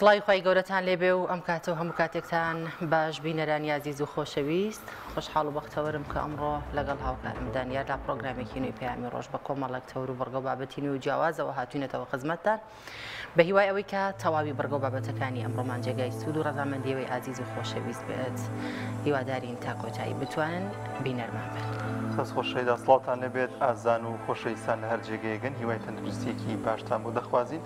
سڵای خی گەورەتان لێبێ و ئەم کاتە و هەموو کاتێکتان باش بینەرانی عزیز و خۆشەویست خۆشحاڵ و بەختەوەرم کە ئەمڕۆ لەگەڵ هاوکارم دانیار لە پرۆگرامێکی نوێی پەیامی ڕۆژ بە کۆمەڵێک تەور و بەرگە و بابەتی نوێ و جیاوازەوە هاتوونێتەوە خزمەتتان بە هیوای ئەوەی کە تەواوی بەرگە و بابەتەکانی ئەمڕۆمان جێگای سوود و ڕەزامەندیەوەی عزیز و خۆشەویست بێت هیوادارین تا کۆتایی بتوانن بینەرمان بن. خەس خۆشەویستا سڵاوتان لەبێت ئازان و خۆشەویستان لە هەر جێگەیەکن هیوای تەندروستیەکی باشتان بۆ دەخوازین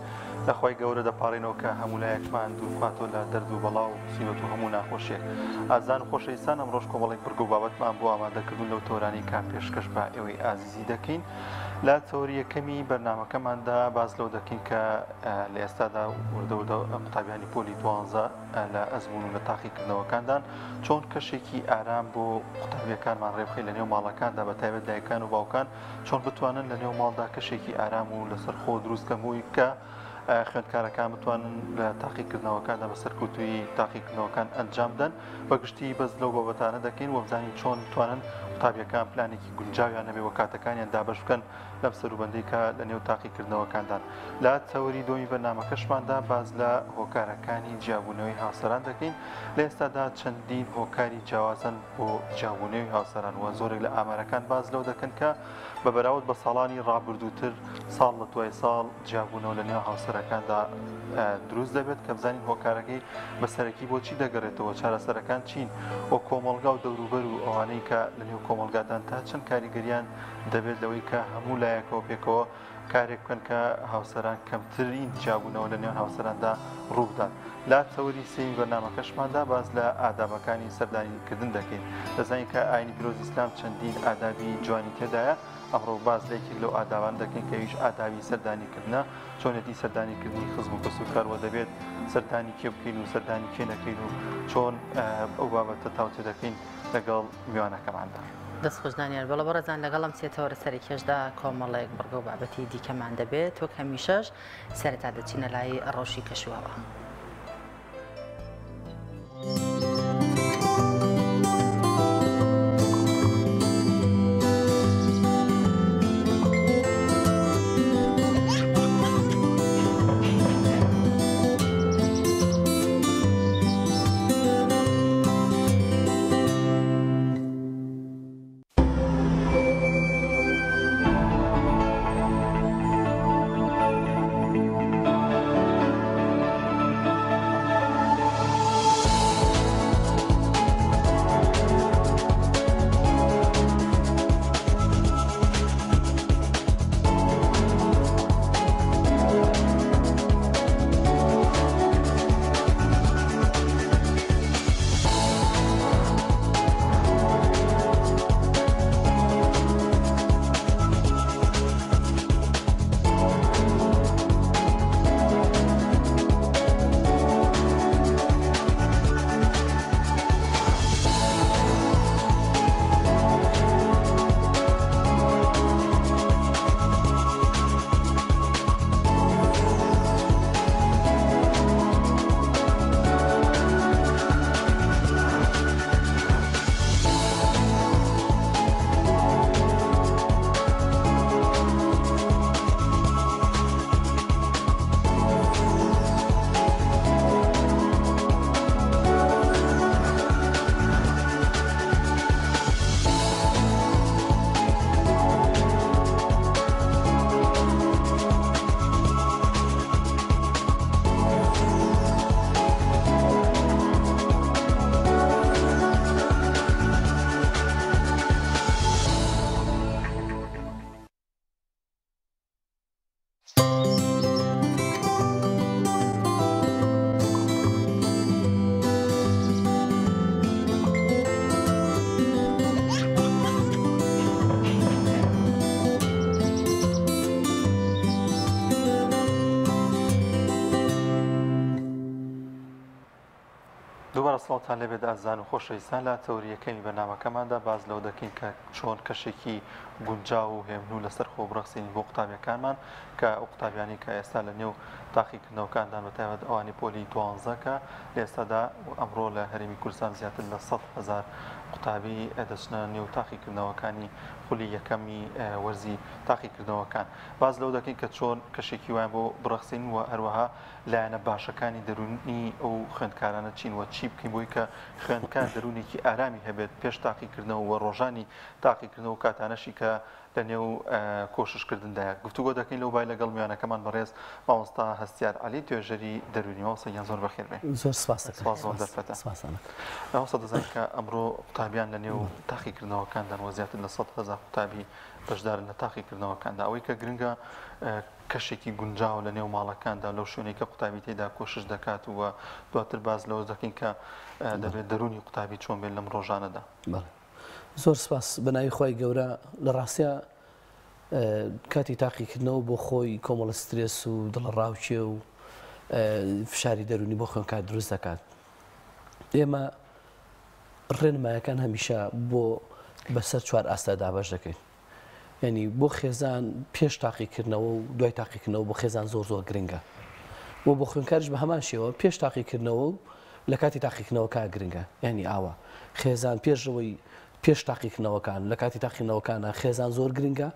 لەخوای گەورە دەپاڕێنەوە کە هەموو لایەکمان دوورخواتەوە لە دەرد و بەڵاو و سیوەت و هەموو ناخۆشیێک. ئازان و خۆشەویستان ئەمڕۆژ کۆمەڵێک بەرگە و بابەتمان بۆ ئامادەکردن لەو تۆرانی کا پێشکەش بە ئێوەی ئازیزی دەکەین. لە تەوری یەکەمی بەرنامەکەماندا باز لەو دەکەین کە لە ئێستادا وردە قوتابیانی پۆلی 12 لە ئەزمون و لە تاقیکردنەوەکاندان چۆن کەشێکی ئارام بۆ قوتابیەکانمان ڕێبخەی لە نێو ماڵەکاندا بە تایبەت دایکان و باوکان چۆن بتوانن لە نێو ماڵدا کەشێکی ئارام و لەسەر خۆ دروستکەمەوەی کە خوێندکارەکان بتوانن لە تاقیکردنەوەکاندا بە سەرکەوتووی تاقیکردنەوەکان ئەنجام بدەن بەگشتی بەس لەو بابەتانە دەکەین و بزانین چۆن توانن قوتابیەکان پلانێکی گونجاویان نەبێ وە کاتەکانیان دابەش بکەن لەم سەروبەندەی کە لە نێو تاقیکردنەوەکاندان. لە تەوری دۆمی بەرنامەکەشماندا باز لە هۆکارەکانی جیابوونەوەی هاوسەران دەکەین. لە ئێستادا چەندین هۆکاری جیاوازن بۆ جیابوونەوەی هاوسەران وە زۆرێک لە ئامارەکان باز لەو دەکەن کە بە بەراورد بە ساڵانی ڕابردووتر ساڵ لە دوای ساڵ جیابوونەوە لە نێو هاوسەرەکاندا دروست دەبێت کە بزانین هۆکارەکەی بەسەرەکی بۆچی دەگەڕێتەوە چارەسەرەکان چین وە کۆمەڵگا و دەوروبەر و ئەوانەی کە لە نێو کۆمەڵگادان تا چەند کاریگەریان دەبێت لەوەی کە هەموو لایەکەوە پێکەوە کارێک بکەن کە هاوسەران کەمترین جیابوونەوە لە نێوان هاوسەراندا ڕوودان. لا تەوری سێمی بەرنامەکەشماندا باز لە ئادابەکانی سەردانیکردن دەکەین. دەزانین کە ئاینی پیرۆزی ئیسلام چەندین ئادابی جوانی تێدایە. ئەمڕۆ باز لەیەکێک لەو ئادابان دەکەین کە هیچ ئادابی سەردانیکردنە چۆنێتی سەردانیکردنی خزم و کەسوکارەوە دەبێت سەردانی کێ بکەین و سەردانی کێ نەکەین و چۆن ئەو بابەتە تاوتێ دەکەین لەگەڵ میوانەکەماندا. دەست خۆشدانیان بەڵە بەڕێزان لەگەڵم سێتەوە سەرکێشدا کۆمەڵێک بەرگە و بابەتی دیکەمان دەبێت وەک هەمیشەش سەرەتا دەچینە لای ڕۆژی کەشوهەوا. سڵاوتان لەبێت ئازان و خۆشەویستان لە تەوری یەکەمی بەرنامەکەماندا باز لەو دەکەین کە چۆن کەشێکی گونجاو و هێمن و لەسەر خۆ بڕخسینی بۆ قوتابیەکانمان کە ئەو قوتابیانی کە ئێستا لە نێو تاقیکردنەوەکاندان بەتایبەت ئەوانی پۆلی 12 کە لە ئێستادا ئەمڕۆ لە هەرێمی کوردستان زیاتر لە 100,000 قوتابی دەچنە نێو تاقیکردنەوەکانی خولی یەکەمی وەرزی تاقیکردنەوەکان. باز لەو دەکەین کە چۆن کەشێکی وایە بۆ بڕخسین و هەروەها لایەنە باشەکانی دەرونی ئەو خوێندکارانە چین وە چی بکەین بۆی کە خوێندکار دەرونێکی ئارامی هەبێت پێش تاقیکردنەوە و ڕۆژانی تاقیکردنەوە و کاتانەشی کە لە نێو کۆششکردندایە گفتوگۆ دەکەین لەو بای لەگەڵ میوانەکەمان بەڕێز مامۆستا هەستیار عەلی توێژەری دەرونی مامۆستایان زۆر بەخێر بێ. زۆر سپاس زۆر دەرفەتە. مامۆستا دەزانین کە ئەمڕۆ قوتابیان لە نێو تاقیکردنەوەکاندان وە زیاتر لە 100,000 قوتابی بەشدارن لە تاقیکردنەوەکاندا ئەوەی کە گرنگە کەشێکی گونجاو لە نێو ماڵەکاندا لەو شوێنەی کە قوتابی تێدا کۆشش دەکات و دواتر باز لەوە دەکەین کە دەبێت دەرونی قوتابی چۆن بێت لەم ڕۆژانەدا. زۆر سپاس بەناوی خۆی گەورە لە ڕاستیە کاتی تاقیکردنەوە بۆ خۆی کۆمەڵە سترێس و دڵڕاوچێ و فشاری دەرونی بۆ خوێندکار دروست دەکات. ئێمە ڕێنمایەکان هەمیشە بۆ بەسەر چوار ئاستا دابەش دەکەین. یعنی بۆ خێزان پێش تاقیکردنەوە و دوای تاقیکردنەوە بۆ خێزان زۆر زۆر گرنگە. بۆ خوێندکارش بە هەمان شێوە پێش تاقیکردنەوە و لە کاتی تاقیکردنەوە کا گرنگە. یعنی ئاوە خێزان پێشەوەی پێش تاقیکردنەوەکان لە کاتی تاقیکردنەوەکانە خێزان زۆر گرنگە،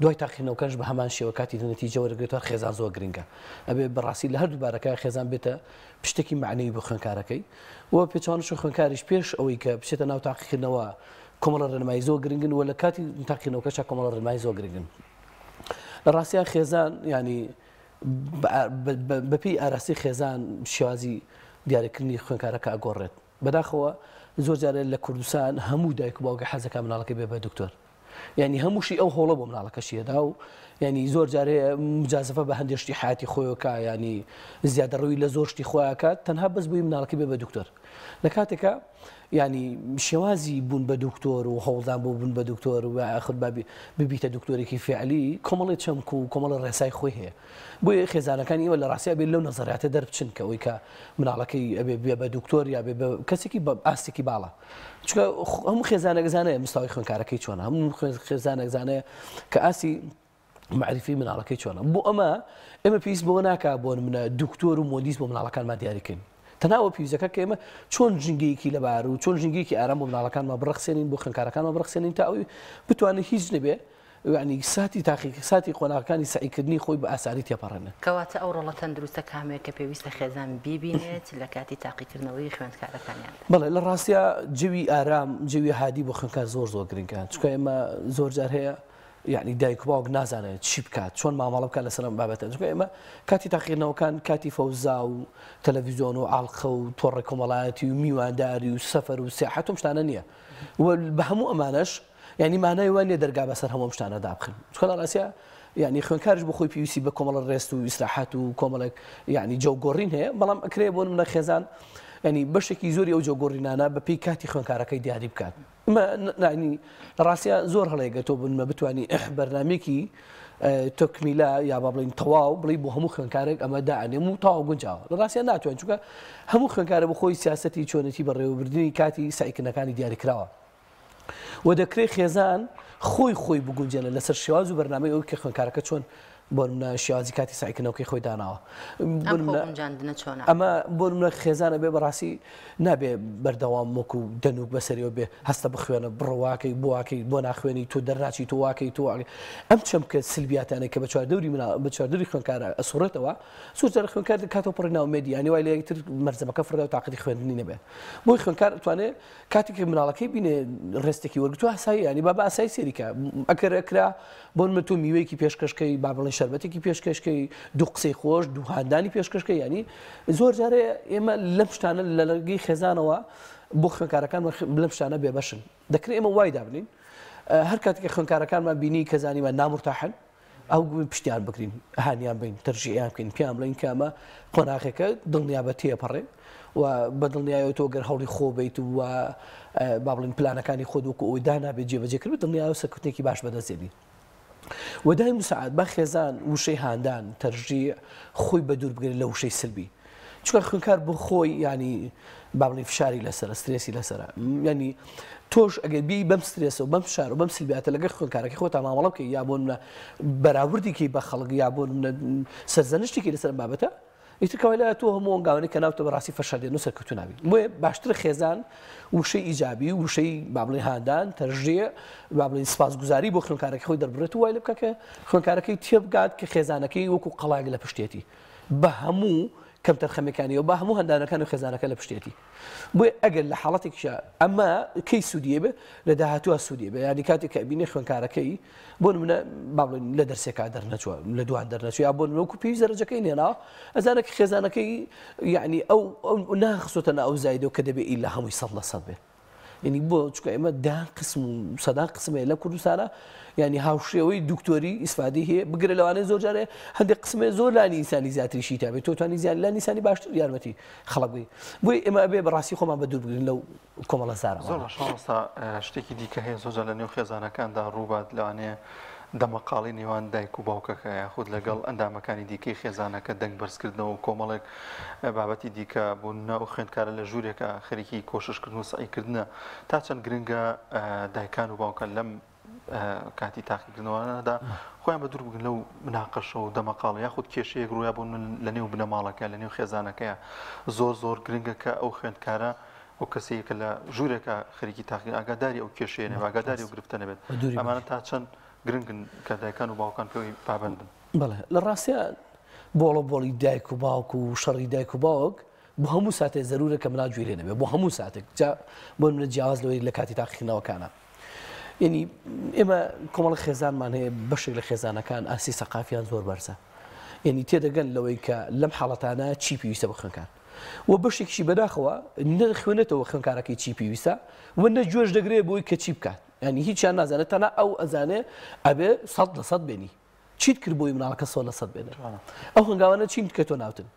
دوای تاقیکردنەوەکانش بە هەمان شێوە کاتی نەتیجە وەرگێتەوە خێزان زۆر گرنگە. ئەبێ بەڕاستی لە هەردوو بارەکە خێزان بێتە پشتێکی معنەوی بۆ خوێندکارەکەی و پێچوانش خوێندکاریش پێش ئەوەی کە بچێتە ناو تاقیکردنەوە کۆمەڵە ڕێنمایی زۆر گرنگن و لە کاتی تاقیکردنەوەکەش کۆمەڵە ڕێنمایی زۆر گرنگن. لە ڕاستیان خێزان ینی بەپی ئاراستی خێزان شێوازی دیاریکردنی خوێندکارەکە ئەگۆڕێت. بەداخەوە زۆر جارێ لە کوردستان هەموو دایک و باوکە حەزەکە مناڵەکەی بێ بە دکتۆر. یعنی هەمووشی ئەو هۆڵە بۆ مناڵەکەشیەدا و ینی زۆر جارێ مجازفە بە هەندێک شتی حیاتی خۆیەکە ینی زیادەڕەوی لە زۆر شتی خۆیەکات تەنها بەس بووی مناڵەکەی بێ بە دکتۆر. لە کاتێکە ینی شێوازی بوون بە دکتۆر و هەوڵدان بۆ بوون بە دکتۆر و ئاخر ببیتە دکتۆرێکی فعلی کۆمەڵی چەمک و کۆمەڵە ڕێسای خۆی هەیە. بۆیە خێزانەکانی ئێوە لە ڕاستیە بێت لەو نەزەریاتە دەربچن کە ئەوەی کە مناڵەکەی ئەبێ بێ بە دکتۆر یا بێ بە کەسێکی بە ئاستێکی باڵە. چونکە هەموو خێزانێک زانەیە مستەوای خوێندکارەکەی چۆنە، هەموو خێزانێک زانەیە کە ئاسی معرفی مناڵەکەی چۆنە. بۆ ئێمە پێویست بۆ ناکا بۆ منە دکتۆر و مۆدیس بۆ مناڵەکانمان دیاریکەین. تەناوە پێویستەکە کە ئێمە چۆن ژنگەیەکی لەبار و چۆن ژنگەیەکی ئارام بۆ مناڵەکانمان بڕخسێنین بۆ خوێندکارەکانمان بڕخسێنین تا ئەوی بتوانێت هیچ نەبێ ینی ساتی قۆناغەکانی سعیکردنی خۆی بە ئاسانی تێپەڕێنە. کەواتە ئەو ڕۆڵە تەندروستە کامێک کە پێویستە خێزان بیبینێت لە کاتی تاقیکردنەوەی خوێندکارەکانیان. بەڵێ لە ڕاستیە جوی ئارام جوی هادی بۆ خوێندکار زۆر زۆر گرنگە. چونکە ئێمە زۆر جار هەیە یعنی دایک و باوک نازانێت چی بکات چۆن مامەڵە بکات لەسەر بابەتە. چونکە ئێمە کاتی تاقیکردنەوەکان کاتی فەوزا و تەلەڤیزیۆن و ئاڵخە و تۆڕی کۆمەڵایەتی و میوانداری و سەفەر و سیاحەت و شتانە نییە. بە هەموو ئەمانەش یعنی مانای وان لێ دەرگا بەسەر هەموو شتانە دابخن. چونکە لە ڕاستیە یعنی خوێندکارش بە خۆی پێویستی بە کۆمەڵە ڕێست و ئیسراحەت و کۆمەڵێک یعنی جەوگۆڕین هەیە، بەڵام ئەکرێ بۆ منە خێزان ینی بەشێکی زۆری ئەو جەوگۆڕینانە بە پێی کاتی خوێندکارەکەی دیاری بکات. لە ڕاستیە زۆر هەڵەیەگەتۆ بنمە بتوانانی بەرنامێکی تۆکمیلا یا با بڵین تەواو بڵی بۆ هەموو خوێندکارێک ئەمە داعانێم و تاوا گونجاوە. لە ڕاستیە ناتوانین چونکە هەموو خوێندکارە بە خۆی سیاسەتی چۆنەتی بەڕێوەبردننی کاتی سعیکردنەکانی دیاریکراوە. و دەکرێت خێزان خۆی بگونجێنە لەسەر شێواز و بەرنامەی ئەو کە خوێندکارەکە چۆن بۆ منە شێوازی کاتی سعیکردنەوەی خۆی داناوە. ئەمە بۆ منە خێزانە بێ بەڕاستی نابێ بەردەوام وەکو دەنوک بەسەریەوە بێ هەستە بخوێنە بڕواکەی بۆواکەی بۆ ناخوێنی تۆ دەرناچی تۆ واکەی تۆ ئەم چەمکە سلبیاتانێک کە بە چواردەوری خوێندکارە ئەسوڕێتەوە سوورجار خوێندکار کاتەوە پڕی ناومێدی ینی وای لە یەکتر مەرجەمەکە فردا و تااقەتی خوێندنی نەبێ. بۆی خوێندکار توانێت کاتێک مناڵەکەی بینێ ڕێستێکی وەرگتو ئاسایی ینی با بە ئاسایی سێریکە ئەکرا بۆ من تۆ میوەیەکی پێشکەشکەی با بڵێن شەربەتێکی پێشکەشکەی دوو قسەی خۆش دوو هاندانی پێشکەشکەی ینی زۆر جارێ ئێمە لەم شتانە لە لەرگەی خێزانەوە بۆ خوێندکارەکان لەم شتانە بێبەشن. دەکرێت ئێمە وای دابنین هەر کاتێک خوێندکارەکانمان بینی کە زانیمان نامورتاحن ئەو پشتیان بکرین هانیان بین تەرجیعیان بکەین پیان بڵین کە ئەمە قۆناغێکە دڵنیا بە تێپەڕێ و بە دڵنیایەوە تۆ گەر هەوڵی خۆ بیت و با بڵین پلانەکانی خۆت وەکو ئەوی دانابێت جێبەجێکرد دڵنیایە سەرکوتێکی باش بەدەستێنی. وەدای مساعد بە خێزان وشەی هاندان تەرژیع خۆی بە دوور بگرێت لە وشەی سلبی. چکە خوێنکار بۆ خۆی ینی با بڵێ فشاری لەسەر سترێسی لەسەر ینی تۆش ئەگەر بی بەم سترێسە و بەم شار و بەم سلبیاتە لەگەڵ خوێنکارەکەی خۆت مامەڵە بکەی یا بۆ بەراوردێکی بە خەڵک یا بۆ سەرزەنشتێکی لەسەر بابەتە ئیترکەوەی لە تۆ هەموو ئەنگاوانەی کە ناوتە بەڕاستی فەشاردێن و سەرکەوتو ناوی بۆیە باشتر خێزان وشەی ئیجابی وشەی با بڵێ هاندان تەرژێ با بڵێ سپاسگوزاری بۆ خوێنکارەکەی خۆی دەربڕێت و وای لێ بکە کە خوێنکارەکەی تێبگات کە خێزانەکەی وەکو قەڵاگ لە پشتێتی بە هەموو کەم تەرخەمەکانی و بە هەموو هەندانەکان و خێزانەکە لە پشتێتی بۆیە ئەگەر لە حاڵەتێکیشە ئەمە کەی سوودیە بێ لە داهاتووە سوودیە بێ ینی کاتێک کە بینی خوێنکارەکەی بۆ نمونە با بڵێن لە دەرسێکا دەرنەچووە لە دوان دەرنەچوو یا بۆ وەکو پێویست دەرەجەکەی نێناوە ئەزانێک خێزانەکەی یعنی ئەو ناخسۆتە ئەو زایدەوە کە دەبێت ئیلا هەمووی 100% بێ ینی بۆ چکە ئێمە دان قسم و سەدان قسمێ لە کوردستانە ینی هاوشێوەی دکتۆری ئیسفادی هەیە بگرە لەوانەیە زۆر جارێ هەندێک قسمێ زۆر لانی ئینسانی زیاتریشی تا بێت تۆ توانی زیان لانی ئینسانی باشتر یارمەتی خەڵک بووی بۆی ئێمە ئەبێ بەڕاستی خۆمان بە دوور بگرین لەو کۆمەڵە زارە زۆر باشڵستا شتێکی دیکە هەیە زۆر لە نێو خێزانەکاندا ڕووبات لەوانەیە دەمەقاڵی نێوان دایک و باوکەکە یاخود لەگەڵ ئەندامەکانی دیکەی خێزانەکە دەنگ بەرزکردنەوە و کۆمەڵێک بابەتی دیکە بوون و خوێندکارە لە ژوورێکە خەریکی کۆششکردن و سعیکردنە تا چەند گرنگە دایکان و باوکە لەم کاتی تاقیکردنەوەدا خۆیان بە دوور بگرن لەو مناقەشە و دەمەقاڵ یاخود کێشەیەک ڕوویا بوون لە نێو بنەماڵەکە لە نێو خێزانەکەیە زۆر گرنگە کە ئەو خوێندکارە ئەو کەسەیەکە لە ژوورێکە خەریکی تاقی ئاگاداری ئەو کێشەیە نێ ئاگاداری و گرفتە نەبێت ئەمانە تا چەند گرنگن کە دایکان و باوکان پێی پابندن بەڵێ لە ڕاستیان بۆڵی دایک و باوک و شەڕی دایک و باوک بۆ هەموو ساتێک زەرورە کە مناگوێرێ نەبێ بۆ هەموو ساتێک بۆ منە جیاواز لەوەی لە کاتی تاقیکردنەوەکانە ینی ئێمە کۆمەڵی خێزانمان هەیە بەشێک لە خێزانەکان ئاسی سەقافیان زۆر بەرزە ینی تێدەگەن لەوەی کە لەم حاڵەتانە چی پێویستە بە خوێنکار و بەشێکیشی بەداخەوە نەخوێنێتەوە خوێنکارەکەی چی پێویستە و نەگوێش دەگرێت بۆی کە چی بکات ینی هیچیان نازانێت تەنها ئەو ئەزانێ ئەبێ 100% بێنی چیت کرد بۆی مناڵەکە 100% بێنێ ئەو هەنگاوانە چین کە تۆ ناوتن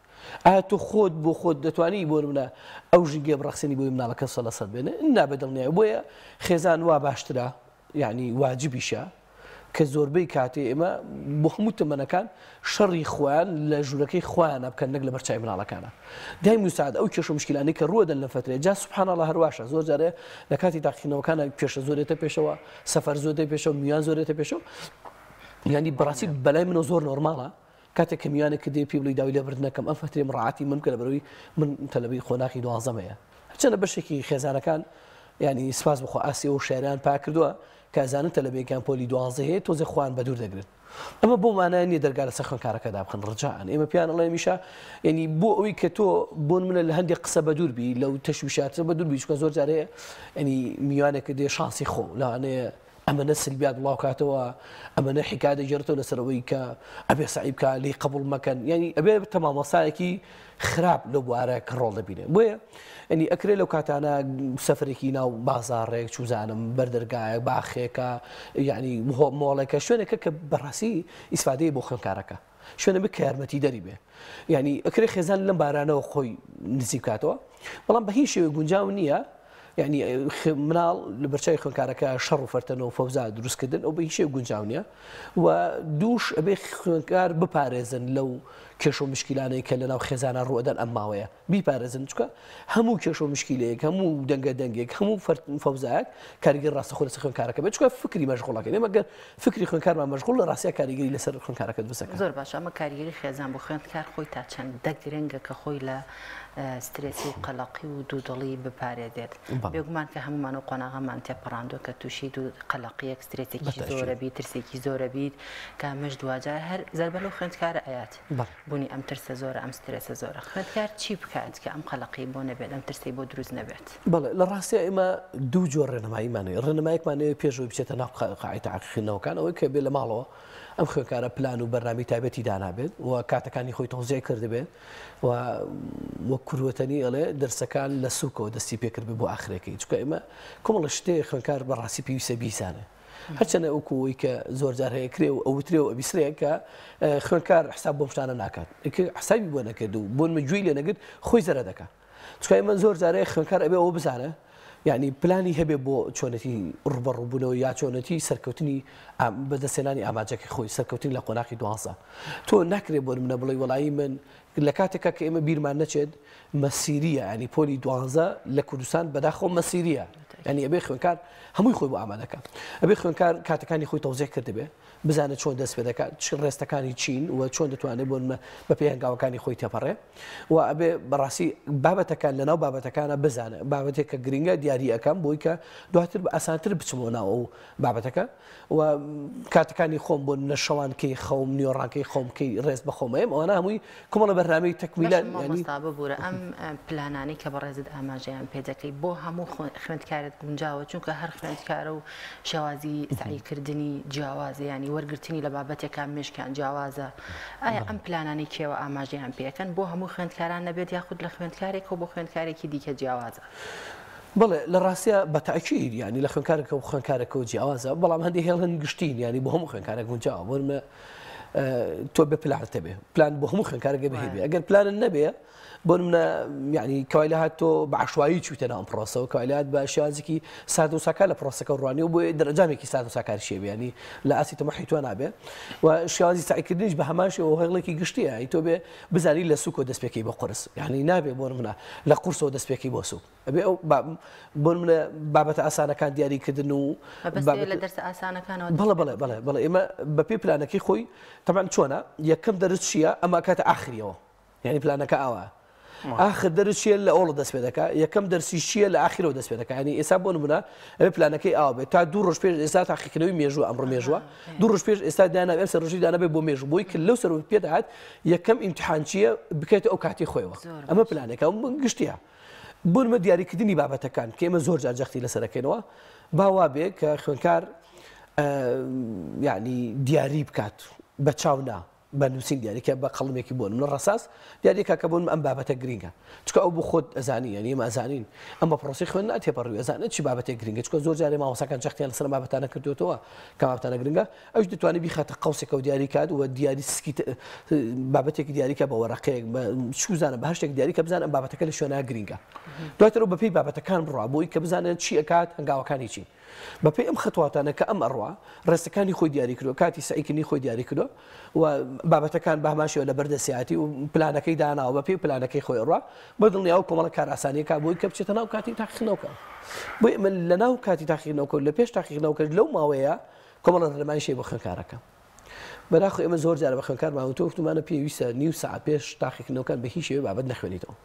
ئایا تۆ خۆت بۆ خۆت دەتوانی بۆ منە ئەو ژینگێ بڕەخسێنی بۆی مناڵەکە 100% بێنێ نابێدڵنیایە بۆیە خێزان وا باشترە یعنی واجبیشە کە زۆربەی کاتێ ئێمە بۆ هەموو تەمەنەکان شەڕی خۆیان لە ژوورەکەی خۆیانە بکەن نەک لە بەرچاوی مناڵەکانە دای موساعد ئەو کێشە مشکلانەی کە ڕوەدەن لە فترێ جا سوبحان الله هەرواشە زۆر جارێ لە کاتی تاقیکردنەوەکانە پێشە زۆرێتە پێشەوە سەفەر زۆرێتە پێشەوە میوان زۆرێتە پێشەوە ینی بەڕاستی بەلای منەوە زۆر نۆرماڵە کاتێک کە میوانێک کە دێ پێ بڵی داوی لێبردنەکەم ئەم فترێ ڕاعاتی من کە لەبەرەوەی من تەلەبی خۆناخی 12 هەرچەندە بەشێکی خێزانەکان ینی سپاس بخۆ ئاسیە و شێران پا کردووە کازانن تەلەبێکیان پۆلی 12 هەیە تۆزە خوان بە دوور دەگرن ئەمە بۆ مانای نیە دەرگا لەسەر خوێنکارەکەدا بخن ڕجاان ئێمە پیان ئەڵێ میشە ینی بۆ ئەوەی کە تۆ بۆن منە لە هەندێک قسە بە دوور بی لەو تەشویشاتە بە دوور بی چکە زۆر جارەیە ینی میوانێکە دێ شانسی خۆ لەوانەیە ئەمەنە سلبیات بڵاو کاتەوە ئەمەنە حکا دەجێتەوە لەسەرەوەی کە ئەبێ سعی بکە لی قبول مەکەن ینی ئەبێ تەمامەسایەکی خراپ لەو بوارە کە ڕۆڵ دەبینێ بۆیە ینی ئەکرێ لەو کاتانە سەفرێکی ناو بازاڕێک چوزانم بەردەرگایە باخێکە یعنی مۆڵێکە شوێنێکە کە بەڕاستی ئیسفادەیە بۆ خوێنکارەکە شوێنە بکە یارمەتی دەری بێ یعنی ئەکرێ خێزان لەم بارانەوە خۆی نزیک بکاتەوە بەڵام بە هیچ شێوەی گونجاو نییە یعنی مناڵ لە بەرچای خوێنکارەکە شەڕ و فەرتەنەوە فەوزا دروستکردن ئەو بە هیچ شێوەی گونجاو نییە و دووش ئەبێ خوێنکار بپارێزن لەو کێش و مشکلانەی کە لەناو خێزانە ڕوەدەن ئەم ماوەیە بیپارێزن چکە هەموو کێش و مشکلەیەک هەموو دەنگە دەنگێک هەموو فەوزایەک کاریگەر ڕاستەخۆ لەسەر خوێنکارەکە بێت چکە فکری مەشغوڵەکەن ئێمە گەر فکری خوێنکارمان مەشغوڵ لە ڕاستیە کاریگەری لەسەر خوێنکارەکەت بسەکە زۆر باش ئەمە کاریگەری خێزان بۆ خوێندکار خۆی تا چەند دەگرنگە کە خۆی لە سترێسی و قەلەقی و دوودڵی بپارێدێت بێگومان کە هەمومان و قۆناغەمان تێپەڕاندووە کە تووشی دوو قەلەقیەک سترێسێکی زۆرە بیت ترسێکی زۆرە بیت کە ئەمەش دوواجار هەر زەربە لەو خوێندکارە ئەیات بوونی ئەم ترسە زۆرە ئەم سترێسە زۆرە خوێندکار چی بکات کە ئەم قەلەقی بۆ نەبێت ئەم ترسی بۆ دروست نەبێت بەڵێ لە ڕاستیە ئێمە دوو جۆر ڕێنەماییمانەیە ڕێنەمایەکمانەیە پێشەوەی بچێتە ناو قاعی تاقیکردنەوەکان ئەوەی کە بێ لە ماڵەوە ئەم خوێنکارە پلان و بەرنامی تایبەتی دانابێت و کاتەکانی خۆی تۆزیع کردبێت و وەک کوروەتەنی ئەڵێ دەرسەکان لە سوکەوە دەستی پێکرد بۆ ئاخرەکەی چکە ئێمە کۆمەڵە شتێ خوێنکار بەڕاستی پێویستە بیزانێ هەرچەنە ئەوکوەوەی کە زۆر جار هەیە کرێ و ئەوترێ و ئەبیسرەیە کە خوێنکار حساب بۆ شتانە ناکات حسابی بۆ نەکرد و بۆن مەگوێی لێ نەگرت خۆی زەرە دەکات چکە ئێمە زۆر جارەیە خوێنکار ئەبێ ئەوە بزانە یعنی پلانی هەبێ بۆ چۆنەتی ڕوبەڕووبوونەوە یا چۆنەتی سەرکەوتنی بەدەستێنانی ئاماجەکەی خۆی سەرکەوتنی لە قۆناغی 12 تۆ ناکرێت بۆ منە بڵێ وەڵایی من لە کاتێکە کە ئێمە بیرمان نەچێت مەسیریە ینی پۆلی 12 لە کوردستان بەداخۆ مەسیریە ینی ئەبێ خوێنکار هەمووی خۆی بۆ ئامادەکە ئەبێ خوێنکار کاتەکانی خۆی تەوزیح کردبێ بزانێت چۆن دەست پێ دەکات چ ڕێستەکانی چین و چۆن دەتوانێت بۆ بە پێی هەنگاوەکانی خۆی تێپەڕێ و ئەبێ بەڕاستی بابەتەکان لەناو بابەتەکانە بزانە بابەتێک کە گرنگە دیاری ئەەکەم بۆی کە دواتر بە ئاسانتر بچمەوە ناو ئەو بابەتەکە و کاتەکانی خۆم بۆ نەشەوانکەی خەوم نیۆڕانکەی خۆمکەی ڕێز بە خۆمەیەم ئەوانە هەمووی کۆمەڵە بەرنامەی تەکمیلە ببوورە ئەم پلانانی کە بەڕێزت ئاماژەیان پێ دەکەی بۆ هەموو خوێندکارێت گونجاوە چونکە هەر خوێندکارە و شێوازی سعیکردنی جیاوازە ینی وەرگرتنی لە بابەتێکان مشکیان جیاوازە ئایا ئەم پلانانی کێوە ئاماژەیان پێەکەن بۆ هەموو خوێندکاران نەبێت یاخود لە خوێندکارێک و بۆ خوێندکارێکی دیکە جیاوازە بەڵێ لە ڕاستە بە تاکید ینی لە خوێندکارێکە و خوێندکارێکە و جیاوازە بەڵام هەندی هێڵن گشتین ینی بۆ هەموو خوێندکارێک گونجاوە بۆمە تۆ بێ پلانتە بێ پلان بۆ هەموو خوێندکارێکە بەهێبێ ئەگەر پلانن نەبێ بۆ منە ینی کەوای لە هاتۆ بە عشوایی چوتە ناو پرۆسەوە کەوایلات بە شێوازێکی سادە و ساکار لە پرۆسەکە ڕوانی و بۆ دەرەجامێکی سادە و ساکاری شێبێ ینی لە ئاسی تەمەحی تۆ نابێ و شێوازی سعیکردنیش بە هەماشەوە هەڵێکی گشتیە ئەی تۆ بێ بزانی لە سووک و دەستپێکی بە قورس یعنی نابێ بۆ منە لە قورسەوە دەستپێکی بۆ سووک ئەبێ ئەو بۆ منە بابەتە ئاسانەکان دیاریکردن و لە دەرسە ئاسانەکانەوە بەڵێ ئێمە بە پێی پلانەکەی خۆی تەمان چۆنە یەکەم دەرس چییە ئەمە کاتە ئاخریەوە یعنی پلانەکە ئاوە آخر درس چیە لە ئەوڵە دەست پێ دەکات یەکەم دەرسی چیە لە ئاخرەوە دەست پێ دەکات ینی ئێستا بۆ نمونە ئەوێ پلانەکەی ئاوا بێت تا دوو ڕۆژ پێش ئێستا تاقیکردنەوەی مێژووە ئەمڕۆ مێژووە دوو ڕۆژ پێش ئێستا دانابێت سەر ڕۆژی دانابێت بۆ مێژوو بۆی کە لەو سەر پێ دەهات یەکەم ئیمتحان چیە بکەیت ئەو کاتی خۆیەوە ئەمە پلانەکە گشتیە بۆ نمە دیاریکردنی بابەتەکان کە ئێمە زۆر جار جەختی لەسەرەکەینەوە باوا بێ کە خوێندکار یعنی دیاری بکات بە چاونا بە نووسین دیارێکە بە قەڵمێکی بۆن من ڕساس دیارێکە کە بۆن ئەم بابەتە گرینگە چکە ئەو بۆ خۆت ئەزانی ینی ئێمە ئەزانین ئەمە پرۆسی خوێن ناتێپەڕوی ئەزانێت چی بابەتێک گرینگە چکە زۆر جارێ مامۆستاکان جەختیان لەسەر بابەتانە کردوێتەوە کە بابەتانە گرنگە ئەوش دەتوانێت بیخاتە قەوسێکە و دیاری کات و دیاری سکی بابەتێکی دیاریکە بە وەرەقەیەک چوزانە بە هەشتێک دیاریکە بزانە ئەم بابەتەکە لە شوێنە گرینگە دواترەوە بەپێی بابەتەکان بڕوا بۆی کە بزانێت چی ئەکات هەنگاوەکانی چی بەپێی ئەم خەتواتانە کە ئەم ئەڕوا ڕێستەکانی خۆی دیاری کردو کاتی سعیکردنی خۆی دیاری کردو و بابەتەکان بە هەماشەوە لە بەردەسیاتی و پلانەکەی داناوە بەپێی پلانەکەی خۆی ڕوا بە دڵنیاو کۆمەڵە کار ئاسانیەکە بۆی کە بچێتە ناو کاتی تاقیکردنەوەکە بۆی من لە ناو کاتی تاقیکردنەوەکە لە پێش تاقیکردنەوەکە لەو ماوەیە کۆمەڵە ڕێنمایشی بۆ خوێندکارەکە بەداخۆ ئێمە زۆر جارە بە خوێندکارمان وتمانە پێویستە نیو ساعت پێش تاقیکردنەوەکان بە هیچ شێوەیە بابەت نەخوێنیتەوە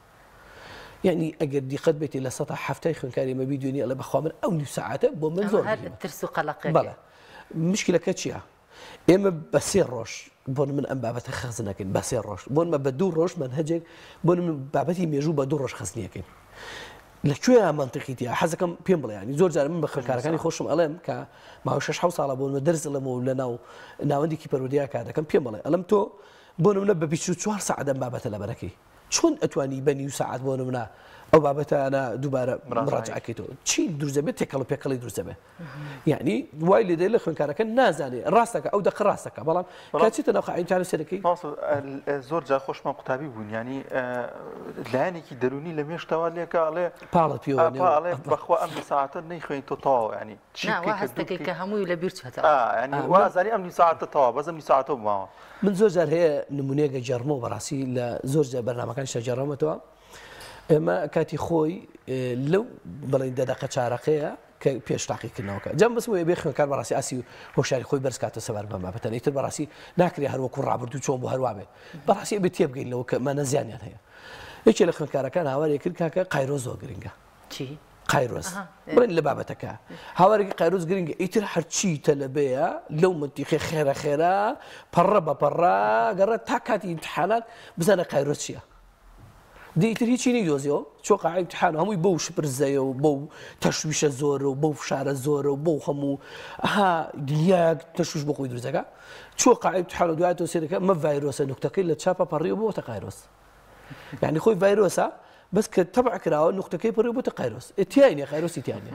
يعني اگر دقت بيتي لسطح حفتي خن كاري ما بيدوني الله بخوامن او نص ساعات بو من زور ترسو قلقك بلا مشكله كتشيا اما بسير روش بون من ام بابت خزنه كن بسير روش بون ما بدور روش منهجك بون من بابتي ميجو بدور روش خزنيه كن لكويا منطقيتي حزكم بيمبل يعني زور زار من بخن كاركاني خوشم الم ك ما هو شش حوصله بون مدرس لمو لنا ناوندي كيبر وديا كذا كم بيمبل المتو بون من ببيشو 4 ساعه بابت لبركي چون اتواني بني ساعات بون منا او بابته انا دوباره مراجعه كيتو تشي دروزبه تكلو بيكلي دروزبه يعني وايل دي لخن كان نازاني راسك او دق راسك بلان كاتشيت انا قاعد على سلكي واصل زور جا خوش ما قطابي بون يعني لاني كي دروني لم يشتوى لك عليه بالو بيو عليه بخوا ام ساعات ني خوين تو يعني لا وحستك كهمو ولا بيرتو يعني وازاني ام ساعات تو بس ام ساعات ما من زوجار هي نمونيه جرمو براسي لا زوج برنامج كان شجرمته اما كاتي خوي لو بلين دقه شارقيه كبيش تحقيقناوكا جنب بس بيخن كان براسي اسي هوشاري خوي برسكات سبر ما بتني تر براسي ناكري هر وكر عبدو چون بو هروابه براسي بتيب قيل لو ما نزيان يعني ايش اللي خن كان هواري كركا قيروزو غرينغا شي قيروز برين لبابتك هواري قيروز غرينغا يتر حرشي تلبيا لو منتي خيره برا قررت تاكاتي امتحانات بس انا قيروز شيا دي تريتشي نيوزيو شو قاعد امتحان هم يبوش برزايو وبو تشويش الزور وبو فشار الزور وبو همو ها دياك تشويش بقوي درزاكا شو قاعد امتحان دواتو سيركا ما فيروس نكته كله تشابا بريو بو تقايروس يعني خوي فيروسا بس كتبع كراو نقطة كي بريو بو تقايروس اتياني قايروس اتياني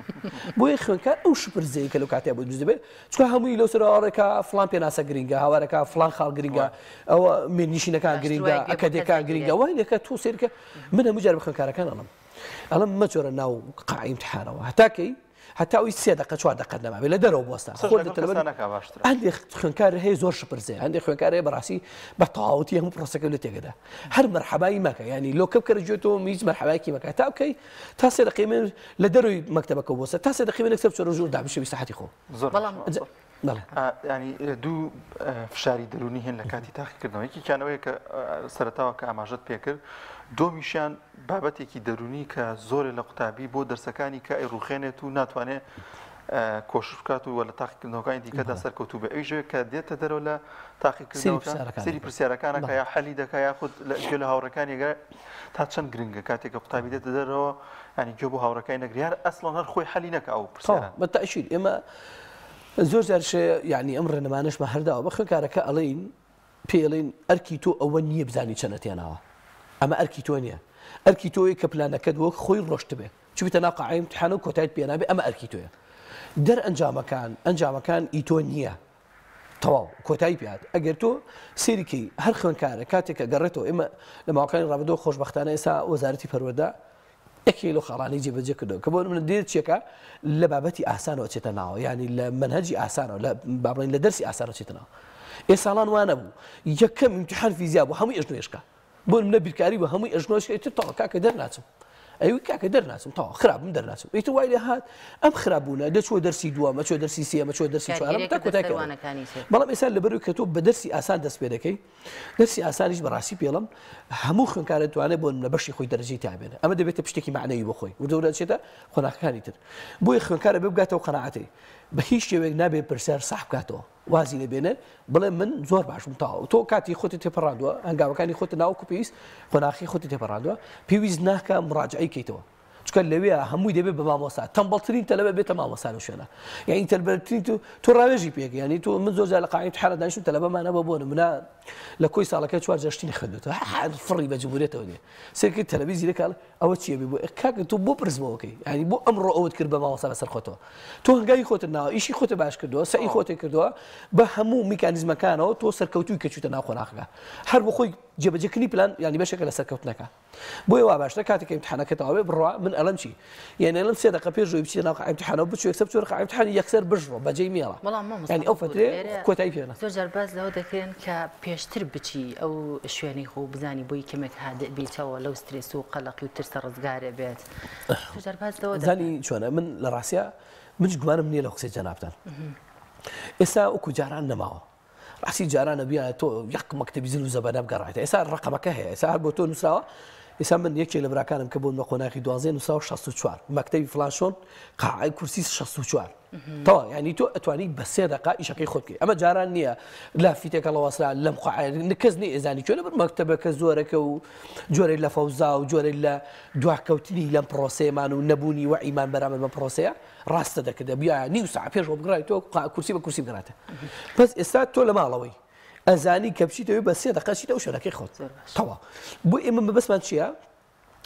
بو يخون كان او شبر زي كلو كاتي ابو درزبه شو هم يلو سراركا فلان بيناسا غرينغا هواركا فلان خال غرينغا او من نيشينا كان غرينغا اكاديكا غرينغا وين كتو سيركا من مجرب خن كان انا ئەڵم مەجۆرە ناو قاعی امتحانەوە هەتاکەی حتا ئەوی 3 دقه 4 دقه نەمابێ لە دەرەوە بوەستە هەندێک خوێنکار هەیە زۆر شپرزێ هەندێک خوێنکار هەیە بەڕاستی بە تەواوەتی هەموو پرۆسەکە لە تێگەدا هەر مەرحەبایی مەکە ینی لۆ کەم کەرەجێتەوە میز مەرحەبایکی مەکە تا بکەی تا 3 دقه من لە دەروی مەکتەبەکە بوەستە تا 3 دقه من کتێب چۆرە ژوور دابشەوی ساحەتی خۆ ینی دوو فشاری دەرونی هێن لە کاتی تاقیکردنەوەیکی کیانەوەی کە سەرەتاوە کە ئاماژەت پێکرد دۆمیشیان بابەتێکی دەرونی کە زۆرە لە قوتابی بۆ دەرسەکانی کە ڕوخێنێت و ناتوانێت کۆشش بکات و لە تاقیکردنەوەکانی دیکەدا سەرکەوتوو بە ئەویژێ کە دێتە دەرەوە لە تاقیکردنەوەکە سەری پرسیارەکانەکە یا حەلی دەکە یاخود گوێ لە هاوڕەکانی گەر تا چەند گرنگە کاتێک کە قوتابی دێتە دەرەوە ینی گوێ بۆ هاوڕەکانی نەگریار ئەسڵان هەر خۆی حەلی نەکە ئەو پرسیارە بەتەشیر ئێمە زۆر جارشێ ینی ئەم ڕێنەمانشمە هەرداوە بە خوێنکارەکە ئەڵین پێڵین ئەرکی تۆ ئەوە نییە بزانی چەنەتێناوە ئەمە ئەرکی تۆ نییە ئەرکی تۆی کە پلانەکەت وەک خۆی ڕۆشت بێ چبیتە ناو قاعەی امتحان و کۆتایت پێنابێ ئەمە ئەرکی تۆیە دەر ئەنجامەکان ئیتۆ نییە تەواو کۆتایی پێات ئەگەر تۆ سێریکەی هەر خوێنکارە کاتێکە گەڕێتەوە ئێمە لە ماوەکانی ڕابردۆ خۆشبەختانە ئێستا وەزارەتی پەروەردە ئەکیلۆ خاڵانی جێبەجێ کردەوە کە بۆ من دێت چێکە لە بابەتی ئاسانەوە چێتە ناوە ینی لە منهەجی ئاسانەوە لە بابڵین لە دەرسی ئاسانەوە چێتە ناوە ئێساڵان وانە بوو یەکەم امتحان فیزیا بوو هەمووی ئەژنۆێشکە بۆ منە بیرکاری بە هەمووی ئەژنۆشکە تەواو کاکە دەرناچم ئەوی کاکە دەرناچم تەواو خراپم دەرناچم ئیتر وای لێ هات ئەم خراپبوونە دەچوە دەرسی دووەمە چۆ دەرسی سێمە چۆ دەرسی چوارەمە تا کۆتایکەوە بەڵام ئێستا لەبەرەوەی کە تۆ بە دەرسی ئاسان دەست پێ دەکەی دەرسی ئاسانیش بەڕاستی پێڵم هەموو خوێنکارە توانێت بۆ لە بەشی خۆی دەرەجەی تابێنە ئەمە دەبێتە پشتێکی معنەوی بۆ خۆی و دەورەچێتە خۆناغەکانی تر بۆی خوێنکارە بێ بگاتەوە قەناعەتی بە هیچ شێوەیەک نابێت پرسیار ساح بکاتەوە وازی لێبێنێ بڵێ من زۆر باشم تاوە تۆ کاتی خۆتی تێپەڕاندووە هەنگاوەکانی خۆت ناوکو پێویست خۆناغی خۆتی تێپەڕاندووە پێویست ناکە مڕاجعەی کەیتەوە چکە لەوێ هەمووی دەبێت بە مامۆستا تەمبەڵترین تەلەبە بێتە مامۆستا لە شوێنە یعنی تەلبەرترین تۆ ڕاوێژی پێک ینی تۆ من زۆر جار لە قاعەی امتحان دانیشتم تەلەبەمانە بۆ نمونە لە کۆی ساڵەکە 4 جەشتینی خوێندووە فڕی بە جمهوریەتەوە نیە سێرکی تەلەڤیزی لەکاڵ ئەوە چییە بێ بۆ کاکە تۆ بۆ پرسمەوەکەی ینی بۆ ئەمڕۆ ئەوت کرد بە مامۆستا بەسەر خۆتەوە تۆ هەنگاوی خۆتت ناوە ئیشی خۆتە باش کردووە سعی خۆتی کردووە بە هەموو میکانیزمەکانەوە تۆ سەرکەوتووی کە چوتە ناو خۆناغەکە هەر بۆ خۆی جێبەجێکردنی پلان ینی بەشێکە لە سەرکەوتنەکە بۆیە وا باشتر کاتێک امتحانەکە تەواوێ بڕوا من ئەڵەم چی یعنی ئەڵەم 3 دقه پێش ڕۆی بچیتە ناو قاعەی امتحانەوە بچوە یەکسەر بچوە قاعەی امتحانی یەکسەر بژڕۆ بەجێی میێڵە ینی ئەو فترێ کۆتایی پێێنە زۆر جار باز لەوە دەکرێن کە پێشتر بچی ئەو شوێنەی خۆ بزانی بۆی کەمێک هادئ بیتەوە لەو سترێس و قەلەقی و ترسە ڕزگارێ بێت زۆر جار باز لەوە زانی چۆنە من لە ڕاستیە منش گومانم نییە لە قسەی جەنابتان ئێستا وەکو جاران نەماوە ڕاستی جارانە بیا تۆ یەک مەکتەبی زل و زەبانە بگەڕێتە ئێستا ڕقەمەکە هەیە ئێستا هەر بۆ تۆ نووسراوە ئێستا من یەکێک لە براکانم کە بۆ قۆناغی 1264 مەکتەبی فلانشۆن قاعەی کورسی 64 تەوا ینی تۆ ئەتوانی بە 3 دقه ئیشەکەی خۆت بکەی ئەمە جاران نییە لافیتێکە لە وەسرا لەم قاعە کەس نی ئێزانی چۆنە بەر مەکتەبەکە زۆرەکە و جۆرەی لە فەوزا و جۆرەی لە دواکەوتنی لەم پرۆسەیەمان و نەبوونی وە ئیمان بەرامبەر بە پرۆسەیە ڕاستە دەکرێت بیا نیو ساعە پێشەوە بگڕای تۆ کورسی بە کورسی بگراتە بەس ئێستا تۆ لە ماڵەوەی ئەزانی کە بچیتەوە بە 3 دقه چیتە و شوێنەکەی خۆت تەوا بۆ ئێمە بەبەسمان چییە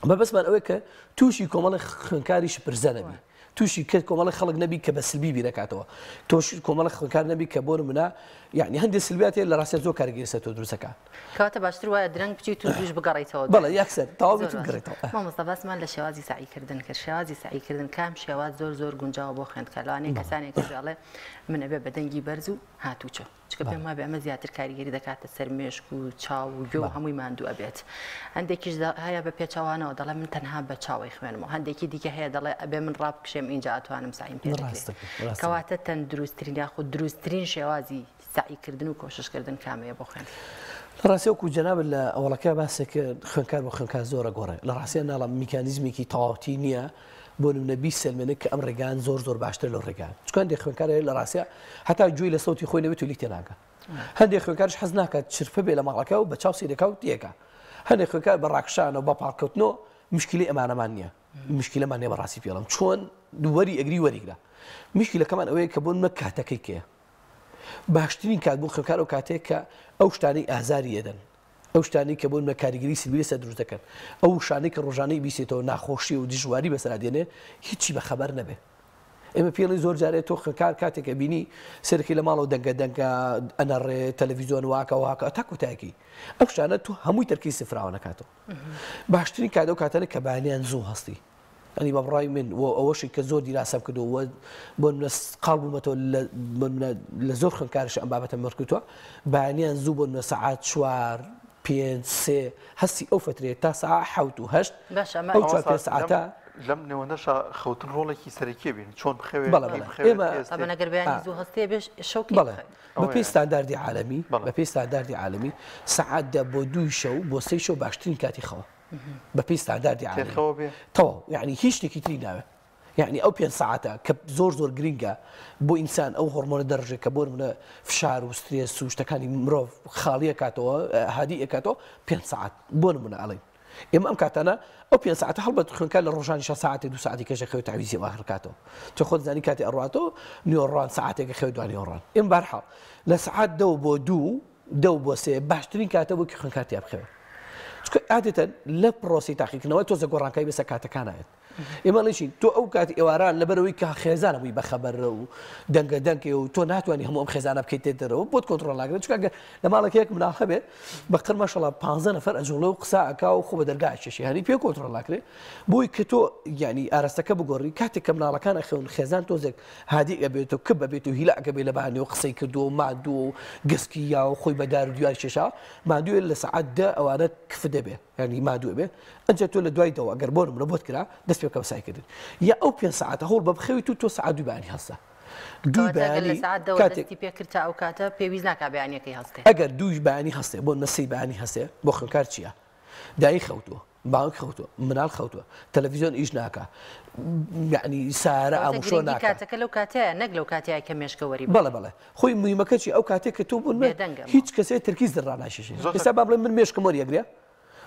بەبەسمان ئەوەیە کە تووشی کۆمەڵی خوێنکاری شپرزە نەبی تووشی کرد کۆمەڵی خەڵک نەبی کە بە سلبی بیرەکاتەوە تۆش کۆمەڵی خوێنکار نەبی کە بۆ نمونە یعنی هەندێک سلبیات لە ڕاستە زۆر کارگیرسە تۆ دروستەکە کەواتە باشتر وایە درەنگ بچیت و دوش بگەڕێیتەوە بەڵێ یەکسەر تەواو بگەڕێیتەوە مامۆستا باسمان لە شێوازی سعیکردن کرد شێوازی سعیکردن کام شێواز زۆر گونجاوە بۆ خوێندکارلەوانەیە کەسانێک کەژاڵێ من ئەبێ بەدەنگی بەرز و هاتوچۆ چکە پێم وابێ ئەمە زیاتر کاریگەری دەکاتە سەر مێشک و چاو و گوێ و هەمووی ماندوو ئەبێت هەندێکیش هەیە بە پێچەوانەوە دەڵێ من تەنها بە چاوی خوێنمەوە هەندێکی دیکە هەیە دەڵێ ئەبێ من ڕابکشێم اینجا ئەتوانم سعیم پێ بکرێت کەواتە تەندروستترین یاخود دروستترین شێوازی سعیکردن و کۆششکردن کامەیە بۆ خوێن ڕاستی وەکو جەناب لە ئەوڵەکە باسێکە خوێنکار بۆ خوێنکار زۆرە گۆڕێ لە ڕاستیە ناڵە میکانیزمێکی تەواوەتی نییە بۆ نمونە 20 سلمێنێک کە ئەم ڕێگان زۆر باشتر لەو ڕێگان چکان دێ خوێنکارە لە ڕاستیە هەتا گوێی لە سەوتی خۆی نەبێت و لی تێناکە هەندێک خوێنکارش حەز ناکات چرپە بێ لە ماڵەکە و بە چاو سیرەکە و تێکە هەندێک خوێنکار بە ڕاکشانەوە بە پاڵکەوتنەوە مشکلی ئەمانەمان نییە مشکلەمان نیە بەڕاستی پێڵم چۆن دووەری ئەگری وەریگرا مشکلەکەمان ئەوەیە کە بۆ نمە کاتەکەی کێ باشترین کات بۆ خوێنکار و کاتێک کە ئەو شتانەی ئازاری ئێدەن ئەو شتانی کە بۆ نمە کاریگەری سلبی لەسەر دروست دەکەن ئەو شانەی کە ڕۆژانەی بیستێتەوە ناخۆشی و دیژواری بەسەر دێنێ هیچی بە خەبەر نەبێ ئێمە پێڵی زۆر جارێت تۆ کار کاتێکە بینی سەرکی لە ماڵەوە دەنگە ئەنەڕێ تەلەڤیزیۆن واکە تا کوتاکی ئەو شانە تو هەمووی تەرکی سفراوە نکاتەوە باشترین کاتە و کاتانە کە بەیانیان زوو هەستی ئەنی بە بڕای من ئەوەشی کە زۆر دیراسەم کردەوە بۆ قاڵ بوومەتەوە لە زۆر خوێندکارش ئەم بابەتە مەرکوتووە بەیانیان زوو بۆ سەعات 4 5 3 هەستی ئەو فترێت تا ساعت 7 و 8 ئەو 4 ساعتە لەم نێوەندەشا خەوتن ڕۆڵێکی سەرەکیە بین چۆن بخەوێت ئەگەر بەیانی زوو هەستێ بێش شەوکی بە پێی ستانداردی عالەمی بە پێی ستانداردی عالەمی سەعاتدا بۆ 2 شەو بۆ 3 شەو باشترین کاتی خەوە بە پێی ستانداردی عالەمی تەواو یعنی هیچ شتێکی تری ناوێ یعنی ئەو 5 ساعتە کە زۆر گرینگە بۆ ئینسان ئەو هۆرمۆنە دەڕژێت کە بۆ منە فشار و سترێس و شتەکانی مرۆڤ خاڵی کاتەوە هادی ئەکاتەوە 5 ساعت بۆ نمونە ئەڵێن ئێمە ئەم کاتانە ئەو 5 ساعتە هەڵبەت خوێنکار لە ڕۆژانی 6 ساعتی 2 ساعتی کەشە خەوی تعویزی ئاخر کاتەوە تۆ خۆت زانی کاتی ئەڕاتەوە نیۆڕان ساعتێکە خەوی دوانی ئەڕان ئێمە بەرحاڵ لە ساعت 2 بۆ 2 2 بۆ 3 باشترین کاتە بۆ کە خوێنکار تیا بخەوێت چونکە عادەتەن لە پرۆسی تاقیکردنەوە تۆزە گۆڕانکاری بەسەر کاتەکانایەت ئێمە لەشین تۆ ئەو کاتی ئێواران لەبەرەوەی کە خێزانە بووی بەخەبەرە و دەنگە و تۆ ناتوانانی هەموو ئەم خێزانە بکەیت دەرەوە بۆت کۆنتڕۆل ناکرێت چونکە لە ماڵێک مناڵ هەبێت بە قەر ماشەڵڵا 15 نەفەر ئەجوڵە و قسە ئەکا و خۆ بە دەرگای چێشی هەنی پێ کۆنتڕۆل ناکرێت بۆی کە تۆ یعنی ئاراستەکە بگۆڕی کاتێک کە مناڵەکان ئەخەون خێزان تۆزێک هادی ئەبێت و کب بەبێت و هیلاکە بێت لە بەهانەوە قسەی کردو و مادوو و گسکی یا و خۆی بەدار و دیواری چێشا مادوێ لە سەعات 10 ئەوانە کف دەبێت ینی مادوێ بێت ئەنجە تۆ لە دوایەوە ئەگەر بۆ نمونە بۆت کرا دەست پێ بکە بە سایکردن یا ئەو 5 ساعتە هەوڵ بە بخەویت و تۆ ساعت 2 بەیانی هەستە دوو بەیانی کاتێکی پێکردتا ئەو کاتە پێویست ناکا بەیانیەکەی هەستێ ئەگەر دووش بەیانی هەستێ بۆ نەسی بەیانی هەستێ بۆ خوێنکار چییە دایی خەوتووە باوک خەوتووە مناڵ خەوتووە تەلەڤیزیۆن ئیش ناکە یعنی سارە ئامۆژۆ ناکات کاتەکە لەو کاتەیە نەک لەو کاتەیە کە مێشکەوەری بەڵێ خۆی مویمەکە چی ئەو کاتێک کە تۆ بوون هیچ کەسێ ترکیز دەڕاناشێ ئێستا با بڵێ من مێشکم وەریەگرێ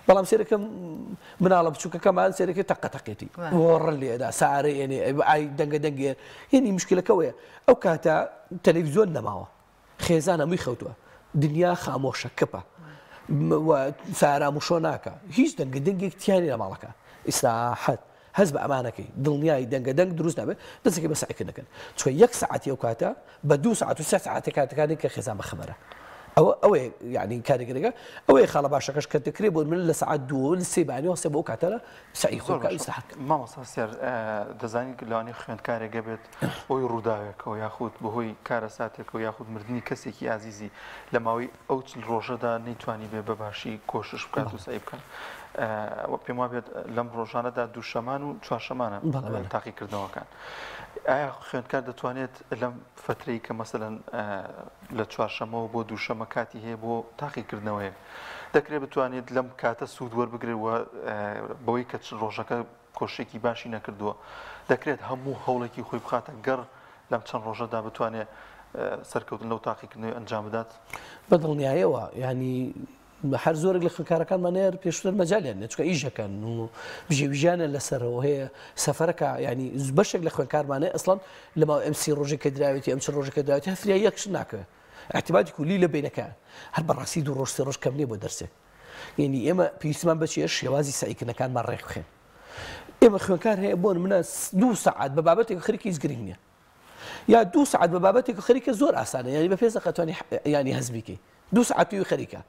بەڵام سێرەکەم مناڵە بچووکەکەمان سێرەکە تەقەتەقێتی وەڕە لێدا سارە ئێنێ ئای دەنگە هێنی مشکلەکەوەیە ئەو کاتە تەلەڤیزیۆن نەماوە خێزان هەمووی خەوتووە دنیا خامۆشە کەپە سارا موشۆ ناکە هیچ دەنگێک تیانی لە ماڵەکە ئیسراحەت هەز بە ئەمانەکەی دڵنیای دەنگ دروست نابێت دەستێکی بە سایکردنەکەن چۆن 1 ساعتی ئەو کاتە بە 2 ساعت و 3 ساعتی کاتەکانی کە خێزان بەخەبەرە ئەوەیە یعنی کارێکەکە ئەوەیە خاڵە باشەکەش کە دەکرێت بۆ من لە ساعت 2 سێ بەیانی وەسێ بۆ کاتەرە سعی خۆ ئیسراحەت مامۆستا سیار دەزانین لەوانەیە خوێندکارێکە بێت ئەوی ڕووداوێکەوە یاخود بەهۆی کارە ساتێکەوە یاخود مردنی کەسێکی ئازیزی لە ماوەی ئەو چ ڕۆژەدا نەیتوانی بێ بەباشی کۆشش بکات و سعی بکات پێم وابێت لەم ڕۆژانەدا دووشەمان و چوارشەمانە تاقیکردنەوەکان ئایا خوێندکار دەتوانێت لەم فترەی کە مەسەلەن لە چوارشەمەوە بۆ دووشەمە کاتی هەیە بۆ تاقیکردنەوەیە دەکرێت بتوانێت لەم کاتە سوود وەربگرێتەوە بەوەی کە ڕۆژەکە کۆشێکی باشی نەکردووە دەکرێت هەموو هەوڵێکی خۆی بخاتە گەڕ لەم چەند ڕۆژەدا بتوانێت سەرکەوتن لەو تاقیکردنەوەی ئەنجام بدات بەدڵنیایەوە ینی هەر زۆرێک لە خوێندکارەکانمانەیە پێشتر مەجالیان چکە ئیژەکەن و بژێویژیانە لەسەرەوە هەیە سەفەرەکە ینی بەشێک لە خوێندکارمانەیە ئەسڵان لەماوە ئەمسی ڕۆژێکە دراوێتی ئەم چ ڕۆژەکە دراوێتی هەفریا یەکش ناکەوێت احتیماتی کولی لە بینەکە هەر بەڕاستی 2 ڕۆژ 3 ڕۆژ کەم نییە بۆ دەرسێک یعنی ئێمە پێویستمان بەچێ شێوازی سعیکردنەکانمان ڕێک بخێن ئێمە خوێندکار هەیە بۆ منە 2 ساعت بە بابەتێک خەریکی هیچ گرنگ نییە یا 2 ساعت بە بابەتێک خەریکە زۆر ئاسانە ینی بە پێزە قەتوانی ینی هەزبیکەی 2 ساعتی خەریکە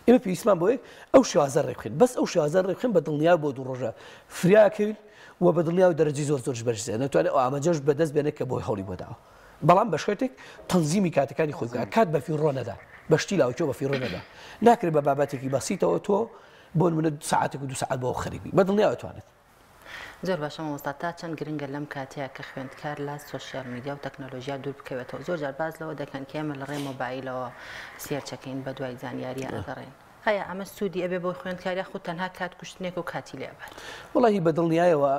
ئێمە پێویستمان بۆیە ئەو شێوازە ڕێبخین بەس ئەو شێوازە ڕێبخین بە دڵنیا بۆ 2 ڕۆژە فریاکەین و بە دڵنیا و دەرەجی زۆر بەرزێ نەتوانێت ئاماجەش بەدەست بێنێت کە بۆی هەوڵی بۆداوە بەڵام بە شێتێک تەنزیمی کاتەکانی خۆی بکات کات بە فیڕۆ نەدا بەشتی لاوچۆ بە فیڕۆ نەدا ناکرێت بە بابەتێکی بەسیتەوە تۆ بۆ منە ساعتێک و 2 ساعت بۆ خەریبی بە دڵنیا دەتوانێت زۆر باشە مامۆستا تا چەند گرنگە لەم کاتەیە کە خوێندکار لە سۆشیال میدیا و تەکنۆلۆژیا دوور بکەوێتەوە زۆر جار باز لەوە دەکەن کە ئێمە لە ڕێ مۆبایلەوە سێرچەکەین بە دوای زانیاریە ئەگەڕێن ئایا ئەمە سوودی ئەبێ بۆی خوێندکاریا خود تەنها کات کوشتنێک و کاتی لێبات وڵی بە دڵنیایەوە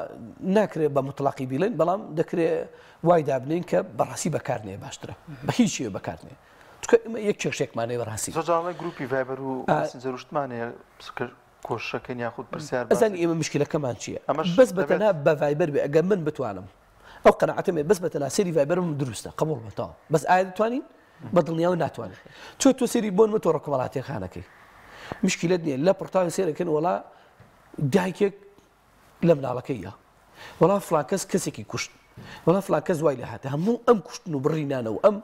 ناکرێت بە مطلقی بیڵێن بەڵام دەکرێت وای دابنین کە بەڕاستی بەکارنێ باشترە بە هیچ شێوە بەکارنێ چکە ئێمە یەک کێشێکمانەیە بەڕاستی زۆرجارڵی گروپی ڤایبەر و ماسنجەروشتمانەیە کۆشەکەن یاخود پرسیار ئەزانی ئێمە مشکلەکەمان چییە بەس بەتەنها بە ڤایبەر بێ ئەگەر من بتوانم ئەو قەنەعەتم بەس بەتەنها سەری ڤایبەرم دروستە قبوڵ بەتەوە بەس ئایا دەتوانین بە دڵنیاوە ناتوانێت چۆ تۆ سەری بۆن تۆ ڕکومەڵاتیەکانەکەی مشکلت نییە لە پڕتاوی سێرەکەن وڵا دایکێک لە مناڵەکەیە وڵا فڵان کەسێکی کوشت وڵا فلان کەس وای لێ هاتە هەموو ئەم کوشتن و بڕینانەوە ئەم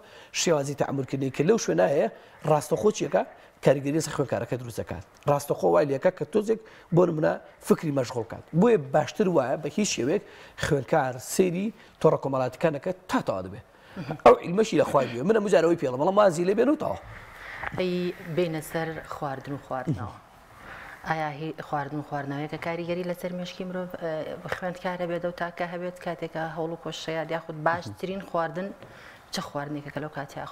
شێوازی تەعاملکردنی کە لەو شوێنە هەیە ڕاستەخۆ چیەکە کاریگەری خوێنکارەکە دروست دەکات ڕاستەخۆ وای لێکە کە تۆزێک بۆ نمونە فکری مەشغوڵ کات بۆیە باشتر وایە بە هیچ شێوەیەک خوێنکار سێری تۆڕە کۆمەڵاتەکانەکە تاتەوا دەبێت ئەو عیلمەشی لە خوای بێ منە مجارەوەی پێڵم وەڵام مازی لێ بێن و تاوە ئەی بینە سەر خواردن و خواردنەوە ئایا هی خواردن و خواردنەوەیە کە کاریگەری لەسەر مێشکی مرۆڤ خوێندکارە بێت و تاکە هەبێت کاتێکە هەوڵ و کۆشەیە یاخود باشترین خواردن چه خواردنێکە کە لەو کاتیا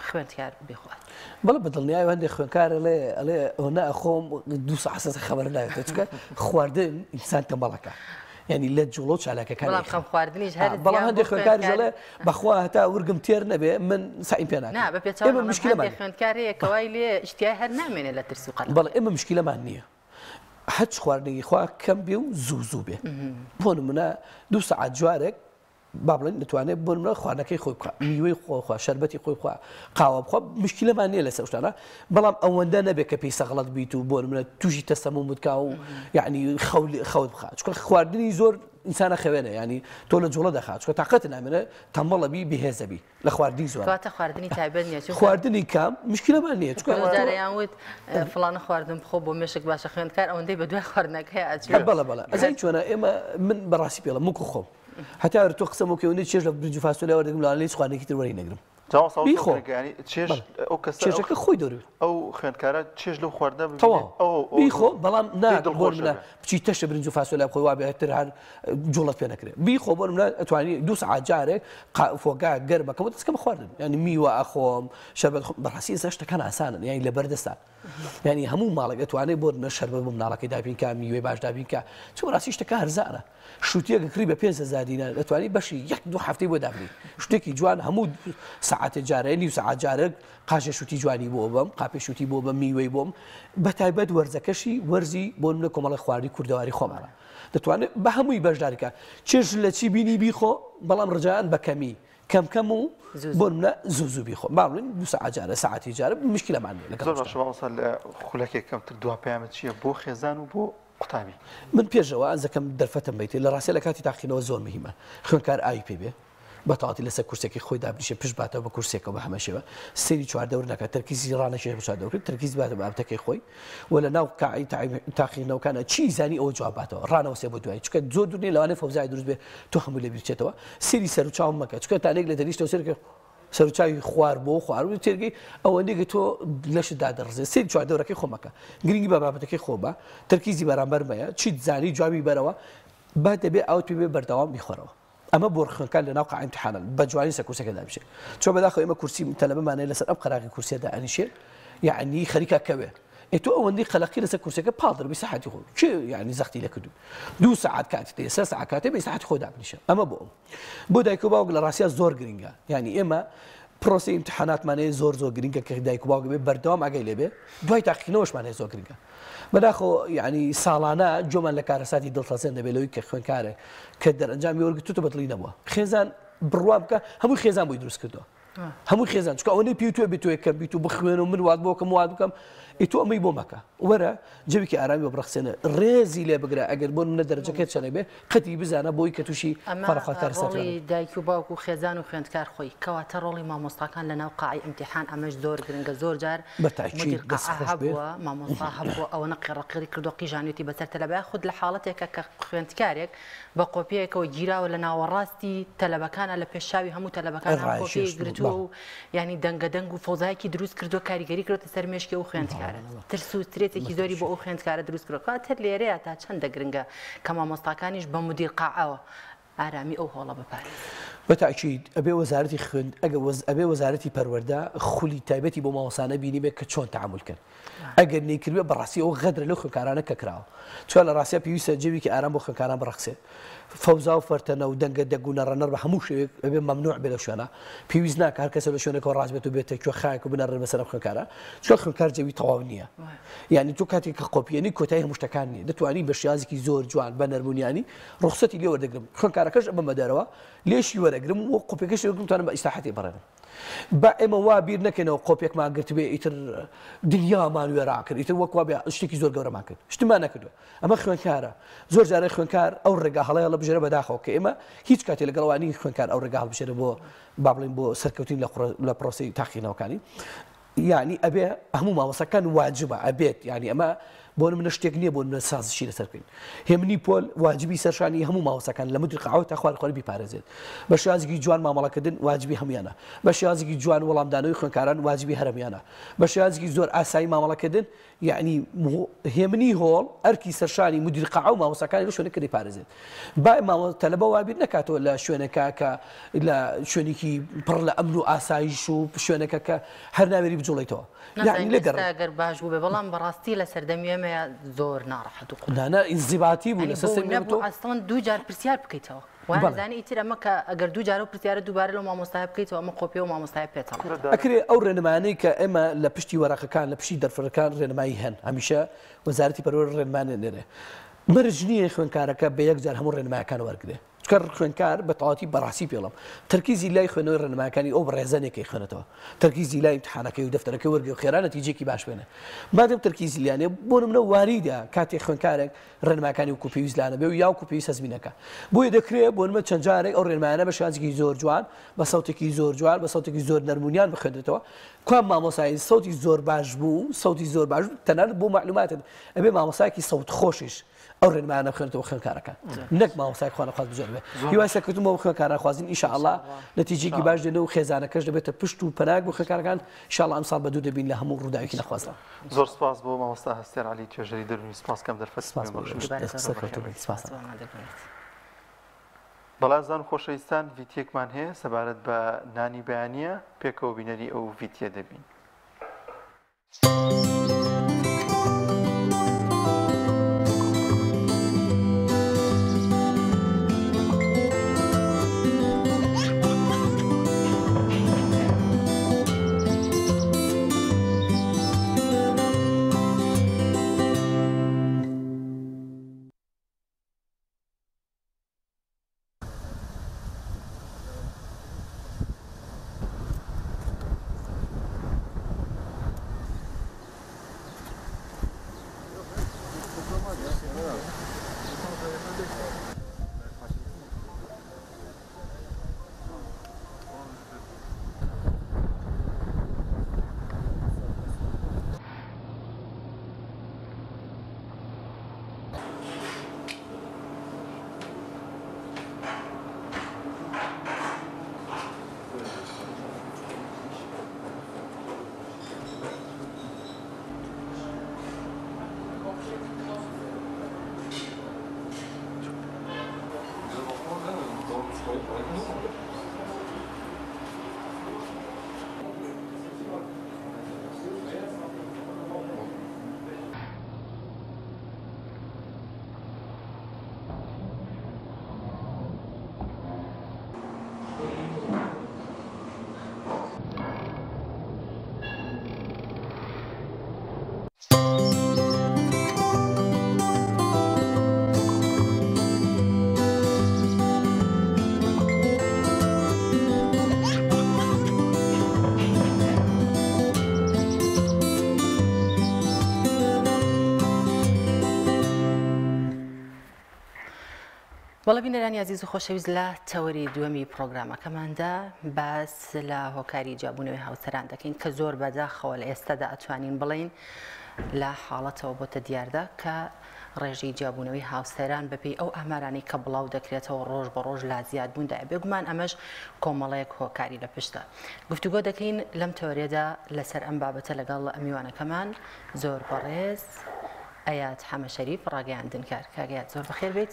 خوێندکار بخوات بەڵێ بەدڵنیای هەندێک خوێندکارە ئەڵێ ئەوە ئەخۆم دوو سەعات خەبەر ناوێت چکە خواردن ئینسان تەمبەڵەکە یعنی لە جوڵۆ چالاکەکان خواردنیش هەر بەڵام هەندێک خوێندکار ژەڵێ بەخوا هەتا ورگم تێر نەبێ من سعیم پێ ناکەم بە پێچاو مشکلە خوێندکارەیە کەوای لێ اشتیای هەر نامێنێت لە ترس و قەلق بەڵێ ئێمە مشکلەمان نییە هەچ خواردنێکی خوا کەم بێ و زوو بێ بۆ نمونە دوو سەعات جوارێک با بڵێن دەتوانێت بۆ نمونە خواردنەکەی خۆی بخوا میوەی خۆی شەربەتی خۆی خوا قاوە بخوا مشکلەمان نییە لەسەر شتانە بەڵام ئەوەندە نەبێت کە پێی سەغڵەت بیت و بۆ نمونە تووشی تەسەموم بتکا و یعنی خەوت بخات چکە خواردنی زۆر ئینسانە خەوێنە ینی تۆ لە جوڵە دەخات چکە تااقەت نامێنە تەمبەڵە بی بەهێزەبی لە خواردنی زۆر خواردنی تایبەت نیە خواردنی کام مشکلەمان نییە چکەیانوت فڵانە خواردن بخۆ بۆ مێشک باشە خوێندکار ئەوەندەی بە دوای خواردنەکەی بەڵە ئەزای چۆنە ئێمە من بەڕاستی پێڵە موکو خۆم هەتا تۆ قسەمەکەونی چێژ لە برنج و فاسۆلیا وەردەگرم لە لەی خواردنێکی تر وەری نەگرم چێژەکە خۆی دەروێت ئەو خوێندکارە چێژ لەو خواردە بیخۆ بەڵام نادڵ منە بچی تەشە برنج و فاسۆلیا بخۆی وا بێتتر هەر جوڵت پێ نەکرێت بیخۆ بۆ منە ئەتوانی دو سەعات جارێک فۆگا گەرمەکەم دەستکەم خواردن ینی میوە ئەخۆم شەربەت بەڕاستی ئێستا شتەکان ئاسانن یانی لە بەردەستان ینی هەموو ماڵێک ئەتوانێت بۆ نە شەربەت بۆ مناڵەکەی دابینکە میوەی باش دابینکە چ ڕاستی شتەکە هەرزانە شوتیەکە کڕی بە 5,000 دینار دەتوانانی بەشی یەک دوو هەفتەی بۆ دابنی شتێکی جوان هەموو سەعاتێ جارێ نیو سەعات جارێک قاژە شوتی جوانی بۆ بم قاپی شوتی بۆ بە میوەی بۆم بە تایبەت وەرزەکەشی وەرزی بۆ منە کۆمەڵی خواردی کوردەواری خۆمانە دەتوانێت بە هەمووی بەشداریکە چێژ لە چی بینی بیخۆ بەڵام ڕجان بە کەمی کەم و بۆ منە زوو بیخۆ باڵین دو سەعات جارە سەعاتی جارە مشکلەمان زۆر باشە لە خولەکێکم تر دوا پەیامەت چییە بۆ خێزان و بۆ قوتابی من پێشەوە ئەنجەکەم دەرفەتم بیت لە ڕاستی لە کاتی تاقینەوە زۆر مهمە خوێنکار ئاوی پێ بێ بەتەواتی لەسەر کورسێکی خۆی دابنیشە پشت باتەوە بە کورسێکەوە بە هەمەشێوە سێری چواردەور نەکات تەرکیزی ڕانەشێ بچاردەوە تەرکیز باتە بابەتەکەی خۆی و لە ناو تاقینەوەکانە چی زانی ئەوە جواب باتەوە ڕانەوەسێ بۆ دوای چکە زۆر دوور نیە لەوانەیە فەوزای دروست بێ تۆ هەموو لێ بیرچێتەوە سێری سەر و چاوم مەکە چکە تانێک لە دەریشتەوە سەرکە سەرچاوی خوار بۆ خوارد تێرگی ئەوەندەی تۆ لەشت دادەڕزێ سێری چواردەورەکەی خۆمەکە گرنگی بە بابەتەکەی خۆ بە تەرکیزی بەرامبەر مەیە چیت زانی جوابی بەرەوە با دەبێ ئەوت پێ بێ بەردەوام بیخۆرەوە ئەمە بۆ خوێنکار لە ناو قاع ئیمتیحانە بە جوانی سەر کورسەکە دابشێ چۆ بەداخەوە ئێمە کورسی تەلەبەمانەیە لەسەر ئەم قەراغی کورسیەدا ئەنیشێ یعنی خەریکە کەوێ ئێتۆ ئەوەندەی قەلەقی لەسەر کورسەکە پاڵدر بی سەحاتی خۆ چ یعنی زەختی لە کردو دو سەعات کاتی تێ سە سەعات کاتێ بە سەحاتی خۆ دابنیشە ئەمە بۆ دایک و باوک لە ڕاستیە زۆر گرنگە یعنی ئێمە پرۆسی ئیمتیحاناتمانەیە زۆر گرنگە کە دایک و باوک بێ بەردەوام ئەگەی لێبێ دوای تاقیکردنەوەشمانەیە زۆر گرنگە بەداخۆ یعنی ساڵانە جۆمان لە کارەساتی دڵتەزێن دەبێت لەوەی کە خوێنکارێک کە دەرەنجامی وەرگرتوتە بەدڵی نەبووە خێزان بڕوا بکە هەمووی خێزان بۆی دروست کردووە هەمووی خێزان چکە ئەوەی پێ توێ بێت کە بیت و بخوێن و من وات بۆکەم وات بکەم ئیتۆ ئەمەی بۆ مەکە وەرە جەوێکی ئارامی بەڕخسێنە ڕێزی لێ بگرە ئەگەر بۆ منە دەرەجەکەت چەنە بێ قەتی بزانە بۆی کە تووشی فەرەخواتار سەری دایک و باوک و خێزان و خوێندکار خۆی کەواتە ڕۆڵی مامۆستاکان لە ناو قاعی ئیمتیحان ئەمەش زۆر گرنگە زۆر جار هەبووە مامۆستا هەبووە ئەوەنە قێڕەقیری کردو قیژانێتی بەسەر تەلەبە خود لە حاڵەتێکە کە خوێندکارێک بە قۆپیەکەوە گیراوە لە ناوەڕاستی تەلەبەکانە لە پێشاوی هەموو تەلەبەکان قۆپی گرتووە و ینی دەنگەدەنگ و فەوزایەکی دروست کردو کاریگەری کردوتە سەر مێشکی و خوێندکارە ترس و سترێتێکی زۆری بۆ ئەو خوێندکارە دروست کردوە تر لێرەیە تا چەندە گرنگە کە مامۆستاکانیش بە مدیر قاعەوە ئارامی ئەو هۆڵە بپارێت بەتاکید ئەبێ وەزارەتی خوێند ئەبێ وەزارەتی پەروەردە خولی تایبەتی بۆ مامۆسانە بینی بێت کە چۆن تەعاملکەن ئەگەر نەیکردوێ بەڕاستی ئەو غەدرە لەو خوێندکارانە کە کراوە چۆن لە ڕاستیە پێویستە جێوێکی ئارام بۆ خوێندکاران بڕەخسێ فەوزا و فەرتەنە و دەنگە دەگونە ڕەنەر بە هەموو شوێک ئەبێ مەمنوع بێ لە شوێنە پێویست ناکە هەر کەسە لە شوێنێکەوە ڕاست بێت و بێتە کوێ خایەک و بنەڕێ بەسەر خوێندکارە چۆن خوێندکار جێوی تەواو نییە یعنی تۆ کاتێک کە قۆپیێنی کۆتایی هەموو شتەکان نیە دەتوانی بە شێوازێکی زۆر جوان بە نەرمونیانی ڕوخسەتی لێ وەردەگرم خوێندکارەکەش بە مەدەرەوە لێشی وەرەگرم و قۆپیەکەش وەرگرم توانم بە ئیسلاحاتی بڕێنم با ئێمە وا بیر نەکەنەوە قۆپێکمان گرت بێ ئیتر دنیامان وێرا کرد ئیتر وەک وا بێ شتێکی زۆر گەورەمان کرد شتمان نەکردووە ئەمە خوێنکارە زۆر جارە خوێنکار ئەو ڕێگا هەڵەیە لە بژێرە بەداخەوە کە ئێمە هیچ کاتێ لەگەڵوانی خوێنکار ئەو ڕێگا هەڵبژێرە بۆ با بڵین بۆ سەرکەوتین لە پرۆسی تاقیینەوەکانی یعنی ئەبێ هەموو مامۆسەکان واجبە ئەبێت یعنی ئەمە بۆ منە شتێک نییە بۆ منە سازشی لەسەر بکەین هێمنی پۆل واجبی سەرشانی هەموو ماوەسەکان لە مدر قاوە تا خوارد خۆی بیپارێزێت بە شێوازێکی جوان مامەڵەکردن واجبی هەمویانە بە شێوازێکی جوان وەڵامدانەوەی خوێنکاران واجبی هەرمیانە بە شێوازێکی زۆر ئاسایی مامەڵەکردن یعنی هێمنی هۆڵ ئەرکی سەرشانی مدیر قاو مامۆسەکانی لە شوێنەکەی پارێزێت با تەلەبە وابیر نکاتەوە لە شوێنەکە کە لە شوێنێکی پڕ لە ئەمن و ئاسایش و شوێنەکە کە هەر ناوێری بجوڵیتەوە ئەگەر باش بوو بێ بەڵام بەڕاستی لە سەردەمیێمە زۆر ناڕەحەت و قوتانە ئینزیباتی بوو لە سەسەنبوو ئەستان دوو جار پرسیار بکەیتەوە وانزانانی ئیتر ئەمە کە ئەگەر دوو جارە پرسیارە دووبارە لە مامۆستای بکەیتەوە ئەمە قۆپی و مامۆستای پێێتەوە ئەکرێ ئەو ڕێنمانەی کە ئێمە لە پشتی وەرەقەکان لە پشتی دەرفەکان ڕێنمایی هەن هەمیشە وەزارەتی پەروەردە ڕێنمانە نێرێ مەرج نییە خوێنکارەکە بە یەکجار هەموو ڕێنمایەکان وەرگێ چکە خوێنکار بە تەواتی بەڕاستی پێڵم تەرکیزی لای خوێنەوەی ڕێنماکانی ئەو بەڕێزانێکی خوێنێتەوە تەرکیزی لای امتحانەکەی و دەفتەرەکەی وەرگێ و خێرا نەتیجێکی باش بێنێ مادەم تەرکیزی لیانێ بۆ نمونە واریدا کاتێک خوێنکارێک ڕێنماکانی وکو پێویستلانە بێ و یا وکو پێویست هەزمینەکە بۆیە دەکرێت بۆ نمە چەند جارێک ئەو ڕێنمایانە بە شازێکی زۆر جوان بە سەوتێکی زۆر جوان بە سەوتێکی زۆر نەرمونیان بخوێنێتەوە کوام مامۆسایی سەوتی زۆر باش بوو سەوتی زۆر باش تەنانەت بۆ معلوماتت ئەبێ مامۆسایەکی سەوت خۆشیش ئەو ڕێنمایانە بخوێنێتەوە خوێنکارەکان نەک مامۆسای خوانەخواست بجێر بێ هیوای سەرکەوتن بۆ خوێنکاران خوازین ئینشاءالله نەتیجەیەکی باش دێنە و خێزانەکەش دەبێتە پشت و پەناک بۆ خوێنکارەکان ئینشاءالله ئەمساڵ بەدوو دەبین لە هەموو ڕووداوێکی نەخوازدا زۆر سپاس بۆ مامۆستا هەستێر عەلی توێژەری دەرونی سپاس کەم دەرفەت بەڵازان و خۆشەویستان ڤیدیۆکمان هەیە سەبارەت بە نانی بەیانیە پێکەوە بینەری ئەو ڤیدیۆ دەبین. وەڵە بینەرانی عزیز و خۆشەویست لە تەوەری دووەمی پرۆگرامەکەماندا باس لە هۆکاری جیابوونەوەی هاوسەران دەکەین کە زۆر بەداخەوە لە ئێستادا ئەتوانین بڵین لە حاڵەتەوە بۆتە دیاردا کە ڕێژەی جیابوونەوەی هاوسەران بەپێی ئەو ئامارانی کە بڵاو دەکرێتەوە ڕۆژ بە ڕۆژ لا زیادبووندا بێگومان ئەمەش کۆمەڵەیەک هۆکاری لە پشتە گفتوگۆ دەکەین لەم تەوەریەدا لەسەر ئەم بابەتە لەگەڵ ئەمیوانەکەمان زۆر بەڕێز ئەیات حەمە شەریف ڕاگەیاندن کار کاگەیات زۆر بەخێر بێت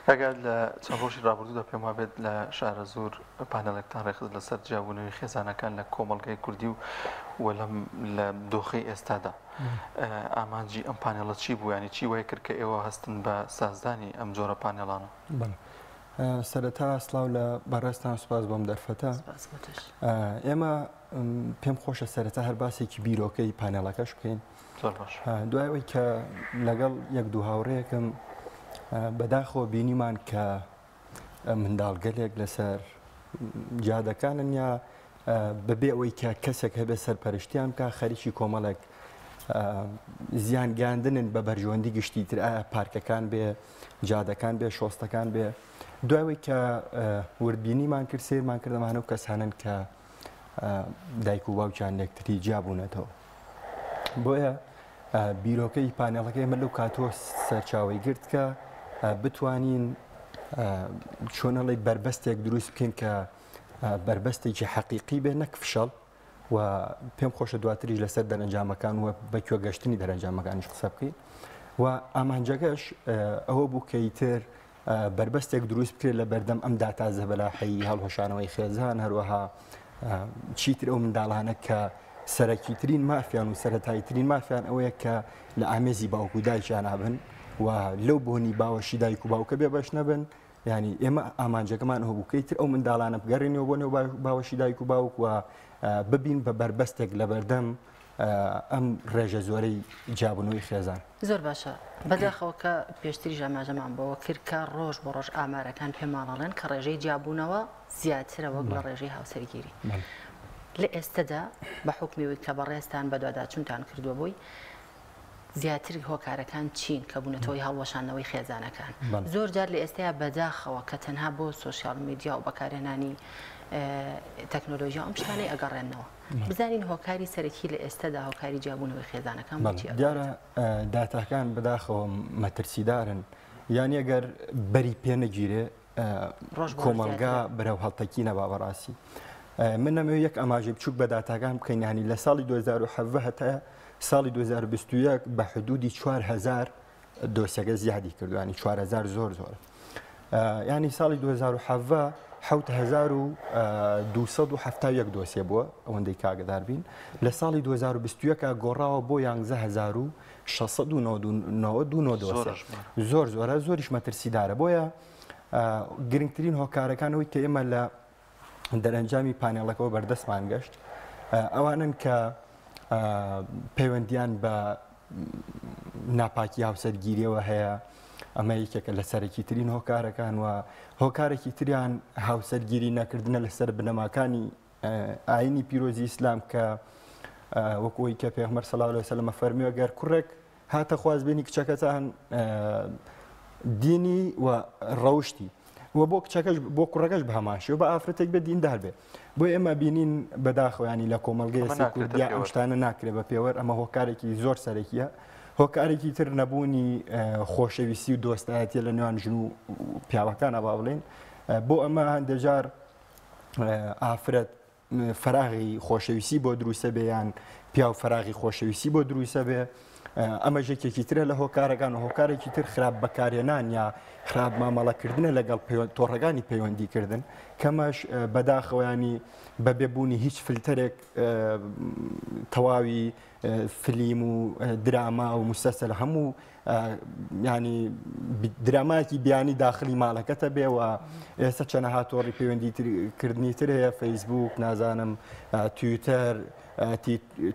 کاگات لە چەند ڕۆژی ڕابردوودا پێم وابێت لە شارە زۆر پانەڵێکتان ڕێخست لەسەر جیابوونەوەی خێزانەکان لە کۆمەڵگەی کوردی و لە دۆخی ئێستادا ئامانجی ئەم پانێڵە چی بوو ینی چی وای کرد کە ئێوە هەستن بە سازدانی ئەم جۆرە پانێڵانە؟ سەرەتا سلااو لە بەڕێستان سوپاس بۆم دەرفەتە ئێمە پێم خۆشە سەرەتا هەر باسێکی بیرۆکەی پانێڵەکەش بکەین دوایەوەی کە لەگەڵ یەک دوو هاوڕەیەکم بەداخەوە بینیمان کە منداڵگەلێک لەسەر جادەکانن یا بەبێ ئەوەی کە کەسێک هەبێت سەرپەرشتیان بکە خەریکی کۆمەڵێک زیان گاندنن بە بەرژەوەندی گشتی تر ئایا پارکەکان بێ جادەکان بێ شۆستەکان بێ دوایەوەی کە وردبینیمان کرد سێرمان کردەمانە و کەسانن کە دایک و باوکیان یەکتری جیابوونەتەوە بۆیە بیرۆکەی پانێڵەکەی من لەو کاتۆ سەرچاوی گرت کە بتوانین چۆنەڵی بربەستێک دروست بکەین کە بربەستێکی حەقیقی بێ نەک فشەڵ و پێم خۆشە دواتریش لەسەر دەرەنجامەکان و بەکوێ گەشتنی دەرەنجامەکانیش قسە بکەین و ئامانجەکەش ئەوە بوو کە ئیتر بربەستێک دروست بکرێت لە بەردەم ئەم داتازە بەلاحەیی هەڵهۆشانەوەی خێزان هەروەها چیتر ئەو منداڵانە کە سەرەکیترین مافیان و سەرەتاییترین مافیان ئەوەیە کە لە ئامێزی باوک و دایکیان هەبن و لەو بۆنی باوەشی دایک و باوکە بێ بەش نەبن ینی ئێمە ئامانجەکەمان هەبوو بکەیتر ئەو منداڵانە بگەڕێنەوە بۆ نێو باوەشی دایک و باوک و ببین بە بربەستێک لە بەردەم ئەم ڕێژە زۆرەی جیابوونەوەی خێزان زۆر باشە بەداخەوە کە پێشتری ژەماژەمان بەوە کرد کە ڕۆژ بۆ ڕۆژ ئامارەکان پێماڵەڵێن کە ڕێژەی جیابوونەوە زیاترە وەک لە ڕێژەی هاوسەرگیری لە ئێستادا بە حکمیەوەی کە بەڕێستان بە دوواداچوونتان کردووە بووی زیاتر هۆکارەکان چین کە بوونەتەوەی هەڵوەشانەوەی خێزانەکان زۆر جار لە ئێستایا بەداخەوە کە تەنها بۆ سوۆسیال میدیا و بەکارهێنانی تەکنۆلۆژیا ئەم شتانەی ئەگەڕێنەوە بزانین هۆکاری سەرەکی لە ئێستادا هۆکاری جیابوونەوەی خێزانەکان دیارە داتاکان بەداخەوە مەترسیدارن یان ئەگەر بەری پێ نەگیرێ کۆمەلگا بەرەو هەڵتەکی نەبا بەڕاستی من نەمەوێت یەک ئاماژەی بچووک بە داتاکان بکەین ینی لە ساڵی 2017 هەتا ساڵی 2021 بە حدودی 4000 دۆسیەکە زیادی کردوانی 4000 زۆر زۆر ینی ساڵی 2017 1270 دۆسیە بووە ئەوەندەی کاگدار بین لە ساڵی 2021 گۆڕاوە بۆ 11699 دۆسیە زۆر زۆرە زۆریش مەترسیدارە بۆیە گرنگترین هۆکارەکانەوەی کە ئێمە لە دەرەنجامی پانێڵەکەەوە بەردەستمان گەشت ئەوانن کە پەیوەندیان بە ناپاکی هاوسەرگیریەوە هەیە ئەمە یەکێکە لە سەرەکی ترین هۆکارەکان و هۆکارێکی تریان هاوسەرگیری نەکردنە لەسەر بنەماکانی ئاینی پیرۆزی ئیسلام کە وەکوی کە پێغمبەر صلی الله علیه وسلم فەرمیوە گەر کوڕێک هاتە خوازبێنی کچەکەتان دینی و ڕەوشتی و بۆ کچەکەش بۆ کوڕەکەش بە هەماشی و بە ئافرەتێک بە دیندار بێ بۆ ئێمە بینین بەداخەوەیانی لە کۆمەلگەی کوردیا ئەم شتانە ناکرێت بە پێوەەر ئەمە هۆکارێکی زۆر سەرەکیە هۆکارێکی تر نەبوونی خۆشەویستی و دۆستایەتە لە نێوان ژن و پیاوەکانە با بڵێن بۆ ئەمە هەندێجار ئافرەت فەراغی خۆشەویستی بۆ دروستە بێ یان پیا و فەراغی خۆشەویستی بۆ دروستە بێ ئەمە ژێکێکی ترە لە هۆکارەکان و هۆکارێکی تر خراپ بەکارهێنان یا خراپ مامەڵەکردنە لەگەڵ تۆڕەکانی پەیوەندیکردن کەمەش بەداخەوەیانی بەبێبوونی هیچ فلتەرێک تەواوی فلیم و دراما و مستەسەل هەموو ینی درامایەکی بیانی داخلی ماڵەکەتە بێ و ئێستا چەنەها تۆڕی پەیوەندیکردنی تر هەیە فەیسبوک نازانم تویتەر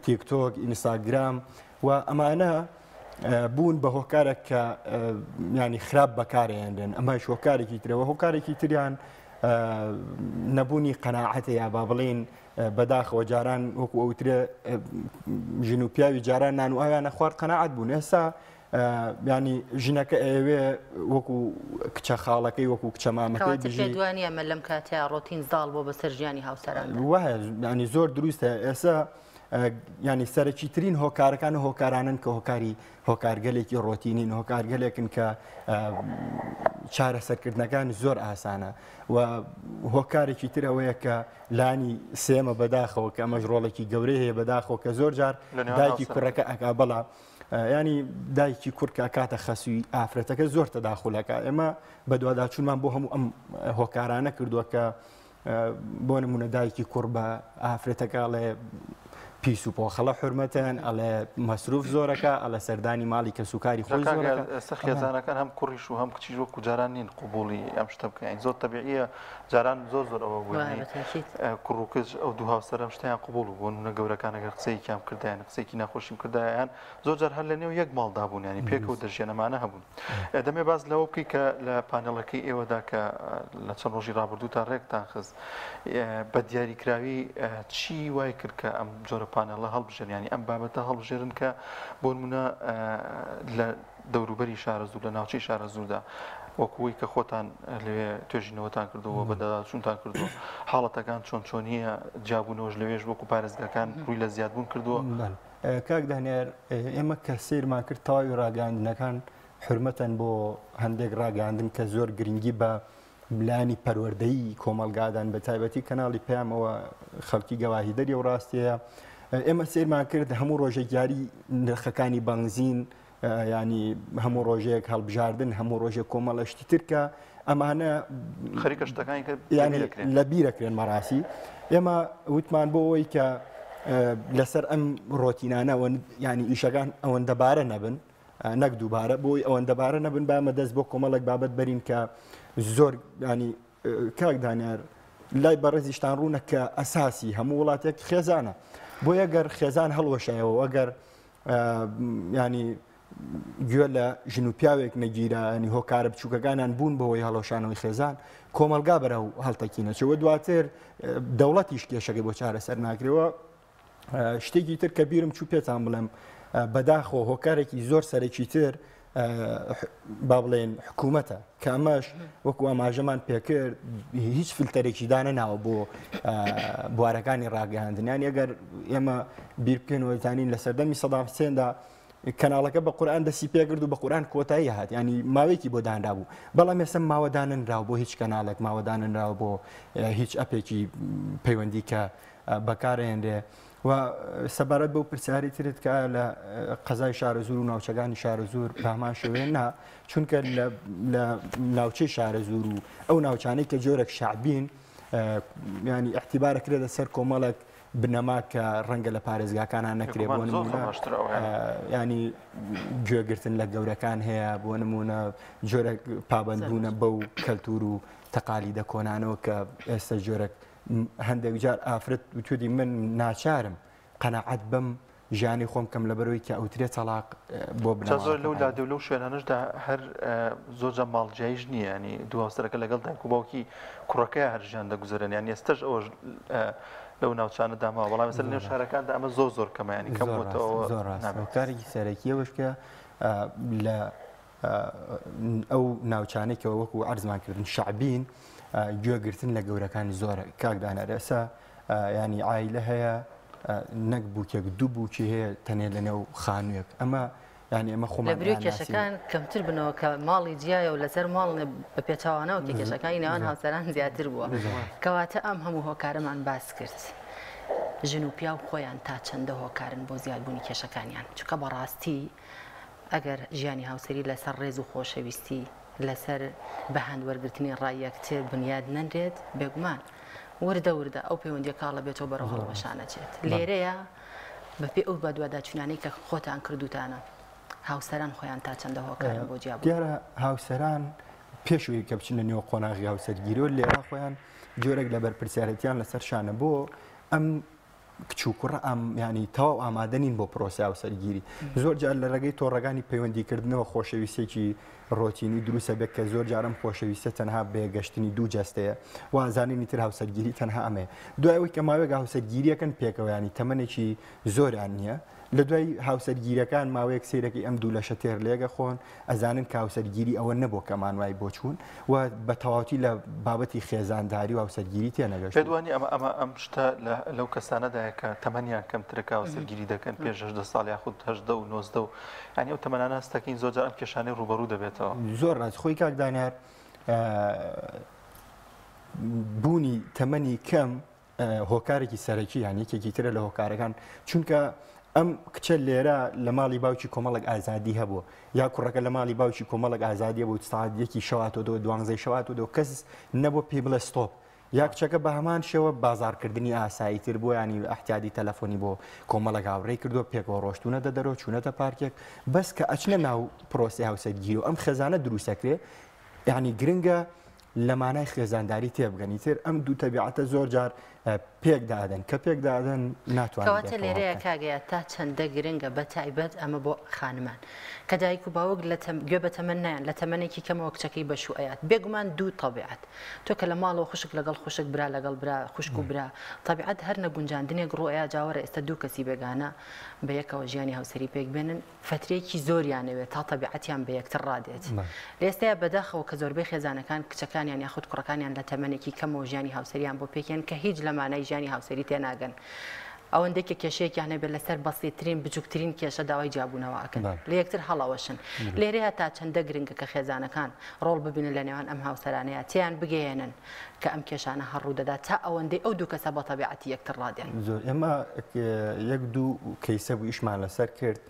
تیکتۆک ئینستاگرام و ئەمانە بوون بە هۆکارێک کە ینی خراپ بەکارهێنن ئەمەش هۆکارێکی ترەوە هۆکارێکی تریان نەبوونی قەناعەتە یا با بڵێن بەداخەوە جاران وەکو ئەوترێ ژن و پیاوی جاران نان و ئاویانە خوارد قەناعەت بوون ئێستا ینی ژنەکە ئەوێ وەکو کچە خاڵەکەی وەکو کچە مامەکەی بژی دوانیە مە لەم کاتەیە ڕۆتین زاڵ بۆ بەسەر ژیانی هاوسەران وایە ینی زۆر دروستە ئێستا ینی سەرەکی ترین هۆکارەکان و هۆکارانن کە هۆکارگەلێکی ڕۆتینین هۆکارگەلێکن کە چارەسەرکردنەکان زۆر ئاسانە و هۆکارێکی تر ئەوەیە کە لانی سێمە بەداخەوە کە ئەمەش ڕۆڵێکی گەورەی هەیە بەداخەوە کە زۆر جار دایکی کوڕەکە ئەکا بەڵا ینی دایکی کورکە کاتە خەسووی ئافرەتەکە زۆر تەداخولەکە ئێمە بە دوواداچوونمان بۆ هەموو ئەم هۆکارانە کردووە کە بۆ نمونە دایکی کوڕ بە ئافرەتەکەڵێ پیس و پۆخەڵە حرمەتەن ئەڵێ مەسروف زۆرەکە ئەلە سەردانی ماڵی کە سوکاری خۆی ئێستا خێزانەکان هەم کوڕیش و هەم کچیش وەکو جاران نین قوبوڵی ئەم شتە بکەین زۆر تەبیعیە جاران زۆر ئەوە بووین کوڕ و کچ ئەو دوو هاوسەر ئەم شتیان قوبوڵ بوون نە گەورەکان ئەگەر قسەیەکیان کردیان قسەیەکی ناخۆشیم کردایان زۆر جار هەر لە نێو یەک ماڵدا بوون ینی پێکەوە دەژێنەمانە هەبوون دەمێ باز لەوە بکەی کە لە پانەڵەکەی ئێوەدا کە لە چەند ڕۆژی ڕابردووتان ڕێکتان خست بە دیاریکراوی چی وای کرد کە ئەم جۆرە پانەڵە هەڵبژێن ینی ئەم بابەتە هەڵبژێرن کە بۆ نمونە لە دەوروبەری شارە زوور لە ناوچەی شارە زووردا وەکوی کە خۆتان لەوێ توێژینەوەتان کردەوە بەدەچوونتان کردووە حاڵەتەکان چۆن چۆنیە جیابوونەوەش لەوێش وەکو پارێزگاکان ڕووی لە زیادبوون کردووە کاک دانیار ئێمە کە سیرمان کرد تەواوی ڕاگەاندنەکان حرمەتەن بۆ هەندێک ڕاگەاندن کە زۆر گرنگی بە بلانی پەروەردەیی کۆمەلگادان بە تایبەتی کەناڵی پێیانەوە خەڵکی گەواهی دەری و ڕاستەیە ئێمە سیرمان کرد هەموو ڕۆژێک یاری نرخەکانی بەنزین ینی هەموو ڕۆژێک هەڵبژاردن هەموو ڕۆژێک کۆمەڵەشتی ترکە ئەمانە خەریکە شتەکانی لە بیرەکرێن مەراسی ئێمە وتمان بۆ ئەوەی کە لەسەر ئەم ڕۆتینانە ینی ئیشەکان ئەوەندەبارە نەبن نەک دووبارە بۆی ئەوەندەبارە نەبن بامە دەست بۆ کۆمەڵێک بابەت بەرین کە زۆر ینی کاک دانیار لای بەڕێزیشتان ڕوونە کە ئەساسی هەموو وڵاتێک خێزانە بۆ ئەگەر خێزان هەڵوەشایەوە ئەگەر ینی گوێ لە ژن و پیاوێک نەگیرە ینی هۆکارە بچووکەکانیان بوون بەوەی هەڵەشانەوەی خێزان کۆمەلگا بەرە و هەڵتەکینەچەوە دواتر دەوڵەتیش کێشەکەی بۆ چارەسەر ناکرێەوە شتێکی تر کە بیرم چوو پێتان بڵێم بەداخۆ هۆکارێکی زۆر سەرێکی تر با بڵێن حکوومەتە کە ئەمەش وەکو ئاماژەمان پێکرد هیچ فلتەرێکی دانە ناوە بۆ بوارەکانی ڕاگەاندنیان ئەگەر ئێمە بیر بکەینەوە زانین لە سەردەمی سەدام حوسێندا کەناڵەکە بە قورئان دەستی پێکرد و بە قورئان کۆتایی هات ینی ماوەیەکی بۆ دانرا بوو بەڵام ێستا ماوەداننراوە بۆ هیچ کەناڵێک ماوەداننراوە بۆ هیچ ئەپێکی پەیوەندی کە بەکارهێنرێ و سەبارەت بەو پرسیاری ترت کە لە قەزای شارە زوور و ناوچەکانی شارە زوور بامان شوێن نا چونکە لە ناوچەی شارە زوور و ئەو ناوچانەی کە جۆرەك شعبین ینی احتیبارە کرێت لەسەر کۆمەڵێک بنەما کە ڕەنگە لە پارێزگاکانان نەکرێت بۆ نمونە ینی گوێگرتن لە گەورەکان هەیە بۆ نمونە جۆرە پابەندبوونە بەو کەلتور و تەقالیدە کۆنانەوە کە ئێستا جۆرەك هەندێک جار ئافرەت وتودی من ناچارم قەنەعەت بەم ژیانی خۆم کەم لەبەرەوەی کە ئەوترێت تەلاق بۆ بنەما زۆر لەو لادێ و لەو شوێنانەشدا هەر زۆرجە ماڵجیایش نییە ینی دوو هاوسەرەکە لەگەڵ دایک و باوکی کوڕەکەی هەرژیان دەگوزارن یان ئێستش ئەوە لەو ناوچانە داماوە بەڵام مەسەر لە نێو شارەکاندا ئەمە زۆر کەمە ینی کەم بۆتەوە کارێکی سەرەکیەوەش کە لە ئەو ناوچانێکەوە وەکو عەرزمانکردن شعبین گوێگرتن لە گەورەکانی زۆرە کاکدانەر ئێستا ینی عایلە هەیە نەک بووکێک دوو بووکی هەیە تەنێ لە نێو خانوویەک ئەمە ینی ئەمە خۆمان لە برێ کێشەکان کەمتر بنەوە کە ماڵی جیایە و لەسەر ماڵ بە پێچاوانەوە کە کێشەکانی نێوان هاوسەران زیاتر بووە کەواتە ئەم هەموو هۆکارەمان باس کرد ژن و پیا و خۆیان تا چەندە هۆکارن بۆ زیادبوونی کێشەکانیان چونکە بەڕاستی ئەگەر ژیانی هاوسەری لەسەر ڕێز و خۆشەویستی لەسەر بەهاند وەرگرتنی ڕایەکتر بنیاد نەنرێت بێگومان وردە ئەو پەیوەندیە کاڵە بێتەوە بەرەو هەڵوەشانەچێت لێرەیە بەپێ ئەو بەدواداچوونانەی کە خۆتان کردوتانە هاوسەران خۆیان تا چەندە هۆکارن بۆ جیابوون دیارە هاوسەران پێشوەی کە بچنە نێو قۆناغی هاوسەرگیریەوە لێرە خۆیان جۆرێک لە بەرپرسیارەتیان لەسەر شانە بۆ ئەم کچ و کوڕە ینی تەواو ئامادەنین بۆ پرۆسی هاوسەرگیری زۆر جار لە ڕێگەی تۆڕەکانی پەیوەندیکردنەوە خۆشەویستێکی ڕۆتینی دروستە بێت کە زۆر جارم خۆشەویستە تەنها بێگەشتنی دوو جەستەیە وازانینی تر هاوسەرگیری تەنها ئەمێ دوایەوەی کە ماوەیەک هاوسەرگیریەکەن پێکەوە ینی تەمەنێکی زۆریان نییە لە دوای هاوسەرگیریەکان ماوەیەک سیرەکەی ئەم دوو لەشە تێر لێگە خۆن ئەزانن کە هاوسەرگیری ئەوە نەبوو کەمان وای بۆ چوون و بە تەواوەتی لە بابەتی خێزانداری و هاوسەرگیری تێنەگەشت پێدوانی ئەم شتە لەو کەسانەدایە کە تەمەنیان کەمترەکە هاوسەرگیری دەکەن پێش 90 ساڵ یاخود 80 و 90 و ینی ئەو تەمەنانە هەستەکەین زۆر جار ئەم کێشانەی ڕوبەڕوو دەبێتەوە زۆر ڕاست خۆی کاک دانیار بوونی تەمەنی کەم هۆکارێکی سەرەکی یان یەکێکی ترە لە هۆکارەکان چونکە ئەم کچە لێرە لە ماڵی باوکی کۆمەڵک ئازادی هەبووە یا کوڕەکە لە ماڵی باوکی کۆمەڵک ئازادیە بۆ ساعت یەکی شەواتەوە 12 شەواتەوە کەس نەبوو پێی بڵێ ستۆپ یا کچەکە بە هەمان شێوە بازارکردنی ئاساییتر بۆ ینی ئەحتیادی تەلەفۆنی بۆ کۆمەڵە گاوڕێی کردو پێکەوە ڕۆشتونەتە دەرەوە چوونەتە پارکێک بەس کە ئەچنە ناو پرۆسی هاوسەرگیری و ئەم خێزانە دروستەکرێ یعنی گرنگە لەمانای خێزانداری تێبگەنی تر ئەم دوو تەبیعەتە زۆر جار پێکدادەن کە پێکدادەن ناتوانێت کەواتە لێرەیە کاگەیە تا چەندە گرنگە بە تایبەت ئەمە بۆ خانمان کە دایک و باوک گوێ بە تەمەن نایەن لە تەمەنێکی کەمەوە کچەکەی بەشوئەیات بێگومان دوو تەبیعەت تۆ کە لە ماڵەوە خوشک لەگەڵ خوشک برا لەگەڵ برا خوشک و برا تەبیعەت هەر نەگونجاندنێک ڕۆیە جاوەرە ئێستا دوو کەسی بێگانە بە یەکەوە ژیانی هاوسەری پێک بێنن فترێکی زۆریانەوێت تا تەبیعەتیان بە یەکتر ڕادێت لە ئێستایا بەداخەوە کە زۆربەی خێزانەکان کچەکانیان یاخود کوڕەکانیان لە تەمەنێکی کەمەوە ژیانی هاوسەریان بۆ پێکێن کە هیچ لەمانای ژیانی هاوسەری تێناگەن ئەوەندێکە کێشەیەکیان هەبێت لەسەر بەسیترین بچووکترین کێشە داوای جیابوونەوەکەن لە یەکتر هەڵاوەشن لێرەیە تا چەندە گرنگە کە خێزانەکان ڕۆڵ ببینن لە نێوان ئەم هاوسەرانەیە تیان بگەێنن کە ئەم کێشانە هەڕوو دەدا تا ئەوەندەی ئەو دوو کەسە بە تەبیعەتی یەکتر ڕادێن زۆر ئێمە یەک دوو کەیسە بوو ئیشمان لەسەر کرد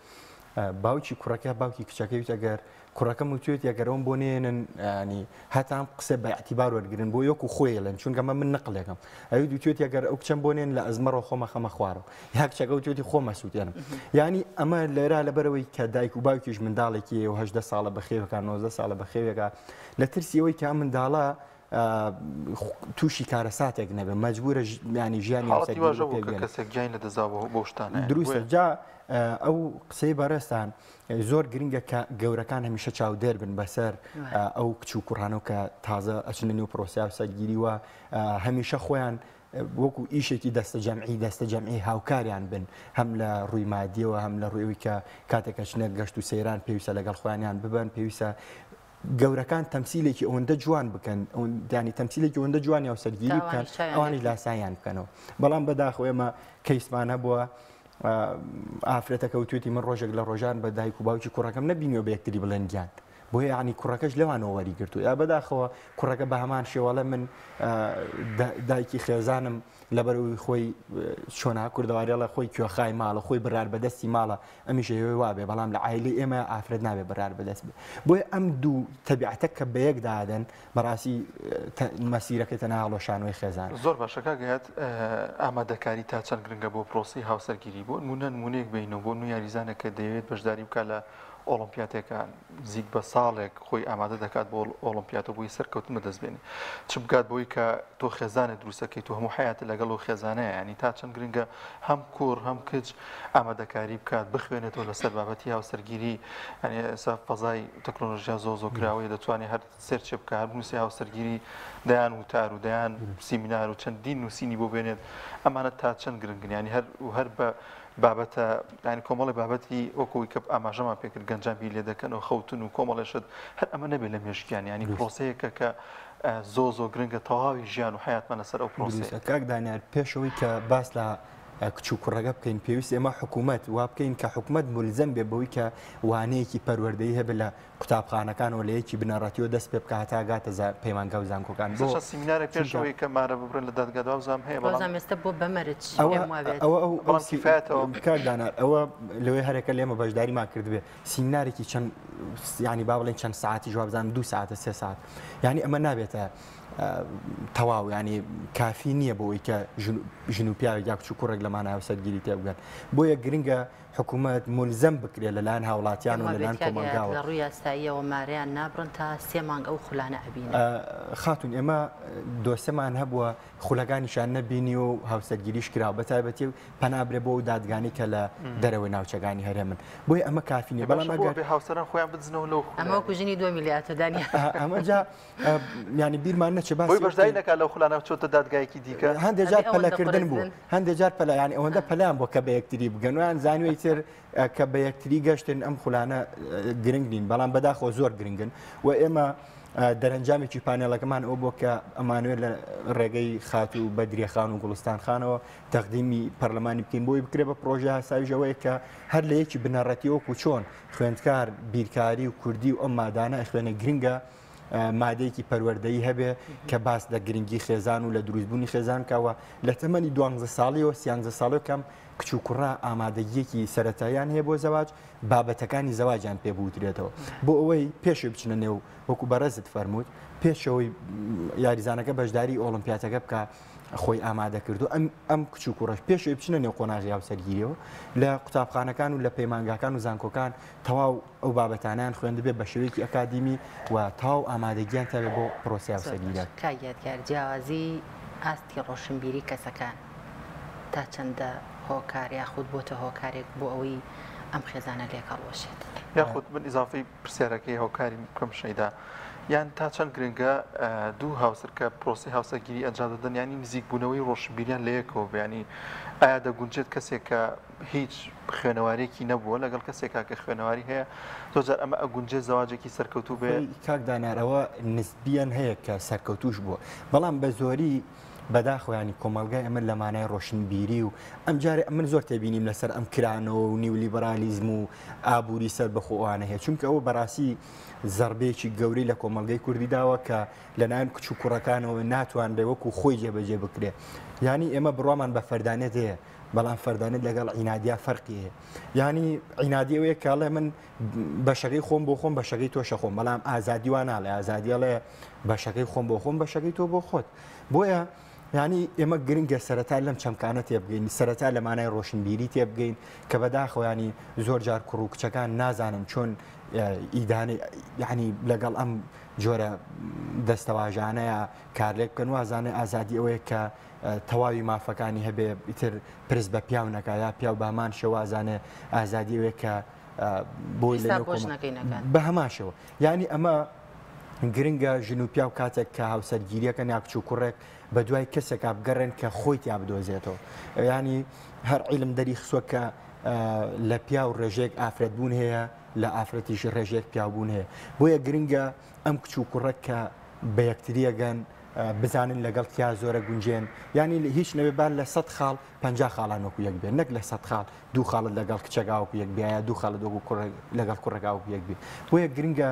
باوکی کوڕەکە باوکی کچەکەویت ئەگەر کوڕەکەم وتوێت یەگەرەوەم بۆ نێنن ینی هەتام قسە بە ئەعتیبار وەرگرن بۆ یەک و خۆیڵن چونکە من نقلێکم ئەوی دوتوێت یەگەر ئەو کچەم بۆ نێن لە ئەزمەڕەوە خۆمە خەمە خوارەوە یا کچەکە وتوێتی خۆمە سووتێنم ینی ئەمە لێرا لەبەرەوەی کە دایک و باوکیش منداڵێکی و 18 ساڵە بەخێوەکان 19 ساڵە بەخێوێکە لە ترسیەوەی کە ئەم منداڵە تووشی کارەساتێک نەبێ مەجبورە ینی ژیانی کەسێک گیان لە دەزاوە بۆ شتانە دروستە جا ئەو قسەی بەڕێستان زۆر گرنگە کە گەورەکان هەمیشە چاودێر بن بەسەر ئەو کچ و کوڕانەوە کە تازە ئەچنە نێو پرۆسی هاوسەرگیری وە هەمیشە خۆیان وەکو ئیشێکی دەستە جەمعی هاوکاریان بن هەم لە ڕووی مادیەوە هەم لە ڕوویەوەی کە کاتێکە چنە گەشت و سەیران پێویستە لەگەڵ خۆیانیان ببن پێویستە گەورەکان تەمسیلێکی ئەوەندە جوان بکەن دانی تەمسیلێکی ئەوەندە جوانی هاوسەرگیری بکەن ئەوانی لاساییان بکەنەوە بەڵام بەداخۆ ئێمە کەیسمانە بووە ئافرەتەکە وتوێتی من ڕۆژێک لە ڕۆژان بە دایک و باوکی کوڕەکەم نەبینیەوە بە یەکتری بڵێن گیان بۆ ینی کوڕەکەش لەوانەوە وەری گرتو یا بەداخەوە کوڕەکە بە هەمان شێوەڵە من دایکی خێزانم لەبەرەوەی خۆی چۆنا کوردەوارێڵە خۆی کوێخای ماڵە خۆی بڕار بەدەستی ماڵە ئەمیشە هێوەی وابێ بەڵام لە عایلی ئێمە ئافرەت نابێ بڕار بەدەست بێ بۆیە ئەم دوو تەبیعەتە کە بە یەکدادەن بەڕاستی مەسیرەکەی تەنها هەڵۆشانەوەی خێزان زۆر باشەکە گەیات ئامادەکاری تا چەند گرنگە بۆ پرۆسی هاوسەرگیری بۆ نمونەیەک بینەوە بۆ یاریزانە کە دەیەوێت بەشداری بکە لە ئۆلمپیاتەکان زیک بە ساڵێک خۆی ئامادە دەکات بۆ ئۆلمپیاتە بۆی سەرکەوتمە دەستبێنێ چ بکات بۆی کە تۆ خێزانێت دروستەکەی تو هەموو حیاتە لەگەڵ و خێزانەیە ینی تا چەند گرنگە هەم کوڕ هەم کچ ئامادەکاری بکات بخوێنێتەوە لەسەر بابەتی هاوسەرگیری ینی ئێستا فەزای تەکنۆلۆژیا زۆ گراوەیە دەتوانێت هەر سێرچ بکە هەر نووسی هاوسەرگیری دەیان وتار و دەیان سیمینار و چەندین نووسینی بۆ بێنێت ئەمانە تا چەند گرنگن ینی هەر بە بابەتە ینی کۆمەڵی بابەتی وەکوی کە ئاماژەمان پێکرد گەنجامی لێ دەکەنەوە خەوتن و کۆمەڵێشت هەر ئەمە نەبێت لە مێژگیان ینی پرۆسەیەکە کە زۆ گرنگە تەواوی ژیان و حیاتمان لەسەر ئەو پرۆسە کاک دانیار پێشەوەی کە باس لە کچ و کوڕەکە بکەین پێویست ئێمە حکوومەت وا بکەین کە حکوومەت ملزم بێ بەوەی کە وانەیەکی پەروەردەیی هەبێ لە قوتابخانەکانەوە لە یەکی بنەڕەتیەوە دەست پێ بکە هەتا گاتە پەیمانگە و زانکۆکان بۆ سیمینارێک پێشەوەی کە مارە ببرن لە دادگا وازام هەیە بەڵام ئێستا بۆ بەمەرج ئەوە سیفاتەوە کاردانار ئەوە لەوەی هەرێکە لێمە بەشداریمان کرد بێ سیمینارێکی چەند ینی با بڵێن چەند ساعتی جوابزان 2 ساعتە 3 ساعت ینی ئەمە نابێتە تەواو ینی کافی نییە بۆی کە ژن و پیاوێک یا کچ و کوڕێک لەمان هاوسەرگیری تێ بگەن بۆیە گرنگە حکوومەت ملزم بکرێت لەلایەن هاوڵاتیان و لەلایەن کۆمەلگاوە لە ڕووی یاساییەوە ماریان نابڕن تا 3 مانگ ئەو خولانە ئەبینن خاتون ئێمە دۆسەمان هەبووە خولەکانیشان نەبینی و هاوسەرگیریش کراوە بەتایبەتی پەنابرێ بۆ دادگانی کە لە دەرەوەی ناوچەکانی هەرێمن بۆیە ئەمە کافی نیە بەڵام ئەگەر هاوسەران خۆیان بزنەوە لەو ئەمە کوژنی 2 میلیارد دانی ئەمە جا ینی بیرمان نەچێ باسی بەشداری نەکات لەو خولانە چۆتە دادگایەکی دیکە هەندێک جار پەلەکردن بوو هەندێک جار پەلە ینی ئەوەندە پەلیان بۆ کە بە یەکتری بگەن ویان زانوی تر کە بە یەکتری گەشتن ئەم خولانە گرنگ نین بەڵام بەداخۆ زۆر گرنگن و ئێمە دەرەنجامێکی پانێڵەکەمان ئەو بۆ کە ئەمانوێت لە ڕێگەی خات و بەدرێخان و گوڵستان خانەوە تەقدیمی پەرلەمانی بکەین بۆی بکرێ بە پرۆژە هاساویژەوەی کە هەر لە یەکی بنەڕەتی وەکو چۆن خوێندکار بیرکاری و کوردی و ئەم مادانە خوێنە گرنگە مادەیەکی پەروەردەیی هەبێ کە باس لە گرنگی خێزان و لە دروستبوونی خێزان کاوە لە تەمەنی 12 ساڵیەوە 13 ساڵی کەم کچ و کوڕا ئامادەگیەکی سەرەتاییان هەیە بۆ زەواج بابەتەکانی زەواجیان پێ بوترێتەوە بۆ ئەوەی پێشوی بچنە نێو وەکو بەڕێزت فەرمووت پێشەوەی یاریزانەکە بەشداری ئۆلمپیاتەکە بکە خۆی ئامادە کردو ئەم کچ و کوڕەش پێشوی بچنە نێو قۆناغی هاوسەرگیریەوە لە قوتابخانەکان و لە پەیمانگاکان و زانکۆکان تەواو ئەو بابەتانیان خوێندە بێت بە شێوەیەکی ئەکادیمی و تاو ئامادەگییان تەبێت بۆ پرۆسی هاوسەرگیریات کاگیرکار جیاوازی ئاستی ڕۆشنبیری کەسەکان تا چەندە هۆکار یاخود بۆتە هۆکارێک بۆ ئەوەی ئەم خێزانە لێکەڵوەشێت یاخود من ئیزافی پرسیارەکەی هۆکاری بکەم شەیدا یان تا چەند گرنگە دوو هاوسەر کە پرۆسی هاوسەرگیری ئەنجام دەدەن ینی نزیک بوونەوەی ڕۆشنبیریان لە یەکەوە بێنی ئایا دەگونجێت کەسێک کە هیچ خوێنەوارێکی نەبووە لەگەڵ کەسێکا کە خوێنەواری هەیە زۆرجار ئەمە ئەگونجێت زەواجێکی سەرکەوتوو بێ کاک دانارەوە نسبیان هەیە کە سەرکەوتوش بووە بەڵام بە زۆری بەداخۆیانی کۆمەلگای ئەمە لە مانای ڕۆشنبیری و ئەم جارێ من زۆر تێبینیم لەسەر ئەم کرانەوە و نیولیبرالیزم و ئابووری سەر بەخۆوانە هەیە چونکە ئەوە بەڕاستی زەربەیەکی گەوری لە کۆمەلگای کوردی داوە کە لەلایەن کچ و کوڕەکانەوە ناتوان بێ وەکو خۆی جێبەجێ بکرێ ینی ئێمە بڕوامان بە فەردانێت هەیە بەڵام فەردانێت لەگەڵ عینادیا فەرقی هەیە ینی عینادیەوەیە کاڵێ من بەشەکەی خۆم بۆ خۆم بەشەکەی تۆشە خۆم بەڵام ئازادی وان ناڵێ ئازادیاڵێ بەشەکەی خۆم بۆ خۆم بەشەکەی تۆ بۆ خۆت بۆیە ینی ئێمە گرنگە سەرەتا لەم چەمکانە تێبگەین سەرەتا لە مانای ڕۆشنبیری تێبگەین کە بەداخۆیانی زۆر جار کوڕ و کچەکان نازانن چۆن ئیدانی ینی لەگەڵ ئەم جۆرە دەستەواژانەیە کارلێک بکەن وازانێ ئازادی ئەوەیە کە تەواوی مافەکانی هەبێ ئیتر پرس بە پیاونەکە یا پیا و بامان شێوازانێ ئازادی ئەوەیە کە بۆی بە هەماشەوە ینی ئەمە گرنگە ژن و پیا و کاتێک کە هاوسەرگیریەکە ناکچ و کوڕێک بە دوای کەسێکا بگەڕێن کە خۆی یا بدۆزێتەوە ینی هەر عیلم دەری خسووە کە لە پیا و ڕێژێک ئافرەتبوون هەیە لە ئافرەتیش ڕێژێک پیاوبوون هەیە بۆیە گرنگە ئەم کچ و کوڕێک کە بە یەکتریەگەن بزانن لەگەڵ تیا زۆرە گونجێن ینی هیچ نەبێبان لە 100 خاڵ 50 خاڵان وەکو یەک بێن نەک لە 100 خاڵ دوو خاڵت لەگەڵ کچەگاوەکو یەک بیا دوو خاڵت وەکو لەگەڵ کوڕەکاوەکو یەک بێ بۆیە گرنگە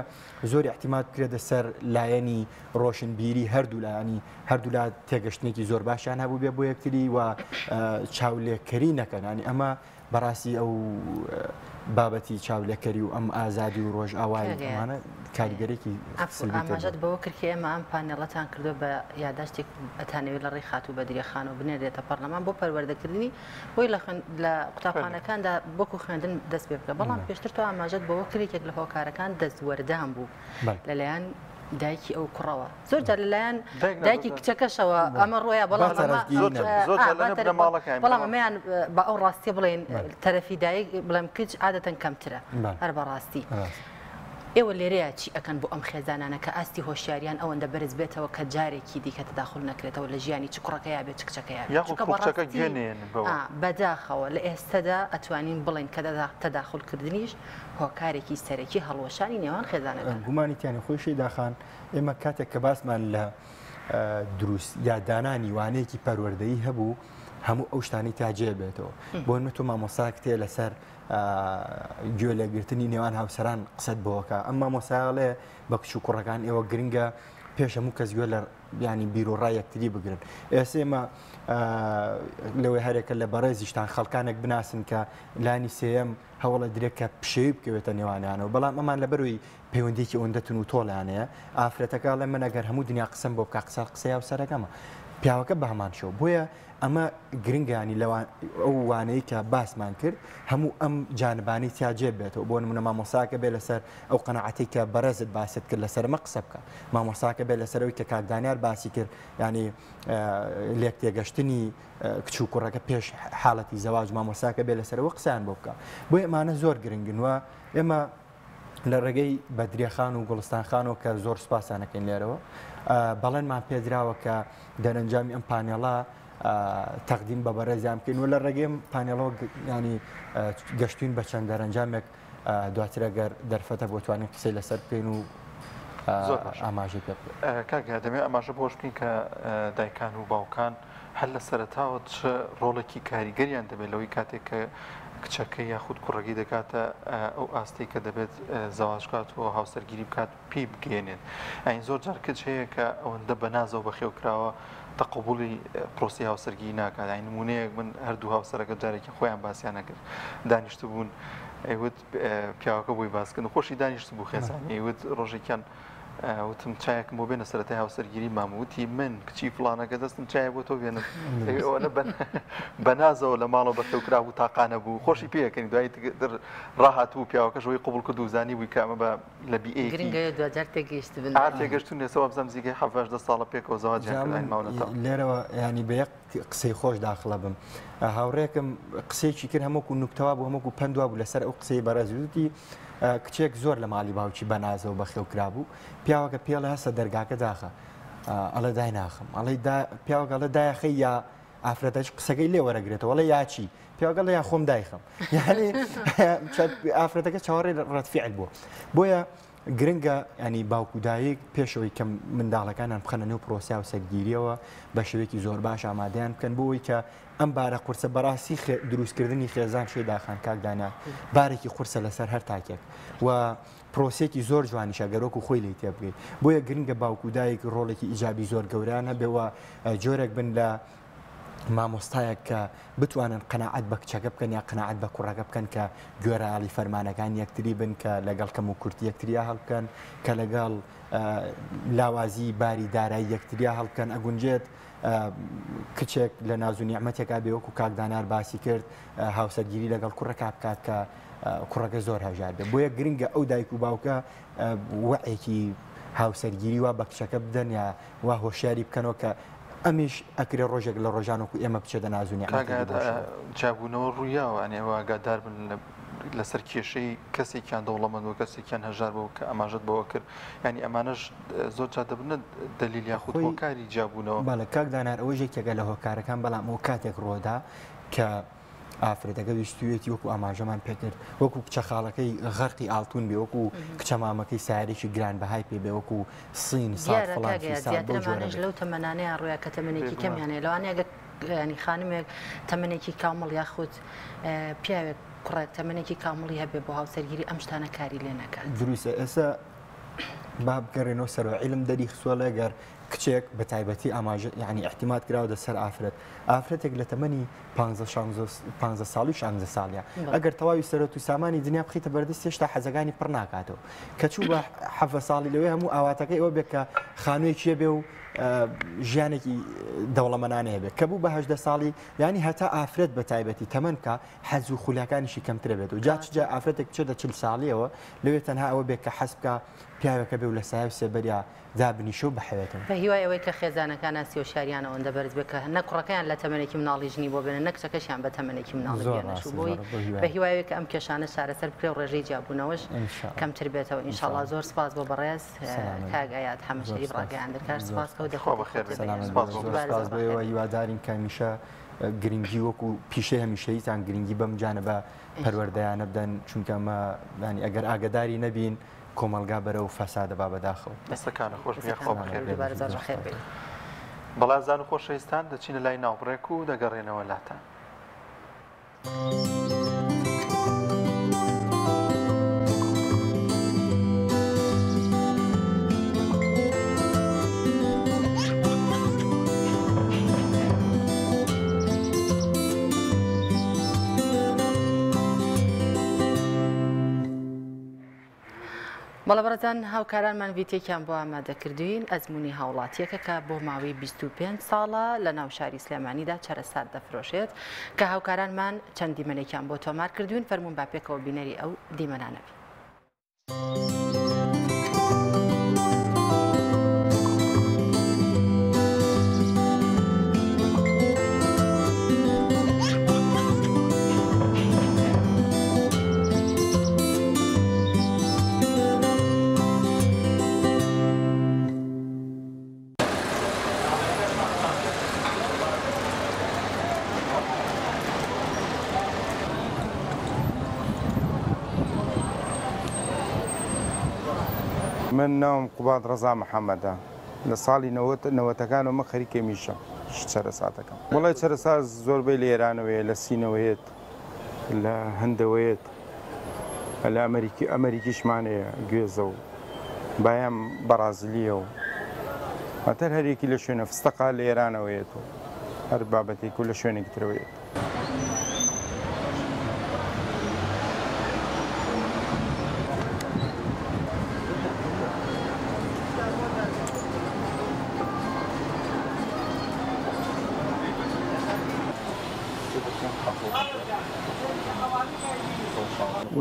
زۆری احتیمات کرێتە سەر لایەنی ڕۆشنبیری هەردوو لایانی هەردوو لا تێگەشتێکی زۆر باشیان هەبوو بێ بۆ یەکتری و چاولێکەری نەکەنانی ئەمە بەڕاستی ئەو بابەتی چاولێکەری و ئەم ئازادی و ڕۆژ ئاوای ئەمانە کاریگەرێکی ئاماژەت بەوە کردکە ئێمە ئەم پانێڵەتان کردو بە یادداشتێک ئەتانەوێت لە ڕێی خاتوو بە درێخان و بنێرێتە پەرلەمان بۆ پەروەردەکردنی بۆی لە قوتابخانەکاندا بۆکو خوێندن دەست پێ بکە بەڵام پێشتر تۆ ئاماژەت بەوە کردێکێک لە هۆکارەکان دەستوەردان بوو لەلایەن دایکی ئەو کوڕەوە زۆر جار لەلایەن دایکی کچەکەشەوە ئەمە ڕۆیە بەڵام ئەمەیان بە ئەو ڕاستی بڵێن تەرەفی دایک بڵێم کچ عادەتەن کەمترە هەر بەڕاستی ئێوە لێرەیە چی ئەەکەن بۆ ئەم خێزانانە کە ئاستی هۆشیاریان ئەوەندە بەرز بێتەوە کە جارێکی دیکە تەداخل نەکرێتەوە لە ژیانی چ کوڕەکەیا بێت چ کچەکەیا بەداخەوە لە ئێستادا ئەتوانین بڵێن کە تەداخلکردنیش هۆکارێکی سەرەکی هەڵوەشانی نێوان خێزانەکان گومانیتیانی خۆشی داخان ئێمە کاتێک کە باسمان لە دروست یاددانانی وانەیەکی پەروەردەیی هەبوو هەموو ئەو شتانی تاجێ بێتەوە بۆ تۆ مامۆساک تێ لەسەر گوێ لەگرتنی نێوان هاوسەران قسەت بۆەکە ئەم مامۆساڵێ بە کچ و کوڕەکان ئێوە گرنگە پێش هەموو کەس گوێ لە ینی بیرۆڕای یەکتری بگرن ئێسێمە لەوەی هەرێکە لە بەڕێزیشتان خەڵکانێک بناسن کە لانی سێم هەوڵە درێکە پشێوی بکەوێتە نێوانیانەوە بەڵام ئەمان لە بەروی پەیوەندێکی ئەوەندەتون و تۆڵیانەیە ئافرەتەکە لە من ئەگەر هەموو دنیا قسم بۆ بکە قسەی هاوسەرەکەمە پیاوەکە بە هەمان شەو بۆیە ئەمە گرنگانی ئەو وانەیە کە باسمان کرد هەموو ئەم جانبانی تاجێ بێتەوە بۆ نمونە مامۆساکە بێ لەسەر ئەو قەنەعەتی کە بەرەزت باست کرد لەسەرمە قسە بکە مامۆساکە بێ لەسەرەوەی کە کاکدانیار باسی کرد ینی لێک تێگەشتنی کچ و کوڕەکە پێش حاڵەتی زەواج مامۆساکە بێ لەسەرەوە قسەیان بۆ بکە بۆ ئەمانە زۆر گرنگنوە ئێمە لە ڕێگەی بەدرێخان و گوڵستانخانەوە کە زۆر سوپاسانەکەین لێرەوە بەڵێنمان پێدراوە کە دەرەنجامی ئەم پانێڵە تەقدیم بە بەڕێزیان بکەین و لە ڕێگەم پانێڵەوە ینی گەشتین بە چەند دەرەنجامێک دواترە گەر دەرفەتە بۆ توانین قسەی لەسەر بکەین و ئاماژی پێ کاگە دەمێ ئاماژە بۆش بکەین کە دایکان و باوکان هەر لە سەرەتاوە چ ڕۆڵێکی کاریگەریان دەبێت لەوەی کاتێک کە کچەکەی یاخود کوڕەکەی دەکاتە ئەو ئاستی کە دەبێت زەواژکات و هاوسەرگیری بکات پێی بگەێنێن ئەین زۆر جار کچ هەیە کە ئەوەندە بە نازەوە بەخێوکراوە تەقبوڵی پرۆسی هاوسەرگیری ناکات. یعنی نمونەیەک من هەردوو هاوسەرەکە جارێکی خۆیان باسییان نەکرد دانیشتو بوون ئەیوت پیاوەکە بۆی باسکردن خۆشی دانیشت بوو خێزانی ئەیوت ڕۆژێکیان وتم چایەکم بۆ بێنە سەرەتای هاوسەرگیری ماموتی من کچی فڵانەکە دەستم چای بۆ تۆ بێنم ئەوە بەنازەوە لە ماڵەوە بەخێوکرا بوو تاقانە بوو خۆشی پێەکەنی دوایی ڕاهاتوو پیاوەکە ژەوەی قوبڵ کرد و زانی بووی کامە بە لە بیئێ تێگەشتون نێسەوە بزەم زیگەی 70 ساڵە پێکەوە زەواجیان ماونەتەوە لێرەوە ینی بە یەک قسەی خۆش داخڵە بم هاوڕێکم قسێکی کرد هەمووکو نوکتەوا بوو هەمووکو پندوا بوو لەسەر ئەو قسەی بەرەزوتی کچێک زۆر لە ماڵی باوکی بەنازەوە بەخێوکرا بوو پیاوەکە پێڵە هەستە دەرگاکە داخە ئەڵە دای ناخم پیاوەگەڵە دایخی یا ئافرەتەش قسەکەی لێ وەرەگرێتەوە وڵە یاچی پیاوەگەڵە یا خۆم دایخم یعنی ئافرەتەکە چاوەڕێ ڕەتفیعل بووە بۆیە گرنگە ینی باوکودایک پێشەوەی کە منداڵەکانیان بخەنە نێو پرۆسیا و سەرگیریەوە بە شێوەیەکی زۆر باش ئامادەیان بکەن بۆەوەی کە ئەم بارە قورسە بەڕاستی دروستکردنی خێزان شێ داخان کاکدانا بارێکی قورسە لەسەر هەر تاکێک و پرۆسێکی زۆر جوانیشە گەرۆک و خۆی لی تێ بگەیت بۆیە گرنگە باوکودایک ڕۆڵێکی ئیجابی زۆر گەورانە بێەوە جۆرێک بن لە مامۆستایەک کە بتوانن قەناعەت بە کچەکە بکەن یا قەناعەت بە کوڕەکە بکەن کە گوێرەعالی فەرمانەکان یەکتری بن کە لەگەڵ کەم و کورتی یەکتریا هەڵبکەن کە لەگەڵ لاوازی باری دارایی یەکتریا هەڵبکەن ئەگونجێت کچێک لە ناو نیعمەتێکا بێوەکو کاکدانار باسی کرد هاوسەرگیری لەگەڵ کوڕەکە بکات کە کوڕەکە زۆر هەژار بێت بۆیە گرنگە ئەو دایک و باوکە وەعێکی هاوسەرگیری وا بە کچەکە بدەن یا وا هۆشیاری بکەنەوە کە ئەمیش ئەکرێ ڕۆژێک لە ڕۆژانوەکو ئێمە بچێتە نازونی جابوونەوە ڕوویاوە ئەنێەوە ئاگادار بن لەسەر کێشەی کەسێکیان دەوڵەمەند و کەسێکیان هەژار بەوە کە ئەماژت بەوە کرد ینی ئەمانەش زۆر جا دەبنە دلیل یا خودت هۆکاری جابوونەوە باە کاکدانار ئەوە ژێکێکە لە هۆکارەکان بەڵام ئەو کاتێک ڕۆدا کە ئافرەتەکە ویستوێتی وەکو ئاماژەمان پێکرد وەکو کچە خاڵەکەی غەرقی ئاڵتون بێ وەکو کچە مامەکەی سارێکی گران بەهای پێ بێ وەکو سین ساڵمانش لەو تەمەنانەیە ڕویا کە تەمەێکی کەمیانێ لەوانەیە ینی خانمێک تەمەێکی کامڵ یاخود پیاوێک کوڕێک تەمەێکی کامڵی هەبێ بۆ هاوسەرگیری ئەم شتانە کاری لێ نەکات دروستە ئێستا با بگەڕێنەوە سەرەوە عیلم دەری خسووە لەگەر کچێک بە تایبەتی ئاماژە یعنی احتیمات کراوە سەر ئافرەتێک لە تەمەنی 15 ساڵی 16 ساڵە ئەگەر تەواوی سەرەت و سامانی دنیا بخیتە بەردەست هێشتا حەزەکانی پڕ ناکاتەوە کە چوو بە 7 ساڵی لەوێ هەموو ئاواتەکەی ئەوە بێت کە خانوویەکیە بێ و ژیانێکی دەوڵەمەانە هەبێت کە بوو بە 18 ساڵی ینی هەتا ئافرەت بە تایبەتی تەمەنکە حەز و خولاکانیشی کەمترە بێت و جاچجا ئافرەتێک چێتە 40 ساڵیەوە لەوێ تەنها ئەوە بێت کە حەز بکە پیاوەکە بێ و لە سایە سێبەریا دابنیشە و بەحەوێتەوە بە هیوای ئەوەی کە خێزانەکان ئاسی و شاریانەوە دەبەرز بێت کە نە کوڕەکەیان لە تەمەێکی مناڵی ژنی بۆ بێنە نەکچەکەشیان بە تەمەێکی مناڵی بێنەش بۆی بە هیوایەوە کە ئەم کێشانە چارەسەر بکرێ و ڕێژەی جیابوونەوەش کەمتر بێتەوە ئینشاءڵڵا زۆر سپاس بۆ بەڕێز کاگایات هەمەشەری ڕاگەیان دەکار سپاس کە و دەخوابەوە هیوادارین کە میشە گرنگی وەکو پیشەی هەمیشەیتان گرنگی بەم جانە بە پەروەردەیانە بدەن چونکەمە ئەگەر ئاگداری نەبین کۆمەلگا بەرە و فەسادە با بەداخەوە دەستەکانە خۆش بەڵازان و خۆشەویستان دەچینە لای ناوبڕێک و دەگەڕێنەوە لاتان. بەڵە بەڕێزان هاوکارانمان ڤیدیۆیەکیان بۆ ئامادەکردوین ئەزمموی هاوڵاتیەکە کە بۆ ماوەی 25 ساڵە لە ناو شاری سلێمانیدا چەرەسات دەفرۆشێت کە هاوکارانمان چەند دیمەنێکیان بۆ تۆمار کردوین فەرموون با پێکەوە بینەری ئەو دیمەنانەبی. من ناوم قوباد ڕەزا محەممەدە لە ساڵی 90ەکانەوە خەریکە میشە چەرەساتەکەم وڵای چەرەسات زۆربەی لە ئێرانەوەیە لە سینەوەیت لە هەندەوەیت لە ئەمریکیشمانەیە گوێزە و بایم بەرازیلیە و ئەتەر هەرێکی لە شوێنە فستەقا لە ئێرانەوەیەت و هەر بابەتێک و لە شوێنێکی ترەوەیەت.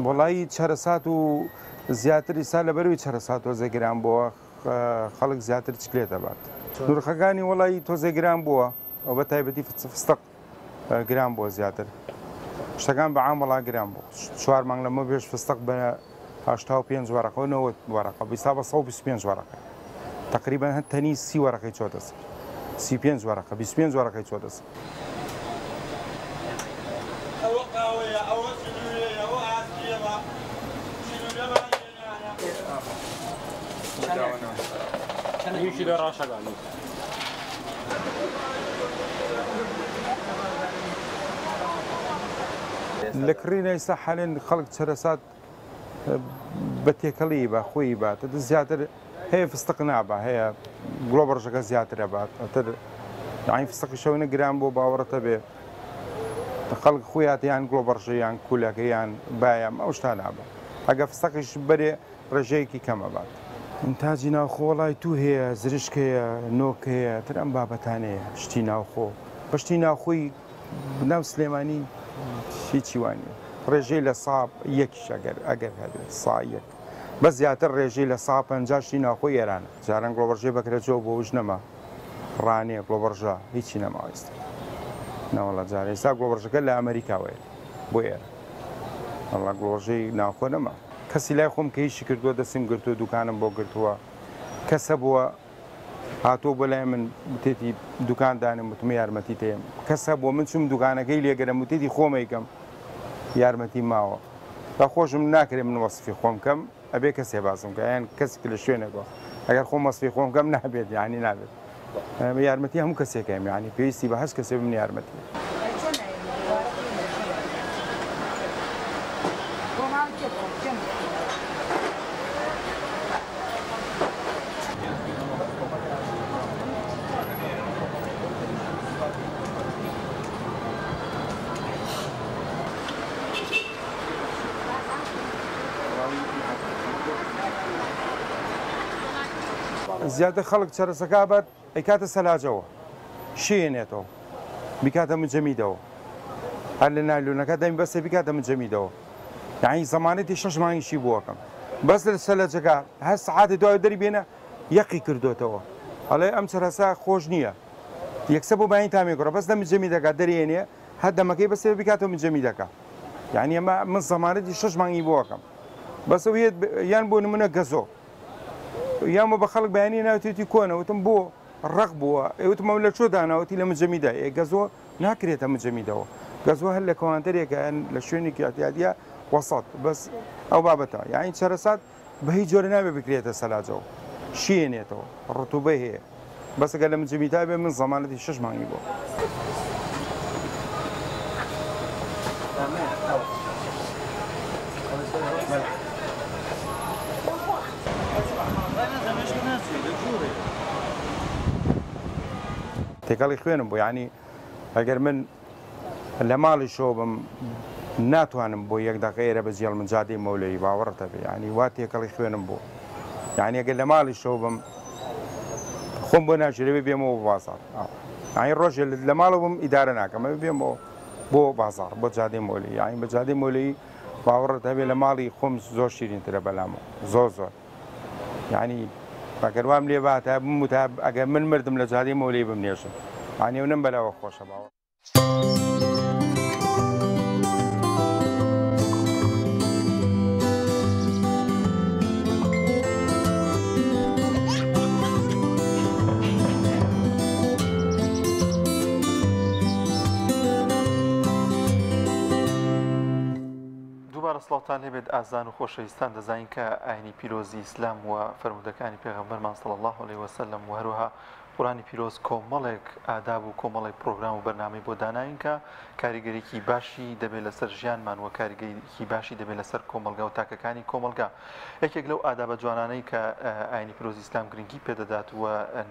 وڵایی چەرەسات و زیاتری سا لە بەروی چەرەسات تۆزە گران بووە خەڵک زیاتر چکلێتە بات. نورخەکانی وڵایی تۆزە گران بووە ئەو بە تایبەتی فستق گران بووە زیاتر. شتەکان بە عام وڵا گران بوو. 4 مانگ لەمە بێش فستق بە 85 وەرەقە و 90 وەرەقە بیستا بە 125 وەرەقە. تقریبا هەر تەنی 30 وەرەقەی چۆتە سەر. 35 وەرەقە 25 وەرەقەی چۆتە سەر. لە کڕینە ئێستا حالێن خەڵک چەرەسات بە تێکەڵی بە خۆی بات زیاتر هەیە فستق نابە هەیە گلۆبەرژەکە زیاترە بات ئەتر عین فستقی شەونە گران بۆ باوەڕەتە بێ خەڵک خۆیات یان گلۆبەرژەیان کولەکەیان بایان ئەو شتا نابە ئەگە فستقیش بەرێ ڕێژەیەکی کەمە بات. تاجی ناوخۆڵای تو هەیە زرشکەیە نۆک هەیە تر ئەم بابەتانەیە شتی ناوخۆ بەشتی ناوخۆی ناو سلێمانی هیچی وانە ڕێژەی لە ساپ یەکیش ئەگەر هەبێت سا یەک بە زیاتر ڕێژەی لە سا 50 ناوخۆی ئێرانە جاران گلۆبەرژێ بەکرێتەوە بۆ وش نەما ڕانێ گلۆبەرژە هیچی نەماوەستا ناوەڵە جارە ئێستا گلۆبەرژەکە لە ئەمریکاوەیە بۆ ئێرە وەڵا گلۆبەرژەی ناوخۆ نەما کەسی لای خۆم کە هیچی کردووە دەسم گرتووە دوکانم بۆ گرتووە کەسە بووە هاتۆ بۆ لای من وتێتی دوکاندانم وتمە یارمەتی تێم کەسە بۆ من چوم دوکانەکەی لێگەرم وتێتی خۆمەیکەم یارمەتی ماوە بە خۆشم ناکرێت من وەسفی خۆم کەم ئەبێ کەسێ بازم کە یان کەسێک لە شوێنەکەەوە ئەگەر خۆم وەسفی خۆم کەم نابێت یانی نابێت یارمەتی هەموو کەسێکەکەم یانی پێویستی بە هەست کەسێ من یارمەتی. زیاتر خەڵک چەرەسەکە بەر ئەیکاتە سەلاجەوە شێنێتەوە بیکاتە مجەمیدەوە هەر لە نایلۆنەکە دەمی بەسێ بیکاتە مجەمیدەوە یعنی زەمانەتی 6 مانگیشی بووەکەم بەس لە سەلاجەکە هەر سەعاتی دوای دەریبێنە یەقی کردوێتەوە ئەڵێ ئەم چەرەسا خۆش نییە یەکسە بۆ باین تامێگوڕە بەس لە مجەمیدەکە دەرێنێ هەر دەمەکەی بەسێ بیکاتەوە مجەمیدەکە یعنی ئەمە من زەمانەتی 6 مانگی بووەکەم بەسەوە یان بۆ نمونە گەزۆ یامە بە خەڵک بەیانی ناوتێتی کۆنە وتم بۆ ڕق بووە ئێوتمە لە چۆ داناوەتی لە مجەمیدا گەزۆ ناکرێتە مجەمیدەوە گەزۆ هەر لە کەوانتەرێکە لە شوێنێکی ئاتیادیە وەسەڵ بەس ئەو بابەتە یانی چەرەسات بە هیچ جۆرە نابێ بکرێتە سەلاجەوە شیێنێتەوە ڕتوبەی هەیە بەسەگە لە مجەمیدا بێ من زەمانەتی 6 مانگی بووە. تێکەڵی خوێنم بوو ینی ئەگەر من لە ماڵی شۆ بم ناتوانم بۆ یەک دەقەیرە بە جێڵ من جادەی مەولەی باوەڕتە بێ ینی وا تێکەڵی خوێنم بوو یعنی ئەگەر لە ماڵی شۆ بم خۆم بۆ ناژێرەوێ بێمەوە بازار ئاین ڕۆژێ لە ماڵە بم ئیدارە ناکەمەوە بێمەوە بۆ بازار بۆ جادەی مۆلی یاین بە جادەی مۆلی باوەڕت هەبێ لە ماڵی خۆم زۆر شیرینترە بەلامەوە زۆر یعنی ئەگەروام لێ باتە بموتە ئەگەر من مردم لە جادەی مۆلی بمنێژم ئانێ نم بەلاوە خۆشە باوە. سڵاتان لێبێت ئازان و خۆشەویستان دەزانین کە ئاینی پیرۆزی ئیسلام و فەرمودەکانی پێغەمبەرمان صلی الله علیه وسلم و هەروەها قورانی پیرۆز کۆمەڵێک ئاداب و کۆمەڵی پرۆگرام و بەرنامەی بۆ داناین کە کاریگەریکی باشی دەبێت لەسەر ژیانمان و کاریگەریکی باشی دەبێت لەسەر کۆمەلگا و تاکەکانی کۆمەلگا. یەکێک لەو ئادابە جوانانەی کە ئاینی پیرۆزی ئیسلام گرنگی پێدەدات و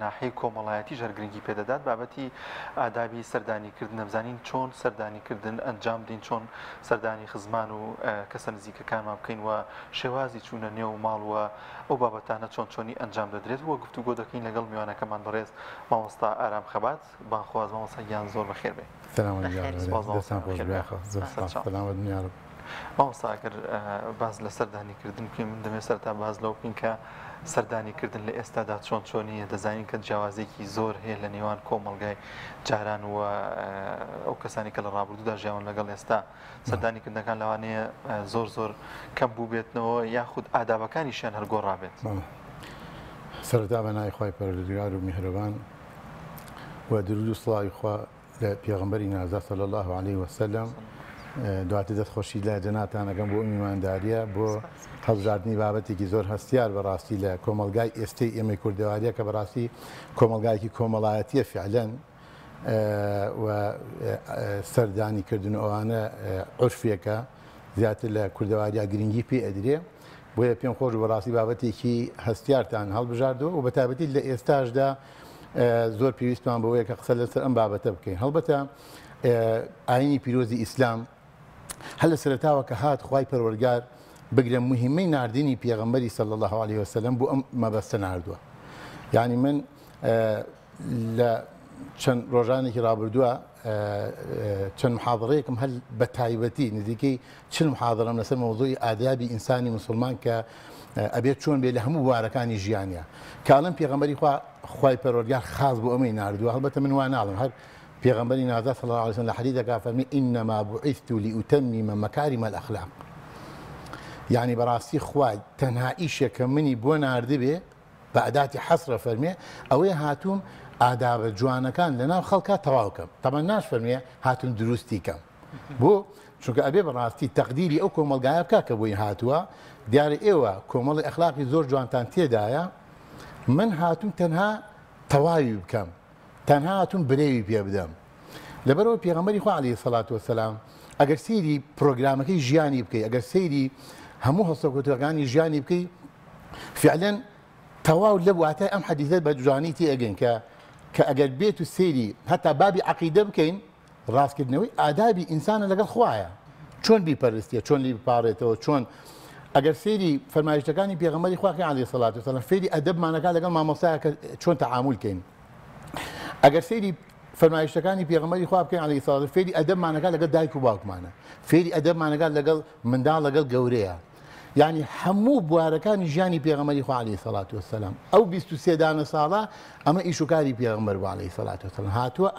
ناحەی کۆمەڵایەتی ژەر گرنگی پێدەدات بابەتی ئادابی سەردانیکردن دەمزانین چۆن سەردانیکردن ئەنجام دین، چۆن سەردانی خزمان و کەسە نزیکەکانمان بکەین و شێوازی چوونە نێو ماڵ و ئەو بابەتانە چۆن چۆنی ئەنجام دەدرێت وە گفتوگۆ دەکەین لەگەڵ میوانەکەمان بەڕێز مامۆستا ئارام خەبات. بانخواز مامۆستا گیان زۆر بەخێر بێ. مامۆستا ئەگەر باز لە سەردانیکردن بکەین من دەمێت سەرتا باز لەو بکەین کە سەردانیکردن لە ئێستادا چۆن چۆنیە دەزانین کە جیاوازێکی زۆر هەیە لە نێوان کۆمەڵگای جاران و ئەو کەسانی کە لە ڕابردوودا ژیاون لەگەڵ ئێستا سەردانیکردنەکان لەوانەیە زۆر زۆر کەم بوو بێتنەوە یاخود ئادابەکانیشیان هەر گۆڕابێت. سەرەتا بە نای خۆی پەروەردگار و میهرەبان و درود و سڵاوی خوا لە پێغەمبەری نازا صلی الله علیه وسلم دواتر دەستخۆشی لە جەناتانەکەم بۆ میوانداریە بۆ هەڵبژاردننی بابەتێکی زۆر هەستیار بەڕاستی لە کۆمەلگای ئێستەی ئێمەی کوردەواریە کە بەڕاستی کۆمەلگایەکی کۆمەڵایەتیە فعلەن و سەردانیکردن ئەوانە عورفێکە زیاتر لە کوردەواریە گرنگی پێ ئەدرێ بۆیە پێم خۆش بەڕاستی بابەتێکی هەستیارتان هەڵبژاردەوە و بەتابەتی لە ئێستاشدا زۆر پێویستمان بەوەیە کە قسە لەسەر ئەم بابەتە بکەین. هەڵبەتە ئاینی پیرۆزی ئیسلام هەر لە سەرەتاوە کە هات خوای پەروەردگار بگرە مهمەی ناردنی پێغەمبەری صلی الله عليه وسلم بۆ ئەم مەبەستە ناردووە. یعنی من لە چەند ڕۆژانێکی ڕابردووە چەند محاضرەیەکم هەر بە تایبەتی نزیکەی چل محاضرەم لەسەر مەوضوعی ئادابی ئینسانی مسلمان کە ئەبێت چۆن بێت لە هەموو بوارەکانی ژیانە کاڵم پێغەمبەری خوای پەروەردگار خاص بۆ ئەمەی ناردووە. هەڵبەتە من وا ناڵم هەر پێغەمبەری نازا صلی الله عليه وسلم لە حەدیثەکە فەرمی ئینەما بوعیثت لئوتەممە مەکارم الأخلاق. یعنی بەڕاستی خوای تەنها ئیشێک کە منی بۆ ناردبێ بە ئەداتی حەسرە فەرمێ ئەوەیە هاتووم ئادابە جوانەکان لەناو خەڵکا تەواو کەم. تەمان ناش فەرمێ هاتوون دروستی کەم بۆ چونکە ئەبێ بەڕاستی تەقدیری ئەو کۆمەلگایە بکە کە بۆی هاتووە دیارە ئێوە کۆمەڵی ئەخلاقی زۆر جوانتان تێدایە من هاتووم تەنها تەواوی بکەم تەنها هاتووم برێوی پێ بدەم. لەبەرەوە پێغەمبەری خوا عەلەیهی سەڵات وەسەلام ئەگەر سەیری پرۆگرامەکەی ژیانی بکەی ئەگەر سەیری هەموو هەڵسەکەوتوەکانی ژیانی بکەی فعلەن تەواو لە واتای ئەم حەدیثە بە جوانی تێ ئەگەن کە ئەگەر بێت و سەیری هەتا بابی عەقیدە بکەین ڕاستکردنەوەی ئادابی ئینسانە لەگەڵ خوایە چۆن بیپەرستیە چۆن لی بپارێتەوە چۆن ئەگەر سەیری فەرمایشتەکانی پێغەمبەری خوا عەلەیهی سەڵات وەسەلام فێری ئەدەبمانەکە لەگەڵ مامۆستایەکە چۆن تەعامل بکەین ئەگەر سەیری فەرمایشتەکانی پێغەمبەری خوا بکەین عەلەیهی سەڵات فێری ئەدەبمانەکە لەگەڵ دایک و باوکمانە فێری ئەدەبمانەکە لەگەڵ منداڵ لەگەڵ گەورەیە. یعنی هەموو بوارەکانی ژیانی پێغەمبەری خوا عەلەیهی سەڵات وەسەلام ئەو 23 دانە ساڵە ئەمە ئیشوکاری پێغەمبەر بوو عەلەیهی سەڵات وەسەلام هاتووە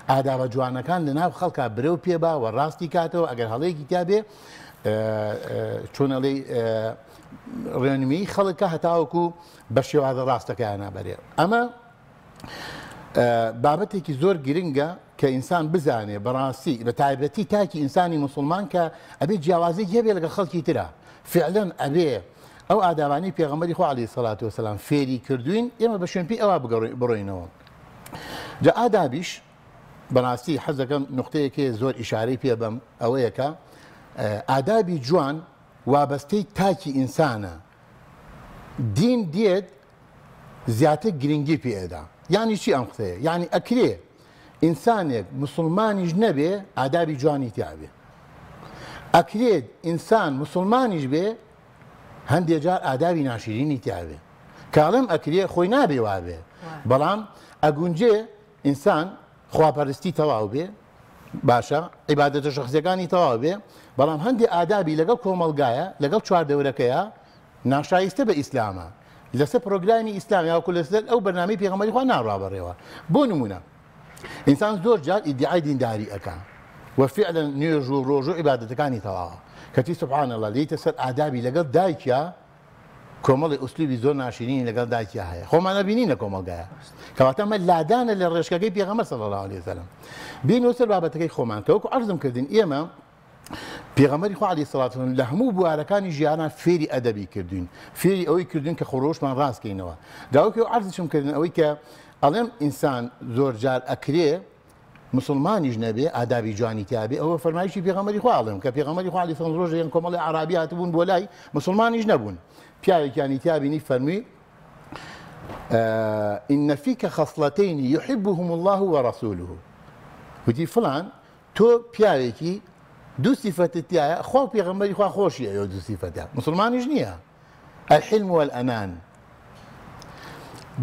ئادابە جوانەکان لەناو خەڵکا برەو پێبا و ڕاستی کاتەوە ئەگەر هەڵەیەکی تا بێ چۆن ئەڵێ ڕێنمایی خەڵکە هەتاوەکو بە شێوازە ڕاستەکەیان نابەرێ. ئەمە بابەتێکی زۆر گرنگە کە ئینسان بزانێ بەڕاستی بە تایبەتی تاکی ئینسانی مسلمان کە ئەبێ جیاوازی هەبێ لەگەڵ خەڵکی ترە فعلەن ئەبێ ئەو ئادابانی پێغەمبەری خوا عەلەیهی سەڵات وەسەلام فێری کردوین ئێمە بە شوێن پێی ئەوە بڕۆینەوە. جا ئادابیش بەڕاستی حەز دەکەم نوقتەیەکێ زۆر ئیشارەی پێ بەم ئەوەیە کە ئادابی جوان وابەستەی تاکی ئینسانە دین دێت زیاتر گرنگی پێدا. یعنی چی ئەم قسەیە؟ یعنی ئەکرێ ئینسانێک مسلمانیش نەبێ ئادابی جوانی تیاابێ ئەکرێت ئینسان مسلمانیش بێ هەندێک جار ئادابی ناشرینی تیاابێ کاڵم ئەکرێ خۆی نابێ وابێ بەڵام ئەگونجێ ئینسان خواپەرستی تەواو بێ باشە عیبادەتە شەخسیەکانی تەواو بێ بەڵام هەندێک ئادابی لەگەڵ کۆمەلگایە لەگەڵ چواردەورەکەیە ناشایستە بە ئیسلامە لەسەر پرۆگرامی ئیسلامی یاکو لەسەر ئەو بەرنامەی پێغەمبەری خوا ناڕابەڕێوە. بۆ نمونە ئینسان زۆر جار ئیدعای دینداری ئەکا وفعلا نوێژ و ڕۆژ و عیبادەتەکانی تەواوە کەتی سوبحان الله لێیتە سەر ئادابی لەگەڵ دایکیا کۆمەڵی ئوسلوبی زۆر ناشرینی لەگەڵ دایکیا هەیە خۆمانە بینینە کۆمەلگایە کەواتە ئەمە لادانە لە ڕێژکەکەی پێغەمبەر صلی الله علیه وسلم. بینەوە سەر بابەتەکەی خۆمان کەوەکو عەرزم کردین ئێمە پێغەمبەری خوا عەلەیهی سەڵات وەسەلام لە هەموو بوارەکانی ژیانان فێری ئەدەبی کردوین فێری ئەوەی کردوین کە خۆڕۆشمان ڕاستکەینەوە. داوەکی عەرزشم کردن ئەوەی کە ئەڵێم ئینسان زۆر جار ئەکرێ مسلمانیش نەبێ ئادابی جوانی تیابێ ئەوە فەرمایشی پێغەمبەری خوا ئەڵێم کە پێغەمبەری خوا عەلەیهی سەلام ڕۆژێک کۆمەڵی عەرابی هاتبوون بۆ لای مسلمانیش نەبوون پیاوێکیانی تیابینی فەرمی إن فيك خصلتين يحبهم الله ورسوله وتي فلان تو پیاوێکی دوو سیفەتت تایە خوا و پێغەمبەری خوا خۆشیە ئەوە دوو سیفەتە مسلمانیش نییە الحلم والأنان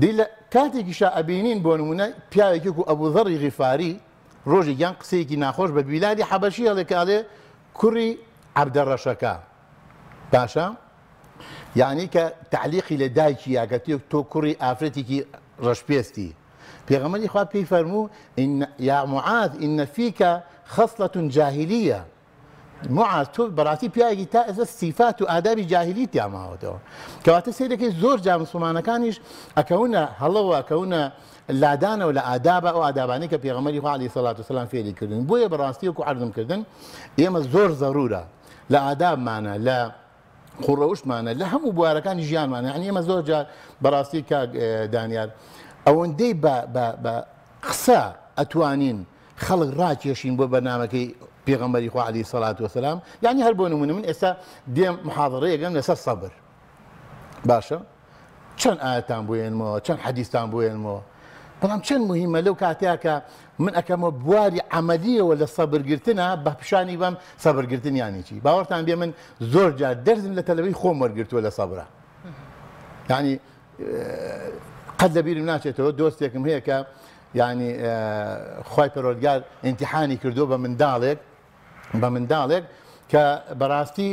دی لە کاتێکیشا ئەبینین بۆ نمونە پیاوێکی و ئەبوو ذەڕی غیفاری ڕۆژێکیان قسەیەکی ناخۆش بە بیلادی حەبەشی هەڵێ کاڵێ کوڕی عەبدەڕەشەکە باشە یعنی کە تعلیقی لە دایکی یاگەتی تۆ کوڕی ئافرەتێکی ڕەشپێستی پێغەمبەری خوا پێی فەرموو یا معاذ إن فيك خصلة جاهلية معاذ تۆ بەڕاستی پیاوێکی تا ئێستا سیفات و ئادابی جاهلی تیاماوەتەوە کەواتە سەیرەکەی زۆر جا مسلمانەکانیش ئەکەونە هەڵەوە ئەکەونە لادانەوە لە ئادابە ئەو ئادابانەی کە پێغەمبەری خوا عەلەیهی سەڵات وسەلام فێری کردن بۆیە بەڕاستی وەکو عەرضمکردن ئێمە زۆر زەڕورە لە ئادابمانە لە قوڕەوشمانە لە هەموو بوارەکانی ژیانمانە یعنی ئێمە زۆر جار بەڕاستی کاک دانیار ئەوەندەی بە قسە ئەتوانین خەڵک ڕاکێشین بۆ بەرنامەکەی پێغەمبەری خوا عەلەیهی سەڵات وسەلام یعنی هەر بۆ نمونە من ئێستا دێم محاضەڕەیەکەم لەسەر سەبر باشە چەند ئاەتان بۆێنمەوە چەند حەدیثتان بۆێنمەوە بەڵام چەند مهمە لەو کاتەیە کە من ئەەکەمە بواری عەمەلیەوە لە سەبرگرتنە بە پیشانی بەم سەبرگرتن یانی چی باوەڕتان بێ من زۆر جار دەرزم لە تەلەڤیزیۆن خۆم وەرگرتووە لە سەبرە یعنی قەت لەبیرم ناچێتەوە دۆستێکم هەیە کە یعنی خوای پەروەردگار ئیمتیحانی کردووە بە منداڵێک کە بەڕاستی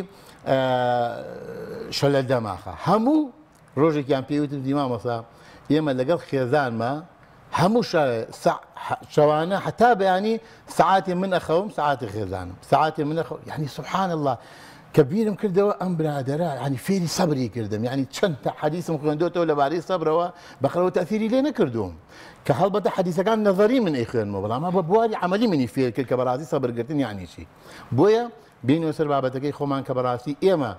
شەلە دەماخە هەموو ڕۆژێکیان پێوتم دیمامەسا ئێمە لەگەڵ خێزانمە هەموو شەوانە حتا بەیانی سعاتی من ئەخەوم سعاتی خێزانم سعاتی من ئەخەوم یعنی سبحان الله کە بیرم کردەوە ئەم برادەرە ینی فێری سەبری کردم یعنی چەند حەدیثم خوێندوتەوە لەبارەی سەبرەوە بەخەرەوە تەثیری لێ نەکردوم کە هەڵبەتە حەدیثەکان نەظەری من ئەیخوێنمەوە بەڵام بە بواری عەمەلی منی فێر کرد کە بەڕاستی سەبرگرتن یعنی چی بۆیە بینەوە سەر بابەتەکەی خۆمان کە بەڕاستی ئێمە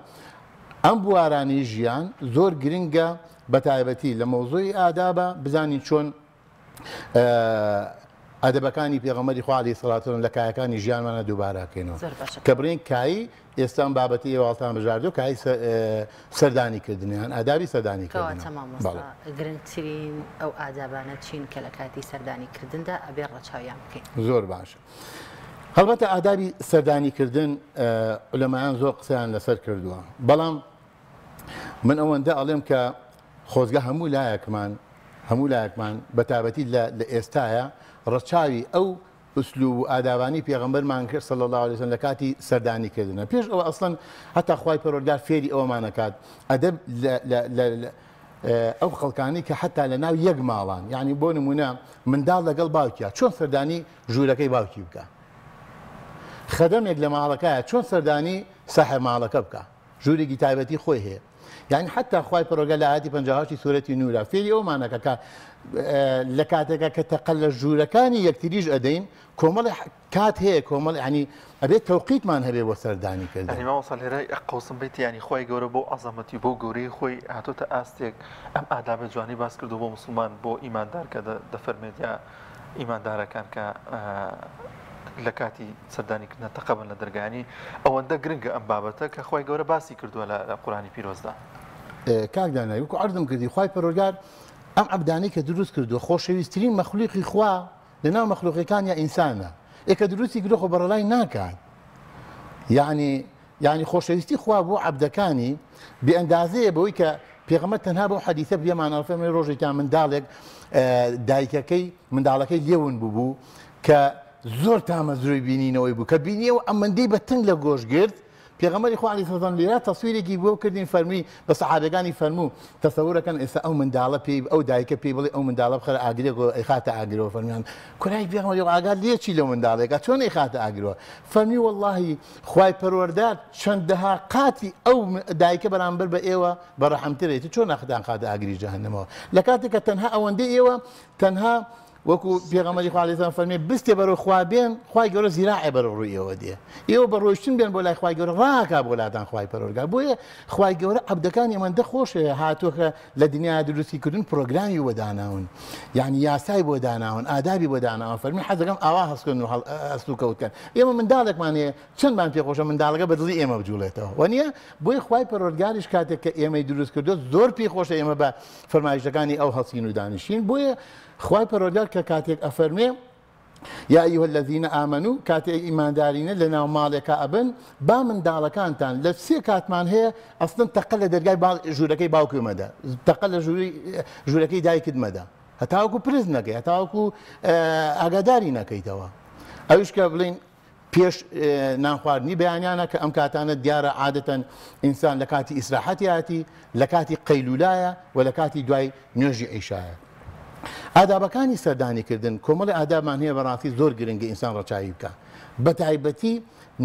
ئەم بوارانی ژیان زۆر گرنگە بە تایبەتی لە مەوزوعی ئادابە بزانین چۆن ئەدەبەکانی پێغەمبەری خوا عەلەیهی سەڵات وسەلام لە کایەکانی ژیانمانە دووبارەکەینەوە کە بڕین کایی ئێستا بابەتی ئێواڵتان بژاردووە کای سەردانی کردنیان ئادابی سەردانی کردن گرنگترین ئەو ئادابانە چین کە لە کاتی سەردانیکردندا ئەبێ ڕەچاویان بکەین زۆر باشە هەڵبەتە ئادابی سەردانیکردن عولەمایان زۆر قسەیان لەسەر کردووە بەڵام من ئەوەندە ئەڵێم کە خۆزگە هەموو لایەکمان بە تایبەتی لە ئێستایە ڕەچاوی ئەو ئوسلوب و ئادابانی پێغەمبەرمان کرد صلی الله علیه وسلم لە کاتی سەردانیکردنە پێش ئەوە ئەسڵەن هەتا خوای پەروەردگار فێری ئەوەمانەکات ئەدەب ئەو خەڵکانی کە حتا لە ناو یەک ماڵان یعنی بۆ نمونە منداڵ لەگەڵ باوکیە چۆن سەردانی ژوورەکەی باوکی بکە خەدەمێک لە ماڵەکەیە چۆن سەردانی ساحێب ماڵەکە بکە ژوورێکی تایبەتی خۆی هەیە یعنی حتا خوای پەروەردگار لە ئاەتی 58 سورەتی نورە فێری ئەومانەکە کە لە کاتێکە کە تەقەل لە ژوورەکانی یەکتریش ئەدەین کۆمەڵی کات هەیە کۆمەڵ ینی ئەبێت تەوقیتمان هەبێ بۆ سەردانیکردن مامۆستا لێرە قەوسم بیت ینی خۆی گەورە بۆ عەزەمەتی بۆ گەورەی خۆی هاتوتە ئاستێک ئەم ئادابە جوانی باس کردو بۆ مسلمان بۆ ئیماندار کە دەفەرمێت یا ئیماندارەکان کە لە کاتی سەردانیکردنە تەقەبن لە دەرگانی ئەوەندە گرنگە ئەم بابەتە کە خۆی گەورە باسی کردووە لە قورئانی پیرۆزدا کاکدانایی وەکو عەرضم کردی خوای پەروەردگار ئەم عەبدانەی کە دروست کردووە خۆشەویستترین مەخلوقی خوا لەناو مەخلوقەکان یا ئینسانە ئێکە دروستی کردووە خۆ بەڕەڵای ناکات یعنی خۆشەویستی خوا بۆ عەبدەکانی بێئەندازەیە بەوەی کە پێغەمبەر تەنها بۆ حەدیثە بێمان ئەڵفەرمێ ڕۆژێکیان منداڵێک دایکەکەی منداڵەکەی لێون بوو کە زۆر تامەزروی بینینەوەی بوو کە بینیەوە ئەمەندەی بە تنگ لە گۆشگرد پێغەمبەری خوا عەلەیهی سەڵام لێرە تەسویرێکی بۆ کردین فەرمی بە سەحابەکانی فەرموو تەسەوورەکەن ئێستا ئەو منداڵە پێی ئەو دایکە پێی بڵێ ئەو منداڵە بخەرە ئاگرێکەوە ئەیخاتە ئاگرەوە فەرمیان کوڕای پێغەمبەری ئاگات لێچی لەو منداڵێکە چۆن ئەیخاتە ئاگرەوە فەرمی وەڵڵاهی خوای پەروەردگار چەندەها قاتی ئەو دایکە بەرامبەر بە ئێوە بەڕەحەمترێتی چۆن ناخدان خاتە ئاگری جەهەنەمەوە لە کاتێک کە تەنها ئەوەندەی ئێوە تەنها وەکو پێغەمبەری خوا عەلەیهی سەلام فەرمێ بستێ بەرەو خوا بێن خوای گەورە زیراعێ بەرەو ڕووی ئێوە دێ ئێوە بە ڕۆیشتن بێن بۆ لای خوای گەورە ڕاکا بۆ لادان خوای پەروەردگار بۆیە خوای گەورە عەبدەکانی ئەمەندە خۆشە هاتووەکە لە دنیا دروستیکردن پرۆگرامی بۆ داناون یعنی یاسای بۆ داناون ئادابی بۆ داناون فەرمی حەزەکەم ئاوا هەستکردن و هەست و کەوتکەن ئێمە منداڵێکمان هەیە چەندمان پێخۆشە منداڵەکە بەدڵی ئێمە بجوڵێتەوە وەنیە بۆی خوای پەروەردگاریش کاتێک کە ئێمەی دروست کردو زۆر پێخۆشە ئێمە بە فەرمایشەکانی ئەو هەڵسین و دانیشین بۆیە خوای پەروەردگار کە کاتێک ئەفەرمێ یا ئەیها الذین ئامنوا کاتێک ئیماندارینە لە ناو ماڵێکە ئەبن با منداڵەکانتان لە سێ کاتمان هەیە ئەسڵن تەقە لە دەرگای ژوورەکەی باوکمەدا تەقە لە ژوورەکەی دایکتمەدا هەتاوەکو پرز نەکەی هەتاوەکو ئاگاداری نەکەیتەوە ئەوش کە بڵین پێش نانخواردنی بەیانیانە کە ئەم کاتانە دیارە عادەتەن ئینسان لە کاتی ئیسراحەتی هاتی لە کاتی قەیلولایە و لە کاتی دوای نوێژی عیشایە ئادابەکانی سەردانیکردن کۆمەڵی ئادابمان هەیە بەڕاستی زۆر گرنگە ئینسان ڕەچاوی بکە بە تایبەتی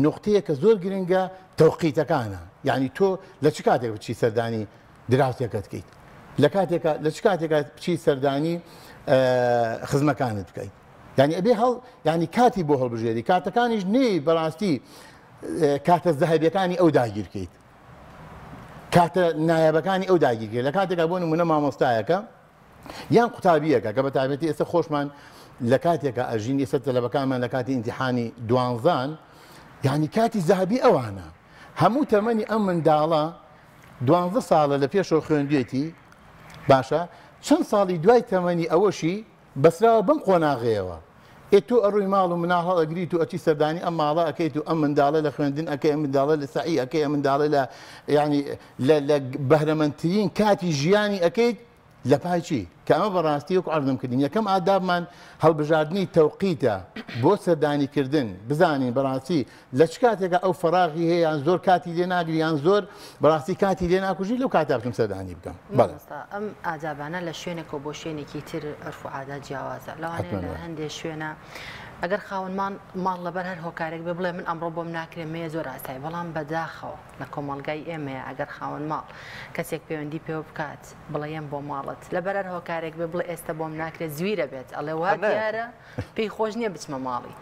نقطەیە کە زۆر گرنگە تەوقیتەکانە یعنی تۆ لە چ کاتێک بچی سەردانی دراوسێکت بکەیت لە چ کاتێکە بچی سەردانی خزمەکانت بکەیت یعنی ئەبێ هەڵ ینی کاتی بۆ هەڵبژێری کاتەکانیش نێی بەڕاستی کاتە زەهەبیەکانی ئەو داگیرکەیت کاتە نایابەکانی ئەو داگیرکەیت لە کاتێکا بۆ نمونە مامۆستایەکە یان قوتابیەکە کە بە تایبەتی ئێستا خۆشمان لە کاتێکە ئەژین ئێستا تەلەبەکانمان لە کاتی ئیمتیحانی دوانزان یعنی کاتی زەهەبی ئەوانە هەموو تەمەنی ئەم منداڵە 12 ساڵە لە پێشەوە خوێندوێتی باشە چەند ساڵی دوای تەمەنی ئەوەشی بەسراوە بم قۆناغەیەوە تۆ ئەڕووی ماڵ و مناڵ ئەگریت و ئەچی سەردانی ئەم ماڵە ئەەکەیت و ئەم منداڵە لە خوێندن ئەەکەی ئەم منداڵە لە سعی ئەەکەی ئەم منداڵە لە ینی لە بەهرەمەندترین کاتی ژیانی ئەەکەیت لە پای چی کە ئەمە بەڕاستی وەکو عەرضم کردین یەکەم ئادابمان هەڵبژاردننی تەوقیتە بۆ سەردانیکردن بزانین بەڕاستی لە چ کاتێکە ئەو فەراغی هەیە یان زۆر کاتی لێ ناگری یان زۆر بەڕاستی کاتی لێ ناکوژی لەو کاتا بچم سەردانی بکەم ئەم ئادابانە لە شوێنێکەوە بۆ شوێنێکی تر عرف و عادات جیاوازە لەوانەیە لە هەندێک شوێنە ئەگەر خاوەنمان ماڵ لەبەر هەر هۆکارێک بڵێ من ئەمڕۆ بۆم ناکرێت مێ زۆر ئاسایی بەڵام بەداخەوە لە کۆمەڵگای ئێمەیە ئەگەر خاوەن ماڵ کەسێک پەیوەندی پێوە بکات بڵێم بۆ ماڵت لەبەر هەر هۆکارێک بڵێ ئێستا بۆم ناکرێت زویرە بێت ئەڵێ وا دیارە پێی خۆش نییە بچمە ماڵی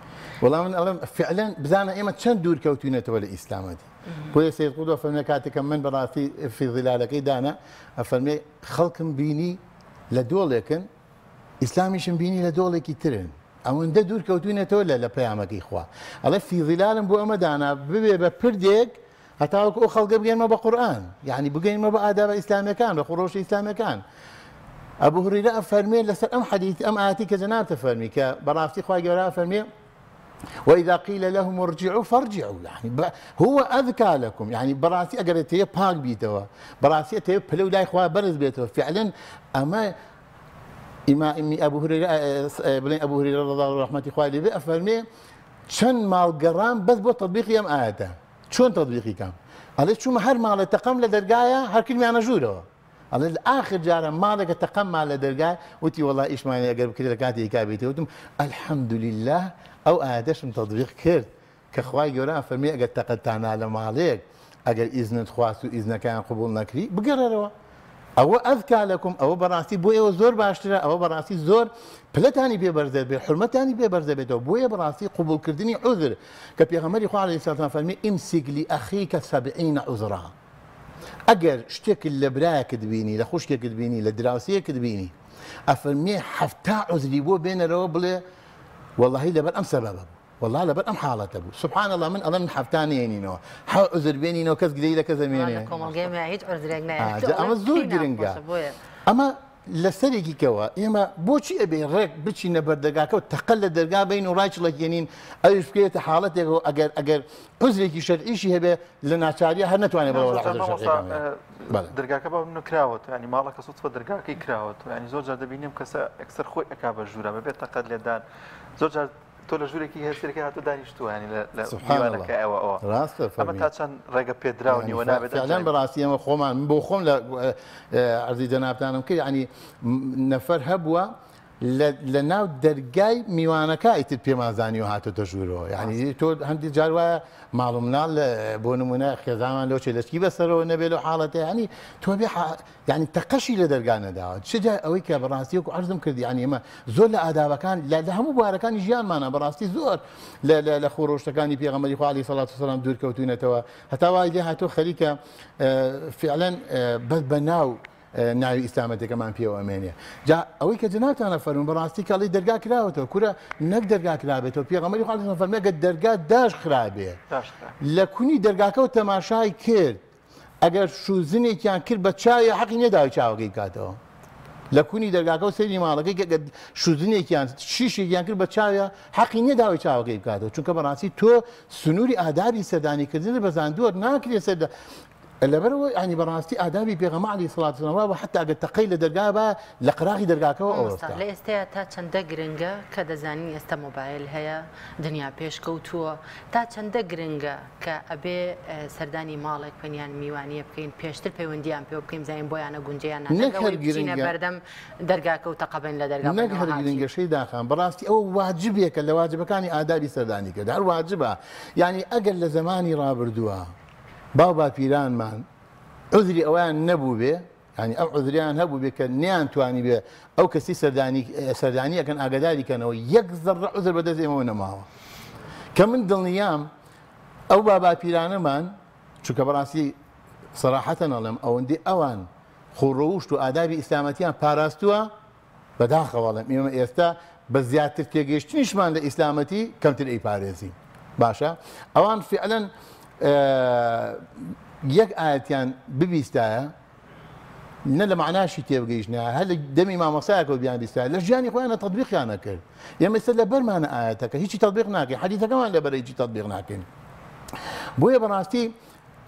وەڵام من ئەڵێم فعلەن بزانە ئێمە چەند دوور کەوتوینەتەوە لە ئیسلامەتی بۆیە سید قوتب فەرمێ کاتێکە من بەڕاستی فی ظلالەکەی دانا ئەفەرمێ خەڵکم بینی لە دۆڵێکن ئیسلامیشم بینی لە دۆڵێکی ترن ئەوەندە دوور کەوتوینەتەوە لە پەیامەکەی خوا ئەڵێ فی ظلالم بۆ ئەمە دانا ببێ بە پردێک هەتاوەکو ئەو خەڵکە بگەینمە بە قورئان یعنی بگەینمە بە ئاداب ئیسلامیەکان بە خۆڕۆشی ئیسلامیەکان ئەبو هورەیرە ئەفەرمێ لەسەر ئەم حەدیث ئەم ئاەتی کە جەناب تەفەرمی کە بەڕاستی خوای گەورە ئەفەرمێ وإذا قيل لهم ارجعوا فارجعوا يعني هو أذكى لكم يعني براسي أجر تيه باق بيتوا براسي تيه بلو لا إخوة برز بيتوا فعلا أما أبو هريرة بلين أبو هريرة رضي الله عنه رحمة الله عليه أفرمي شن مال قرام بس بو تطبيقي أم آياته شون تطبيقي كان قال شو ما هر مال تقام لدرجايا هر كلمة أنا جوره قال الآخر جارا مالك تقام على درجايا وتي والله إيش معنى أقرب كده كاتي كابيتي وتم الحمد لله أو آدش من تطبيق كرد كخواي جورا فرمي أجر تقطعنا على مالك أجر إذن تخواس وإذن كان قبول نكري بقرروا أو أذكى لكم أو براسي بويا وزور باشترا أو براسي زور بلتاني بيبرزت بحرمتاني بيبرزت بيتو بويا براسي قبول كردني عذر كبيغمبري خو عليه الصلاة والسلام فرمي امسك لأخيك 70 عذرا أجر شتك اللي براك تبيني لخوشك تبيني لدراسية تبيني أفرمي حفتا عذري بو بين الروبله والله لبر أم سببه والله لبر أم حالته سبحان الله من أظن حفتاني يعني نو حاول عذر بيني نو كذا جديدة كذا ميني لكم الجيم هيج عذرنا أما الزور جرينجا أما لسريكي كوا إما بوشي أبي رك بتشي نبردقاك وتقلد درجة بينه رايش لك ينين أيش كيت حالته أجر عذرك شرعي شيء هبه لنا شارية هل نتواني بروح عذر شرعي درجاك بقى منه كراوت يعني مالك صدفة درجاك كراوت يعني زوج هذا بينهم كسا أكثر خوي أكابر جورا ما بيتقد لدان زوج تۆ لە ژوورێکی هێرسێکی هاتو دانیشتووە ینی لە دیوانەکە ئەوە ڕاستە ئەمە تا چەند ڕێگە پێدراونیوە نابێت فعلەن بەڕاستی ئەمە خۆمان بۆ خۆم لە عەرزی جەنابتانم کرد ینی نەفەر هەبووە لە ناو دەرگای میوانەکە ئیتر پێمازانی و هاتۆتە ژوورەوە یعنی تۆ هەندی جار وایە ماڵ و مناڵ بۆ نمونە خێزامان لۆ چێلەسکی بەسەرەوە نەبێت و حاڵەتە ینی تۆ بێ ینی تەقەشی لە دەرگانەداوە چجا ئەوەی کە بەڕاستی وەکو عەرزم کردی ینی ئێمە زۆر لە ئادابەکان لە هەموو بوارەکانی ژیانمانە بەڕاستی زۆر لە خۆڕۆشتەکانی پێغەمبەری خوا عەلەیهی سەڵات وسەلام دوورکەوتوونەتەوە هەتا وای لێ هاتۆ خەریکە فعلەن بە ناو ناوی ئیسلامەتەکەمان پێوە ئەمێنێ جا ئەوەی کە جنابتانە فەرموون بەڕاستی کەڵی دەرگا کراوەتەوە کورە نەک دەرگا کرابێتەوە پێغەمبەری خوا عەلەیهی سەڵام فەرمێ ئەگەر دەرگا داش خرابێ لە کونی دەرگاکە و تەماشای کرد ئەگەر شوزنێکیان کرد بە چاوی حەقی نێداوی چاوەکەی بکاتەوە لە کونی دەرگاکە و سەیری ماڵەکەی کە شوزنێکیان شیشێکیان کرد بە چاویە حەقی نێداوی چاوەکەی بکاتەوە چونکە بەڕاستی تۆ سنووری ئادابی سەردانیکردن بەزاندووە ناکرێت سەردە لەبەرەوە ینی بەڕاستی ئادابی پێغەمبەر عەلەیهی سەڵات وسەلام و حتا ئەگەر تەقەی لە دەرگا بە لە قراغی دەرگاکەوە ئەوەستا لە ئێستایا تا چەندە گرنگە کە دەزانین ئێستا مۆبایل هەیە دنیا پێشکەوتووە تا چەندە گرنگە کە ئەبێ سەردانی ماڵێک پێیان میوانیە بکەین پێشتر پەیوەندیان پێ بکەین زانین بۆیانە گونجیان نەگەڕێ بەردەم دەرگاکە و تەقەبن لە دەرگا نەک هەر گرنگەشەی داخان بەڕاستی ئەوە واجبێکە لە واجبەکانی ئادابی سەردانی کرد هەر واجبە ینی ئەگەر لە زمانی ڕابردووە باو باپیرانمان عذری ئەویان نەبوو بێ ینی ئەو عذریان هەبوو بێ کە نیان توانی بێ ئەو کەسی سەردانی ئەکەن ئاگاداریکەنەوە یەک زەڕە عذر بەدەستێمەوە نەماوە کە من دڵنیام ئەو باپیرانەمان چونکە بەڕاستی سەراحەتەن ئەڵێم ئەوەندەی ئەوان خۆڕەوشت و ئادابی ئیسلامەتیان پاراستووە بەداخەوەڵم ئێمە ئێستا بە زیاتر تێگەیشتنیشمان لە ئیسلامەتی کەمتر ئەیپارێزی باشە ئەوان فعلەن یەک ئاەتیان ببیستایە نە لە معناشی تێبگەیشتە هەر لە دەمی مامۆسایەکەوت بیان بیستایە لە ژیانی خۆیانە تەطبیقیانە کرد ئێمە ئێستا لە بەرمانە ئاەتەکە هیچی تەطبیق ناکەین حەدیثەکەمان لەبەر هیچی تەطبیق ناکەین بۆیە بەڕاستی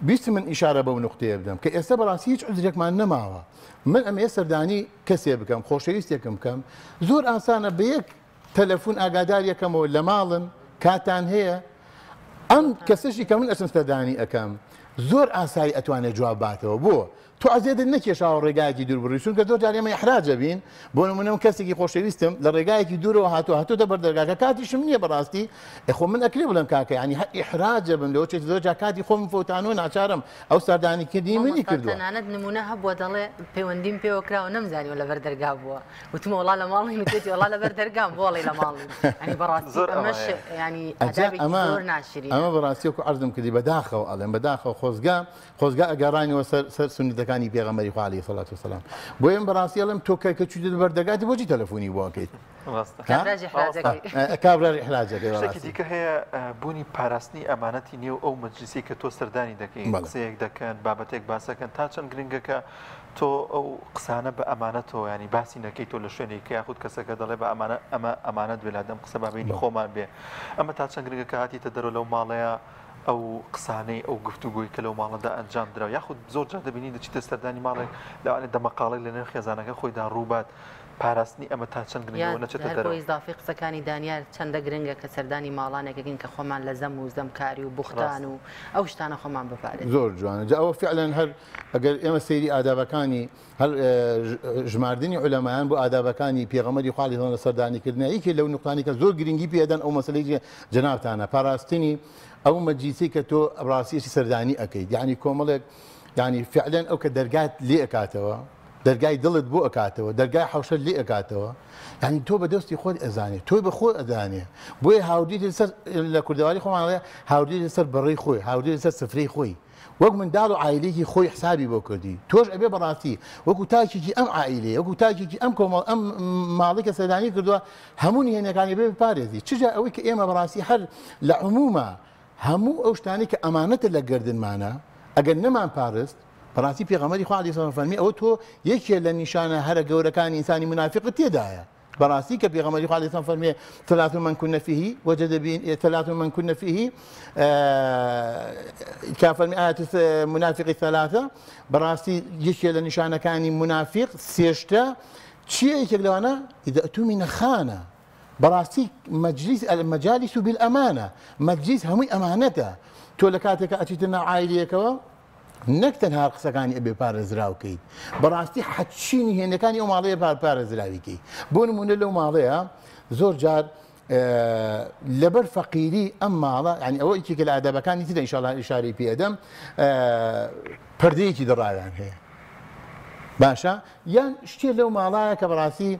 بیست من ئیشارە بەو نوقتەیە بدەم کە ئێستا بەڕاستی هیچ عذرێکمان نەماوە من ئەمێ سەردانی کەسێ بکەم خۆشەویستێکم بکەم زۆر ئاسانە بە یەک تەلەفۆن ئاگاداریەکەمەوە لە ماڵن کاتان هەیە ئەم کەسەشی کە من ئەسم سەردانی ئەەکەم زۆر ئاسایی ئەتوانێت جواب باتەوە بۆ تۆ ئەزێدت نەکێشاوە ڕێگایەکی دوور بڕی چونکە زۆر جار ئێمە ئیحراجە بین بۆ نمونە کەسێکی خۆشەویستم لە ڕێگایەکی دوورەوە هاتووە بەر دەرگاکە کاتیشم نییە بەڕاستی خۆ من ئەکرێ بڵم کاکە ینی هەر ئیحراجە بم لەوە چێت زۆر جار کاتی خۆم فۆتانۆ ناچارم ئەو سەردانیکردنی منی کردووە تەنانەت نمونە هەبووە دەڵێ پەیوەندیم پێوە کراوە نەمزانیوە لەبەر دەرگا بووە وتمە وڵا لە ماڵی وتێتی وڵا لەبەر دەرگام بۆڵی لە ماڵی ینی بەڕاستی ئەمەش ینی ئەدابێکی زۆر ناشرین ئەمە بەڕاستی وەکو عەرزم کردی بەداخەوە ئەڵێم بەداخەوە خۆزگا ئەگەڕانیەوە سەر سنتەکانی پێغەمبەری خوا عەلەیهی سەڵات وسەلام بۆ ئێمە بەڕاستی ئەڵێم تۆ کە چوویت بەردەرگاتی بۆچی تەلەفۆنی بۆ ئەکەیت کابرای ئیحراجەکەی شتێکی دیکە هەیە بوونی پاراستنی ئەمانەتی نێو ئەو مەجلیسی کە تۆ سەردانی دەکەین قسەیەک دەکەن بابەتێک باسەکەن تا چەند گرنگەکە تۆ ئەو قسانە بە ئەمانەتەوە ینی باسی نەکەی تۆ لە شوێنێکی یاخود کەسەکە دەڵێ بە ئەمە ئەمانەت بێ لادەم قسە بابینی خۆمان بێ ئەمە تا چەند گرنگەکە هاتیتە دەرەوە لەو ماڵەیە ئەو قسانەی ئەو گفتوگوی کە لەو ماڵەدا ئەنجام درا یاخود زۆر جار دەبینی دەچیتە سەردانی ماڵێک لەوانێت دەمەقاڵێک لە نێو خێزانەکە خۆیدا ڕووبات پاراستنی ئەمە تا چەند گرنگەوە نەچێتە دەرەوە ئیزافی قسەکانی دانیار چەندە گرنگە کە سەردانی ماڵانێکەکەین کە خۆمان لە زەم و زەمکاری و بوختان و ئەو شتانە خۆمان بپارێت زۆر جوانە جا ئەوە فعلەن هەر ئەگەر ئێمە سەیری ئادابەکانی هەر ژماردنی عولەمایان بۆ ئادابەکانی پێغەمبەری خوا عەلەیهی سەڵام سەردانیکردنە یەکێ لەو نوقتانی کە زۆر گرنگی پێدەن ئەو مەسەلەی جەنابتانە پاراستنی ئەو مەجلیسی کە تۆ ڕاستیەکی سەردانی ئەەکەیت یعنی کۆمەڵێک ینی فعلەن ئەو کە دەرگات لێ ئەکاتەوە دەرگای دڵت بۆ ئەکاتەوە دەرگای حەوشەت لێ ئەکاتەوە ینی تۆ بە دەستی خۆت ئەزانێت تۆی بە خۆت ئەزانێ بۆیە هاودی لەسەر لە کوردەواری خۆمانڵێ هاودی لەسەر بەڕێی خۆی هاودی لەسەر سفرەی خۆی وەک منداڵ و عائیلەیەکی خۆی حسابی بۆ کردی تۆش ئەبێ بەڕاستی وەکو تاکێکی ئەم عائیلەیە وەکو تاکێکی ئەم کۆمەڵ ئەم ماڵی کە سەردانی کردووە هەموو نهێنیەکانی بێ بپارێزی چجا ئەوەی کە ئێمە بەڕاستی هەر لە عمومە هەموو ئەو شتانی کە ئەمانەتە لە گردنمانە ئەگەر نەمان پارست بەڕاستی پێغەمبەری خوا عەلەیهی سەڵام فەرمی ئەوە تۆ یەکێ لە نیشانە هەرە گەورەکانی ئینسانی منافقت تێدایە بەڕاستی کە پێغەمبەری خوا عەلەیهی سەڵام فەرمی ثلاث من كن فيه وجد بين ثلاث من كن فيه كافرمي آيات منافق ثلاثة بەڕاستی یەکێ لە نیشانەکانی منافق سێشتە چیە یەکێک لەوانە إذا أؤتمن خان بەڕاستی مەجالیس بالئەمانە مەجلیس هەمووی ئەمانەتە تۆ لە کاتێکە ئەچیتە ناو عائیلەیەکەوە نەک تەنها قسەکانی ئەبێ پارێزراوکەیت بەڕاستی حەچینی هێنەکانی ئەو ماڵەیە پارێزراویکەی بۆ نمونە لەو ماڵەیە زۆر جار لەبەر فەقیری ئەم ماڵە ینی ئەوە یەکێکە لە ئادەبەکانی ترە ئینشاڵڵا ئیشارەی پێدەم پەردەیەکی دڕاویان هەیە باشە یان شتێ لەو ماڵایە کە بەڕاستی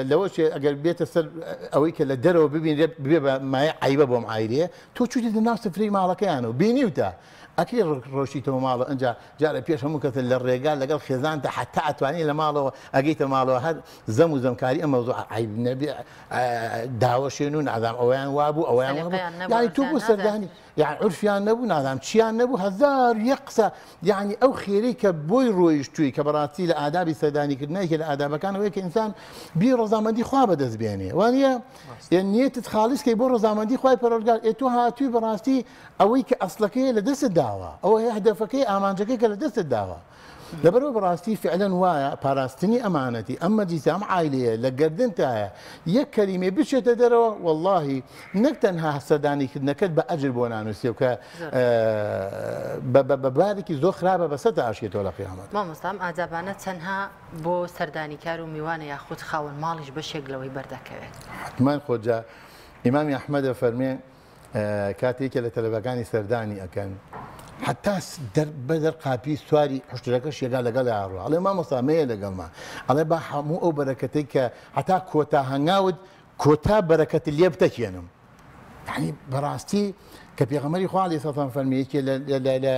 لەوە ئەگەر بێتە سەر ئەوەی کە لە دەرەوە ببینێت بێ بە مایە عیبە بۆم عیرێ تۆ چوتێتە ناو سفرەی ماڵەکەیانەوە بینیوتە ئەکەی ڕۆشتەوە ماڵە ئەنجا جارە پێش هەموو کەتە لە ڕێگال لەگەڵ خێزانتە حتا ئەتوانانی لە ماڵەوە ئەگەیتە ماڵەوە هەر زەم و زەمکاری ئەمە عیب نەبێ داوەشێن و نادام ئەویان وابوو ئەویان یانی تو بۆ سەردانی یان عرفیان نەبوو نادام چیان نەبوو هەزار یەک قسە یعنی ئەو خێرەی کە بۆی ڕۆیشتووی کە بەڕاستی لە ئادابی سەردانیکردنەوەی لە ئادابەکانەوەی کە ئینسان بی ڕەزامەندی خوا بەدەست بێنێ وانە نیەتت خاڵیسکەی بۆ ڕەزامەندی خوای پەروەردگار ئێ تۆ هاتووی بەڕاستی ئەوەی کە ئەسڵەکەی لە دەستت داوە ئەوە هەدەفەکەی ئامانجەکەی کە لە دەستت داوە لەبەرەوە بەڕاستی فعلەن وایە پاراستنی ئەمانەتی ئەمە دیسە ئەم عایلەیە لە گردنتایە یەک کەلیمێ بچێتە دەرەوە وەڵڵاهی نەک تەنها سەردانیکردنەکەت بە ئەجر بۆ نانووسێ و کە بە بارێکی زۆر خراپە بەسەرتە ئاشێتەوە لە قیامەت مامۆستام ئاجابانە چەندها بۆ سەردانیکار و میوانە یاخود خاوەن ماڵیش بەشێک لەوەی بەردەکەوێت حتمان خۆجا ئیمامی ئەحمەدە فەرمێ کاتێکە لە تەلەڤەکانی سەردانی ئەکەن حتا بەدەر قاپی سواری حشتەکە شێگا لەگەڵ ئاڕوە ئەڵێ مامۆستامەیە لەگەڵما ئەڵێ با هەموو ئەو بەرەکەتەی کە هەتا کۆتا هەنگاوت کۆتا بەرەکەت لێ بتەکێنم یعنی بەڕاستی کە پێغەمبەری خوا عەلەیهی سەڵام فەرمیەیەکێ لە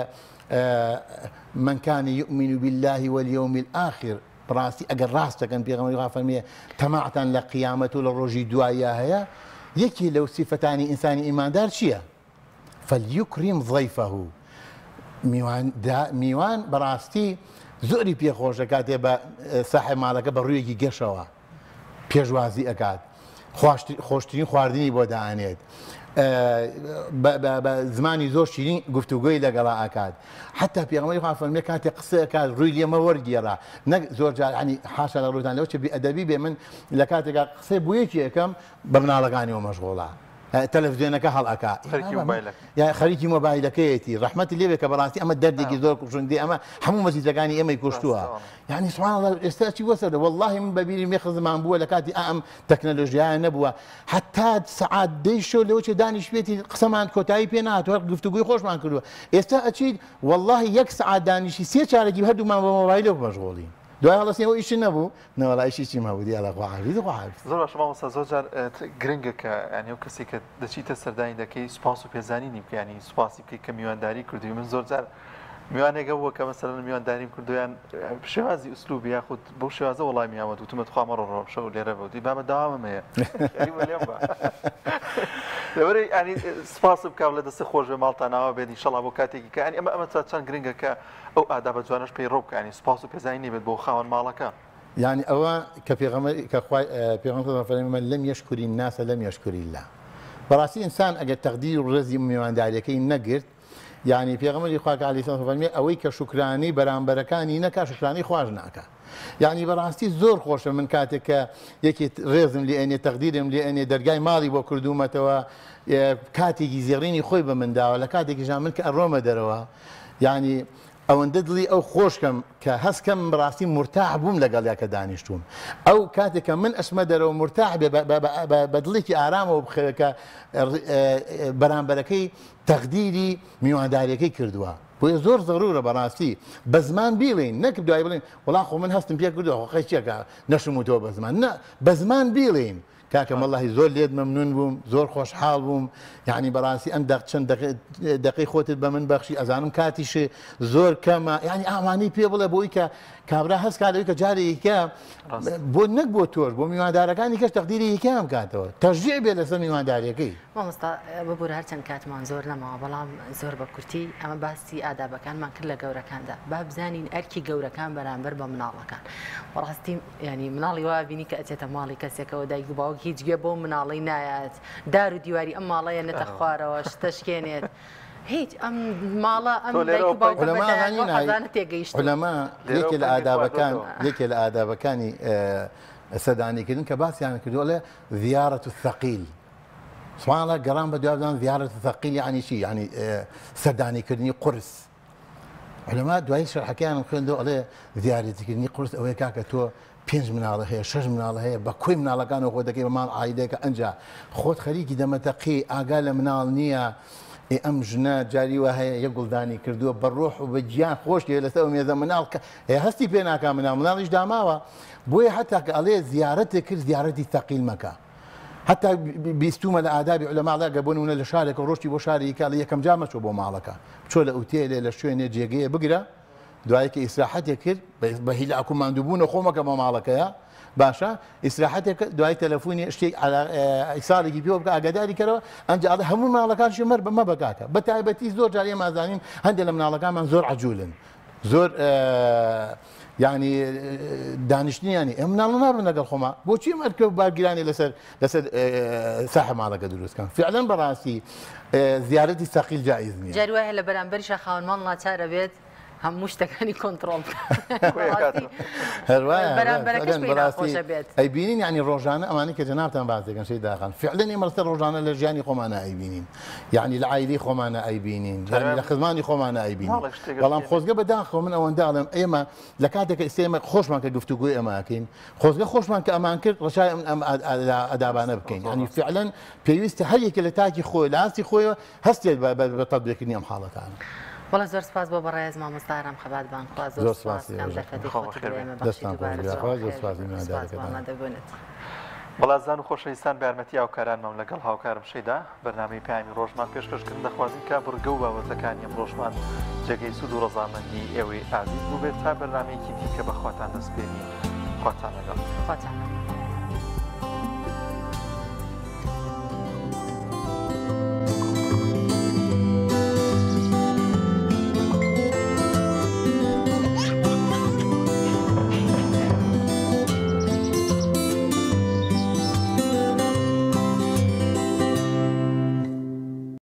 من كان يؤمن بالله واليوم الآخر بەڕاستی ئەگەر ڕاستەکەن پێغەمبەری خوا فەرمیێ تەماعتان لە قیامەت و لە ڕۆژی دوایە هەیە یەکی لەو سیفەتانی ئینسانی ئیماندار چییە؟ فەلیوکریم ضەیفەه میوان بەڕاستی زۆری پێخۆشە کاتێ بە ساحێ ماڵەکە بە ڕوویەکی گەشەوە پێشوازی ئەکات خۆشترین خواردنی بۆ دانێت بە زمانی زۆر شیرین گفتوگۆی لەگەڵا ئاکات حتا پێغەمبەری خوا فەرمێ کاتێ قسە ئەکات ڕووی لێمە وەرگێڕا نەک زۆر جار ینی حاشا لە ڕوودان لەوە چ بێئەدەبی بێ من لە کاتێکا قسەی بۆ یەکی ئەەکەم بە مناڵەکانیەوە مەشغوڵە تەلەڤیزیۆنەکە هەڵئەکا خەریکی مۆبایلەکەیەتی ڕەحمەتی لێوێ کە بەڕاستی ئەمە دەردێکی زۆر کوشندی ئەمە هەموو مەزیدەکانی ئێمەی کوشتووە یعنی سوبحان الله ئێستا چی وەسەردە وەڵڵاهی من بەبیری مێخزمان بووە لە کاتی ئەم تەکنەلۆژیایە نەبووە حتا سەعات دەی شەو لەوە چێ دانیشتێتی قسەمان کۆتایی پێ نهاتوە گفتوگوی خۆشمان کردووە ئێستا ئەچیت وەڵڵاهی یەک سەعات دانیشی سێ چارەکی هەردوومان بە مۆبایلەوە مەشغوڵین دوای هەڵەستنەوە ئیشی نەبوو نەوەڵایشی چی مەبوو دیالە خواحافیز زۆر باش مامۆستا زۆر جار گرنگە کە ینی ئەو کەسی کە دەچیتە سەردانی دەکەی سوپاس و پێزانینی بکەنی سوپاسی بکەی کە میوانداری کردووی من زۆر جار میوانێکە بووە کە مەسەلەن میوانداریم کردویان شێوازی ئوسلوبی یاخود بۆ شێوازە وەڵای میامەوە وتمەت خوا مەڕۆ ڕۆژە و لێرە بەوتی بامە داوامم هەیە لەبەرەی ینی سوپاس بکاو لە دەستە خۆش بێ ماڵتان ناوە بێت ئینشەڵا بۆ کاتێکی کە ئەمە چەند گرنگە کە ئەو ئادابە جوانەش پێی ڕۆ بکەنی سوپاس و پێزانی بێت بۆ خاوەن ماڵەکە يعني ئەوە کە پێغەمبەر فەرمێ لەم یەشکوری الناس لەم یەشکوری الله بەڕاستی ئینسان ئەگەر تەقدیر و ڕێزی میوانداریەکەی نەگرت یعنی پێغەمبەری خوا عەلەیهی سەڵام فەرمێ ئەوەی کە شوکرانی بەرامبەرەکانی نەکا شوکرانی خوش ناکە یعنی بەڕاستی زۆر خۆشە من کاتێک کە یەکی ڕێزم لێ ئەنێ تەقدیرم لێ ئەنێ دەرگای ماڵی بۆ کردومەتەوە کاتێکی زێڕینی خۆی بە منداوە لە کاتێکیژان من کە ئەڕۆمە دەرەوە یعنی ئەوەندە دڵی ئەو خۆشکەم کە هەستکەم بەڕاستی مرتاح بووم لەگەڵیا کە دانیشتوم ئەو کاتێککە من ئەچمە دەرەوە مرتاح بە دڵێکی ئارامەوە بخێت کە بەرامبەرەکەی تەقدیری میوانداریەکەی کردووە بۆیە زۆر ضرورە بەڕاستی بە زمان بیڵێن نەک دوای بڵێن وەڵا خۆ من هەستم پێ کردووە خۆ چیەکە نەشموتەوە بە زمان نە بە زمان بیڵێن کاکە مەڵڵاهی زۆر لێت مەمنون بووم زۆر خۆشحاڵ بووم یعنی بەڕاستی ئەم چەند دقی خۆتت بە من بەخشی ئەزانم کاتیش زۆر کەمە یعنی ئامانی پێ بڵێ بۆی کە کابرا هەست کاتەوەی کە جارێکە بۆ نەک بۆ تۆش بۆ میواندارەکانی کەس تەقدیری یەکەم کاتەوە تەشجیع بێ لەسەر میوانداریەکەی مامۆستا ببوور هەرچەند کاتمان زۆر نەماوە بەڵام زۆر بە کورتی ئەمە باسی ئادابەکانمان کرد لە گەورەکاندا با بزانین ئەرکی گەورەکان بەرامبەر بە مناڵەکان بەڕاستی ینی مناڵی وا بینی کە ئەچێتە ماڵی کەسێکەوە دایک و باوک هیچ گوێ بۆ مناڵی نایەت دار و دیواری ئەم ماڵەیە نێتە خوارەوە شتەشکێنێت هیچ ئەم ماڵە ئەم تێگەیشت لەمە یەکێ لە ئادابەکان یەکێ لە ئادابەکانی سەردانیکردن کە باسییان کردووە لێ زیارەت الثەقیل سوبحان الله گەڕان بە دوابدان زیارەت الثەقیل یعنی چی یعنی سەردانیکردنی قورس علەما دوای شەرحەکەیان خوێندەوە ئەڵێ دیارەتیکردنی قورس ئەوەیە کاکە تۆ 5 مناڵە هەیە 6 مناڵە هەیە بە کوی مناڵەکانەوە خۆ دەکەی بەمان ئایدەکە ئەنجا خۆت خەریکی دەمەتەقی ئاگا لە مناڵ نییە ئەم ژنە جاری وە هەیە یە گوڵدانی کردووە بە ڕۆح و بە گیان خۆشیە لەسەر مێزە مناڵ هەیە هەستی پێ ناکا مناڵیش داماوە بۆیە هەتا کە ئەڵێ زیارەتێک کرد زیارەتی تەقیل مەکە حتا بیستومە لە ئادابی عولەماڵا گەبوونە لە شارێکە ڕۆشتی بۆ شارێکا لە یەکەم جا مەچۆ بۆ ماڵەکە بچۆ لە ئوتێلێ لە شوێنێ جێگەیە بگرە دوایکە ئیسراحەتێک کرد بە هیلاکو ماندووبوونە خۆمەکە بە ماڵەکەیە باشە ئیسراحەتێک دوای تەلەفۆنی شتێک ئیساڵێکی پێ بکە ئاگاداری کەرەوە ئەنجا هەموو مناڵەکانشی مەر بەمە بکاکە بە تایبەتی زۆر جارێ مازانین هەندێک لە مناڵەکانمان زۆر عجولن زۆر یعنی دانیشتنیانی ئەم مناڵە نابن لەگەڵ خۆما بۆچی مەرکە بارگیرانی لەسەر ساحە ماڵەکە دروستکەن فعلەن بەڕاستی زیارەتی سەقیل جائز نییە جاری وایە لە بەرامبەریشە خاوەنمان ناچارە بێت هەموو شتەکانی کۆنتڕۆڵ ئەیبینین ینی ڕۆژانە ئەمانی کە جەنابتان باس دەکەن شەی داخان فعلەن ئێمەستە ڕۆژانە لە ژیانی خۆمانە ئەیبینین یعنی لە عایلی خۆمانە ئەیبینین لە خزمانی خۆمانە ئەیبینین بەڵام خۆزگە بەداخۆ من ئەوەندە ئەڵێم ئێمە لە کاتێکە ئێمە خۆشمان کە گفتوگوی ئەماکەین خۆزگە خۆشمان کە ئەمان کرد ڕشای ئەم ئەدابانە بکەین ینی فعلەن پێویستە هەر یەکە لە تاکی خۆی لە ئاستی خۆیەوە هەستێت بە تەطبیقکردنی ئەم حاڵەتانە وڵا زۆر سپاس بۆ بەڕێز مامۆستارم خەباتبان زۆر سپاس دەبێنێت بەڵازان و خۆشەویستان بە یارمەتی هاوکارانمان لەگەڵ هاوکارم شەیدا بەرنامەی پامی ڕۆژمان پێشکەشکردن دەخوازیین کا بڕگە و بابەتەکانی ئەم ڕۆژمان جێگەی سوود و ڕەزامەندی ئێوەی ئازیز بوو بێت تا بەرنامەیەکی دیکە بەخواتان دەستپێنی خواتان لەگەڵ خواتان